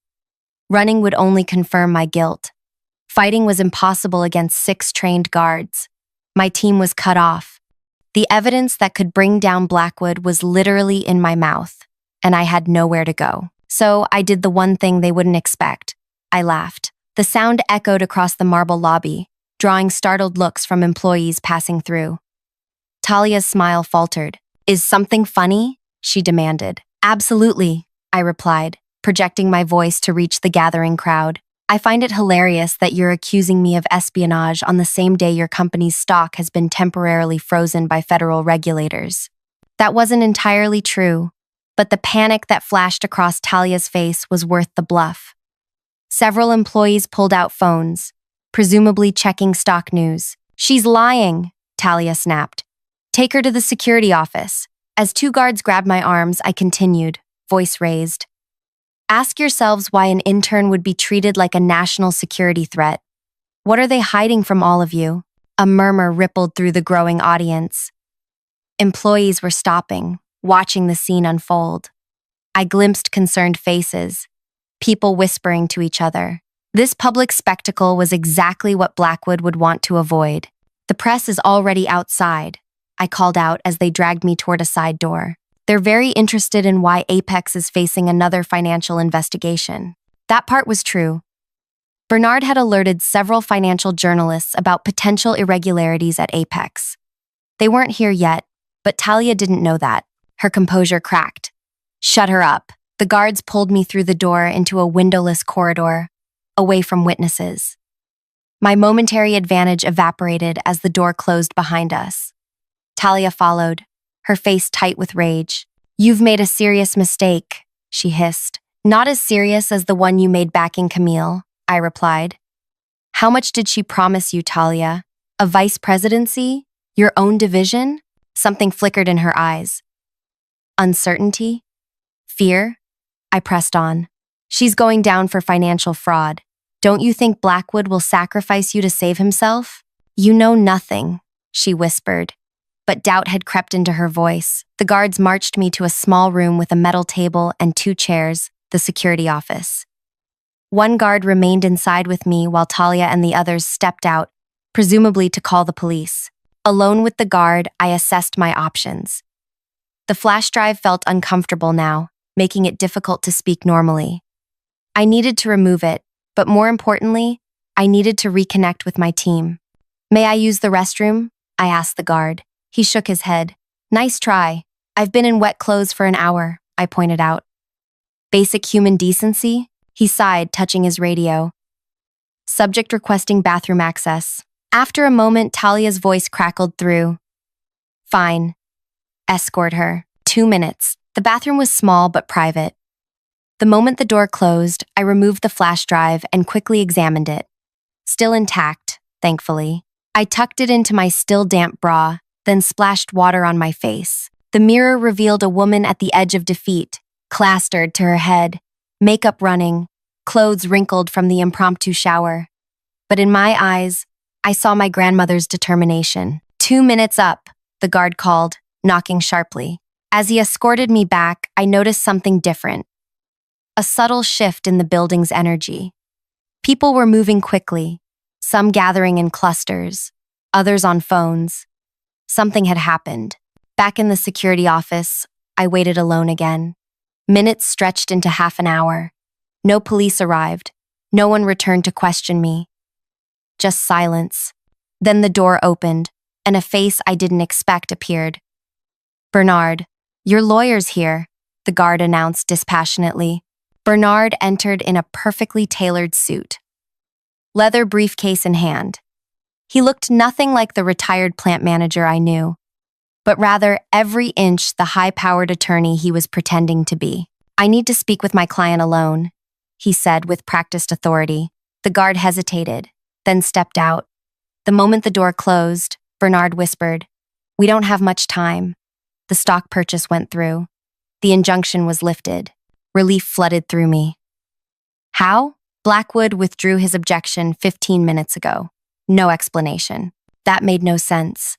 Running would only confirm my guilt. Fighting was impossible against 6 trained guards. My team was cut off. The evidence that could bring down Blackwood was literally in my mouth, and I had nowhere to go. So I did the one thing they wouldn't expect. I laughed. The sound echoed across the marble lobby, drawing startled looks from employees passing through. Talia's smile faltered. Is something funny? She demanded. Absolutely, I replied, projecting my voice to reach the gathering crowd. I find it hilarious that you're accusing me of espionage on the same day your company's stock has been temporarily frozen by federal regulators. That wasn't entirely true, but the panic that flashed across Talia's face was worth the bluff. Several employees pulled out phones, presumably checking stock news. She's lying, Talia snapped. Take her to the security office. As 2 guards grabbed my arms, I continued, voice raised. Ask yourselves why an intern would be treated like a national security threat. What are they hiding from all of you? A murmur rippled through the growing audience. Employees were stopping, watching the scene unfold. I glimpsed concerned faces, people whispering to each other. This public spectacle was exactly what Blackwood would want to avoid. The press is already outside, I called out as they dragged me toward a side door. They're very interested in why Apex is facing another financial investigation. That part was true. Bernard had alerted several financial journalists about potential irregularities at Apex. They weren't here yet, but Talia didn't know that. Her composure cracked. Shut her up. The guards pulled me through the door into a windowless corridor, away from witnesses. My momentary advantage evaporated as the door closed behind us. Talia followed, her face tight with rage. You've made a serious mistake, she hissed. Not as serious as the one you made backing Camille, I replied. How much did she promise you, Talia? A vice presidency? Your own division? Something flickered in her eyes. Uncertainty? Fear? I pressed on. She's going down for financial fraud. Don't you think Blackwood will sacrifice you to save himself? You know nothing, she whispered. But doubt had crept into her voice. The guards marched me to a small room with a metal table and 2 chairs, the security office. One guard remained inside with me while Talia and the others stepped out, presumably to call the police. Alone with the guard, I assessed my options. The flash drive felt uncomfortable now, making it difficult to speak normally. I needed to remove it, but more importantly, I needed to reconnect with my team. May I use the restroom? I asked the guard. He shook his head. Nice try. I've been in wet clothes for an hour, I pointed out. Basic human decency? He sighed, touching his radio. Subject requesting bathroom access. After a moment, Talia's voice crackled through. Fine. Escort her. 2 minutes. The bathroom was small but private. The moment the door closed, I removed the flash drive and quickly examined it. Still intact, thankfully. I tucked it into my still damp bra, then splashed water on my face. The mirror revealed a woman at the edge of defeat, plastered to her head, makeup running, clothes wrinkled from the impromptu shower. But in my eyes, I saw my grandmother's determination. 2 minutes up, the guard called, knocking sharply. As he escorted me back, I noticed something different. A subtle shift in the building's energy. People were moving quickly, some gathering in clusters, others on phones. Something had happened. Back in the security office, I waited alone again. Minutes stretched into half an hour. No police arrived. No one returned to question me. Just silence. Then the door opened, and a face I didn't expect appeared. Bernard, your lawyer's here, the guard announced dispassionately. Bernard entered in a perfectly tailored suit, leather briefcase in hand. He looked nothing like the retired plant manager I knew, but rather every inch the high-powered attorney he was pretending to be. I need to speak with my client alone, he said with practiced authority. The guard hesitated, then stepped out. The moment the door closed, Bernard whispered, "We don't have much time." The stock purchase went through. The injunction was lifted. Relief flooded through me. How? Blackwood withdrew his objection 15 minutes ago. No explanation. That made no sense.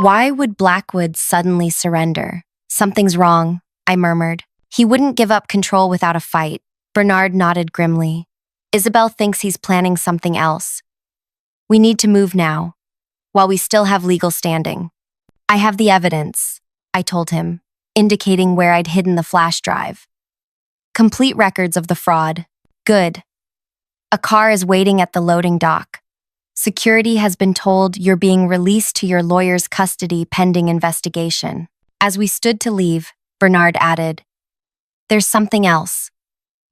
Why would Blackwood suddenly surrender? Something's wrong, I murmured. He wouldn't give up control without a fight. Bernard nodded grimly. Isabel thinks he's planning something else. We need to move now, while we still have legal standing. I have the evidence, I told him, indicating where I'd hidden the flash drive. Complete records of the fraud. Good. A car is waiting at the loading dock. Security has been told you're being released to your lawyer's custody pending investigation. As we stood to leave, Bernard added, There's something else.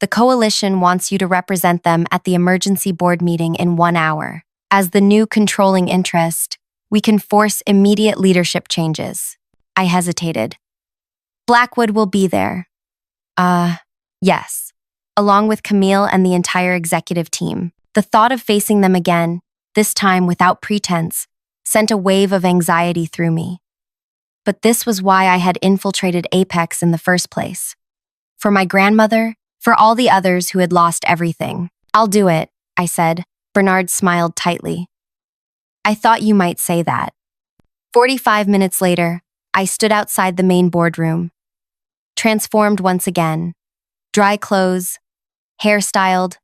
The coalition wants you to represent them at the emergency board meeting in 1 hour. As the new controlling interest, we can force immediate leadership changes. I hesitated. Blackwood will be there. Yes. Along with Camille and the entire executive team. The thought of facing them again, this time without pretense, sent a wave of anxiety through me. But this was why I had infiltrated Apex in the first place. For my grandmother, for all the others who had lost everything. I'll do it, I said. Bernard smiled tightly. I thought you might say that. 45 minutes later, I stood outside the main boardroom. Transformed once again. Dry clothes, hairstyled,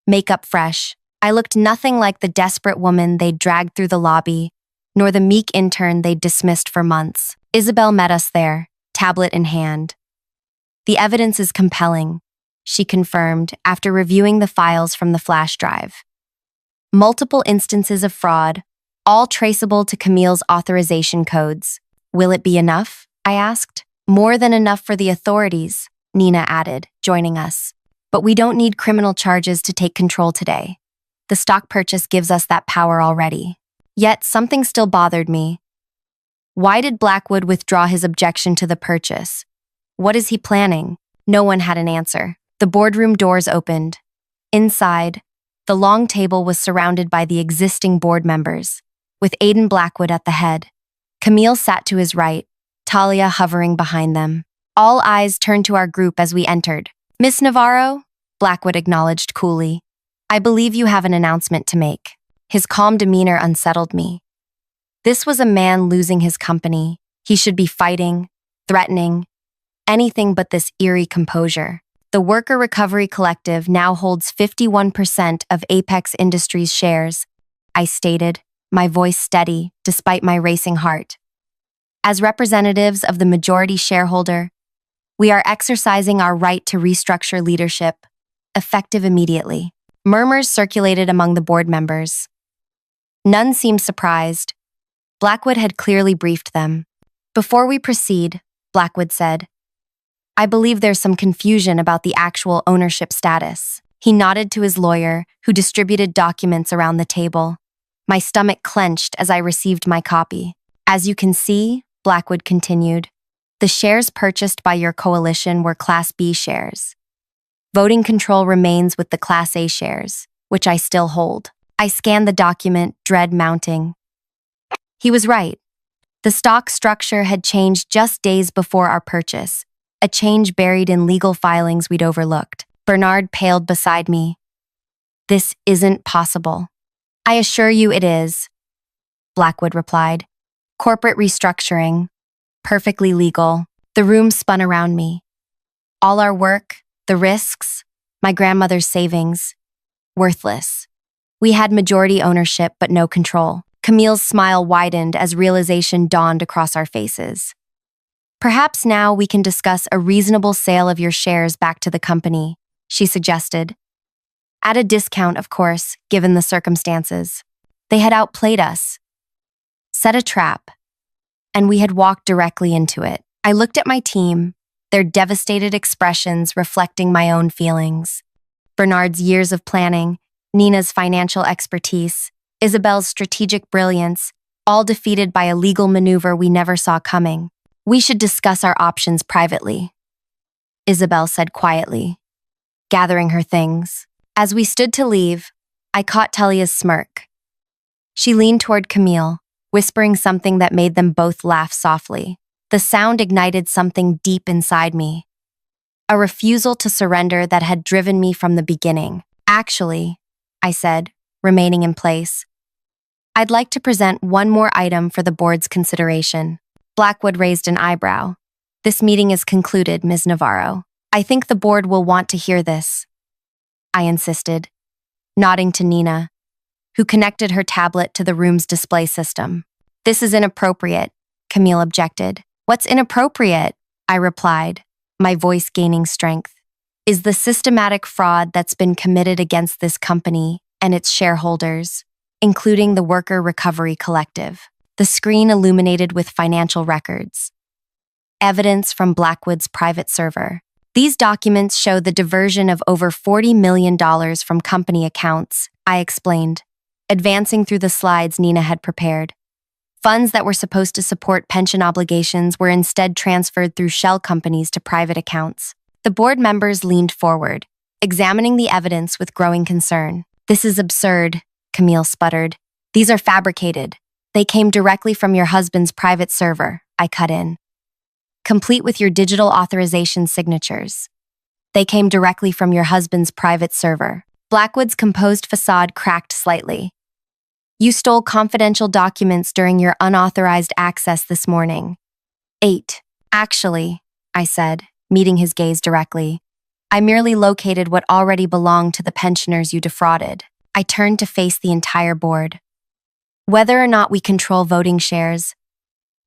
makeup fresh. I looked nothing like the desperate woman they'd dragged through the lobby, nor the meek intern they'd dismissed for months. Isabel met us there, tablet in hand. The evidence is compelling, she confirmed after reviewing the files from the flash drive. Multiple instances of fraud, all traceable to Camille's authorization codes. Will it be enough? I asked. More than enough for the authorities, Nina added, joining us. But we don't need criminal charges to take control today. The stock purchase gives us that power already. Yet something still bothered me. Why did Blackwood withdraw his objection to the purchase? What is he planning? No one had an answer. The boardroom doors opened. Inside, the long table was surrounded by the existing board members, with Aidan Blackwood at the head. Camille sat to his right, Talia hovering behind them. All eyes turned to our group as we entered. Miss Navarro? Blackwood acknowledged coolly. I believe you have an announcement to make. His calm demeanor unsettled me. This was a man losing his company. He should be fighting, threatening, anything but this eerie composure. The Worker Recovery Collective now holds 51% of Apex Industries shares, I stated, my voice steady despite my racing heart. As representatives of the majority shareholder, We are exercising our right to restructure leadership, effective immediately. Murmurs circulated among the board members. None seemed surprised. Blackwood had clearly briefed them. Before we proceed, Blackwood said, I believe there's some confusion about the actual ownership status. He nodded to his lawyer, who distributed documents around the table. My stomach clenched as I received my copy. As you can see, Blackwood continued, the shares purchased by your coalition were Class B shares. Voting control remains with the Class A shares, which I still hold. I scanned the document, dread mounting. He was right. The stock structure had changed just days before our purchase, a change buried in legal filings we'd overlooked. Bernard paled beside me. This isn't possible. I assure you it is, Blackwood replied. Corporate restructuring. Perfectly legal. The room spun around me. All our work, the risks, my grandmother's savings. Worthless. We had majority ownership but no control. Camille's smile widened as realization dawned across our faces. Perhaps now we can discuss a reasonable sale of your shares back to the company, she suggested. At a discount, of course, given the circumstances. They had outplayed us, set a trap, and we had walked directly into it. I looked at my team, their devastated expressions reflecting my own feelings. Bernard's years of planning, Nina's financial expertise, Isabel's strategic brilliance, all defeated by a legal maneuver we never saw coming. We should discuss our options privately, Isabel said quietly, gathering her things. As we stood to leave, I caught Talia's smirk. She leaned toward Camille, whispering something that made them both laugh softly. The sound ignited something deep inside me. A refusal to surrender that had driven me from the beginning. Actually, I said, remaining in place, I'd like to present one more item for the board's consideration. Blackwood raised an eyebrow. This meeting is concluded, Ms. Navarro. I think the board will want to hear this, I insisted, nodding to Nina, who connected her tablet to the room's display system. This is inappropriate, Camille objected. What's inappropriate? I replied, my voice gaining strength. Is the systematic fraud that's been committed against this company and its shareholders, including the Worker Recovery Collective. The screen illuminated with financial records. Evidence from Blackwood's private server. These documents show the diversion of over $40 million from company accounts, I explained, advancing through the slides Nina had prepared. Funds that were supposed to support pension obligations were instead transferred through shell companies to private accounts. The board members leaned forward, examining the evidence with growing concern. This is absurd, Camille sputtered. These are fabricated. They came directly from your husband's private server, I cut in. Complete with your digital authorization signatures. They came directly from your husband's private server. Blackwood's composed facade cracked slightly. You stole confidential documents during your unauthorized access this morning. 8. Actually, I said, meeting his gaze directly. I merely located what already belonged to the pensioners you defrauded. I turned to face the entire board. Whether or not we control voting shares,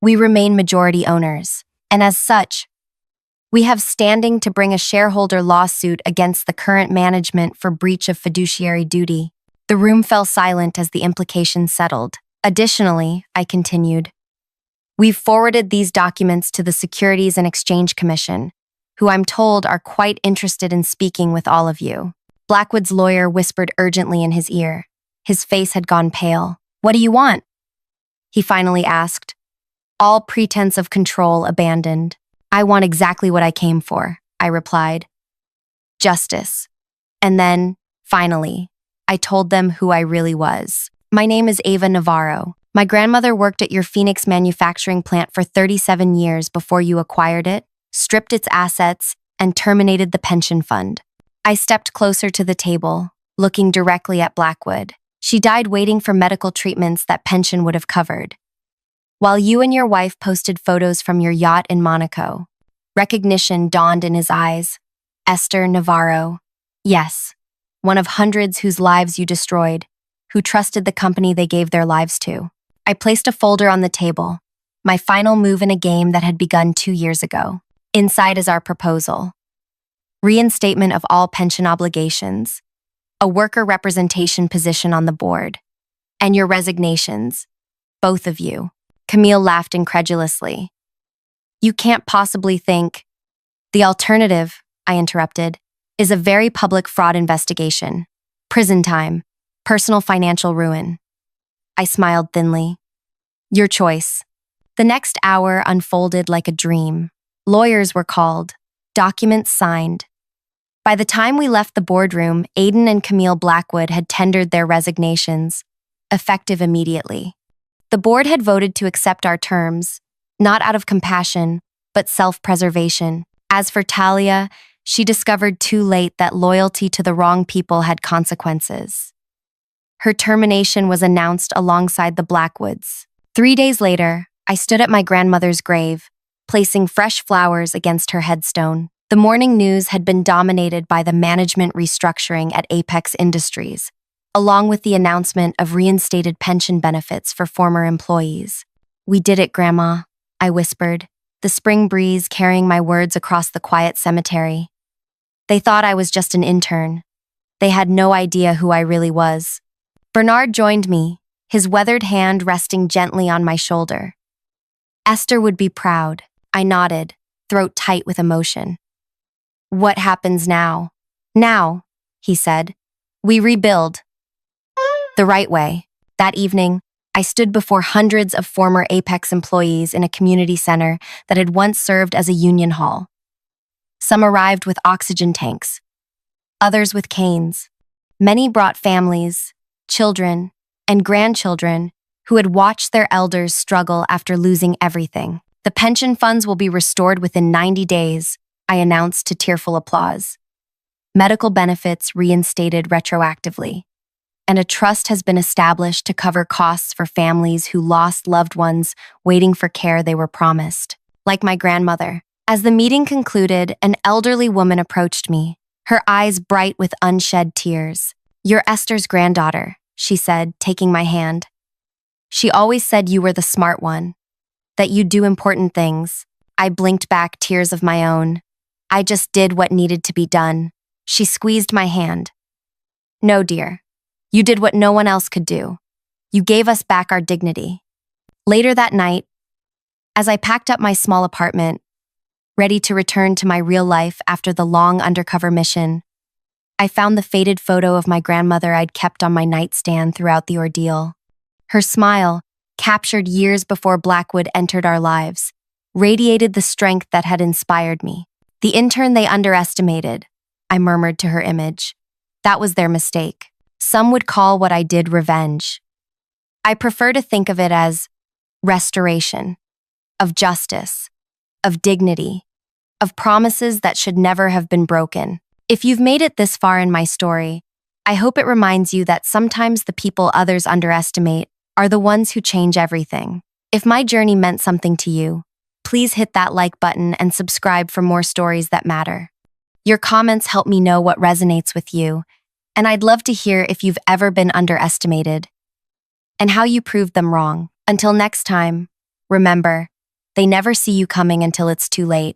we remain majority owners, and as such, we have standing to bring a shareholder lawsuit against the current management for breach of fiduciary duty. The room fell silent as the implications settled. Additionally, I continued, we've forwarded these documents to the Securities and Exchange Commission, who I'm told are quite interested in speaking with all of you. Blackwood's lawyer whispered urgently in his ear. His face had gone pale. What do you want? He finally asked, all pretense of control abandoned. I want exactly what I came for, I replied. Justice. And then, finally, I told them who I really was. My name is Ava Navarro. My grandmother worked at your Phoenix manufacturing plant for 37 years before you acquired it, stripped its assets, and terminated the pension fund. I stepped closer to the table, looking directly at Blackwood. She died waiting for medical treatments that pension would have covered. While you and your wife posted photos from your yacht in Monaco, recognition dawned in his eyes. Esther Navarro. Yes, one of hundreds whose lives you destroyed, who trusted the company they gave their lives to. I placed a folder on the table, my final move in a game that had begun 2 years ago. Inside is our proposal: reinstatement of all pension obligations, a worker representation position on the board, and your resignations, both of you. Camille laughed incredulously. You can't possibly think. The alternative, I interrupted, is a very public fraud investigation. Prison time. Personal financial ruin. I smiled thinly. Your choice. The next hour unfolded like a dream. Lawyers were called. Documents signed. By the time we left the boardroom, Aiden and Camille Blackwood had tendered their resignations, effective immediately. The board had voted to accept our terms, not out of compassion, but self-preservation. As for Talia, she discovered too late that loyalty to the wrong people had consequences. Her termination was announced alongside the Blackwoods. 3 days later, I stood at my grandmother's grave, placing fresh flowers against her headstone. The morning news had been dominated by the management restructuring at Apex Industries, along with the announcement of reinstated pension benefits for former employees. We did it, Grandma, I whispered, the spring breeze carrying my words across the quiet cemetery. They thought I was just an intern. They had no idea who I really was. Bernard joined me, his weathered hand resting gently on my shoulder. Esther would be proud. I nodded, throat tight with emotion. What happens now? Now, he said, we rebuild. The right way. That evening, I stood before hundreds of former Apex employees in a community center that had once served as a union hall. Some arrived with oxygen tanks, others with canes. Many brought families, children, and grandchildren who had watched their elders struggle after losing everything. The pension funds will be restored within 90 days, I announced to tearful applause. Medical benefits reinstated retroactively, and a trust has been established to cover costs for families who lost loved ones waiting for care they were promised, like my grandmother. As the meeting concluded, an elderly woman approached me, her eyes bright with unshed tears. You're Esther's granddaughter, she said, taking my hand. She always said you were the smart one, that you'd do important things. I blinked back tears of my own. I just did what needed to be done. She squeezed my hand. No, dear. You did what no one else could do. You gave us back our dignity. Later that night, as I packed up my small apartment, ready to return to my real life after the long undercover mission, I found the faded photo of my grandmother I'd kept on my nightstand throughout the ordeal. Her smile, captured years before Blackwood entered our lives, radiated the strength that had inspired me. The intern they underestimated, I murmured to her image. That was their mistake. Some would call what I did revenge. I prefer to think of it as restoration, of justice, of dignity, of promises that should never have been broken. If you've made it this far in my story, I hope it reminds you that sometimes the people others underestimate are the ones who change everything. If my journey meant something to you, please hit that like button and subscribe for more stories that matter. Your comments help me know what resonates with you, and I'd love to hear if you've ever been underestimated and how you proved them wrong. Until next time, remember, they never see you coming until it's too late.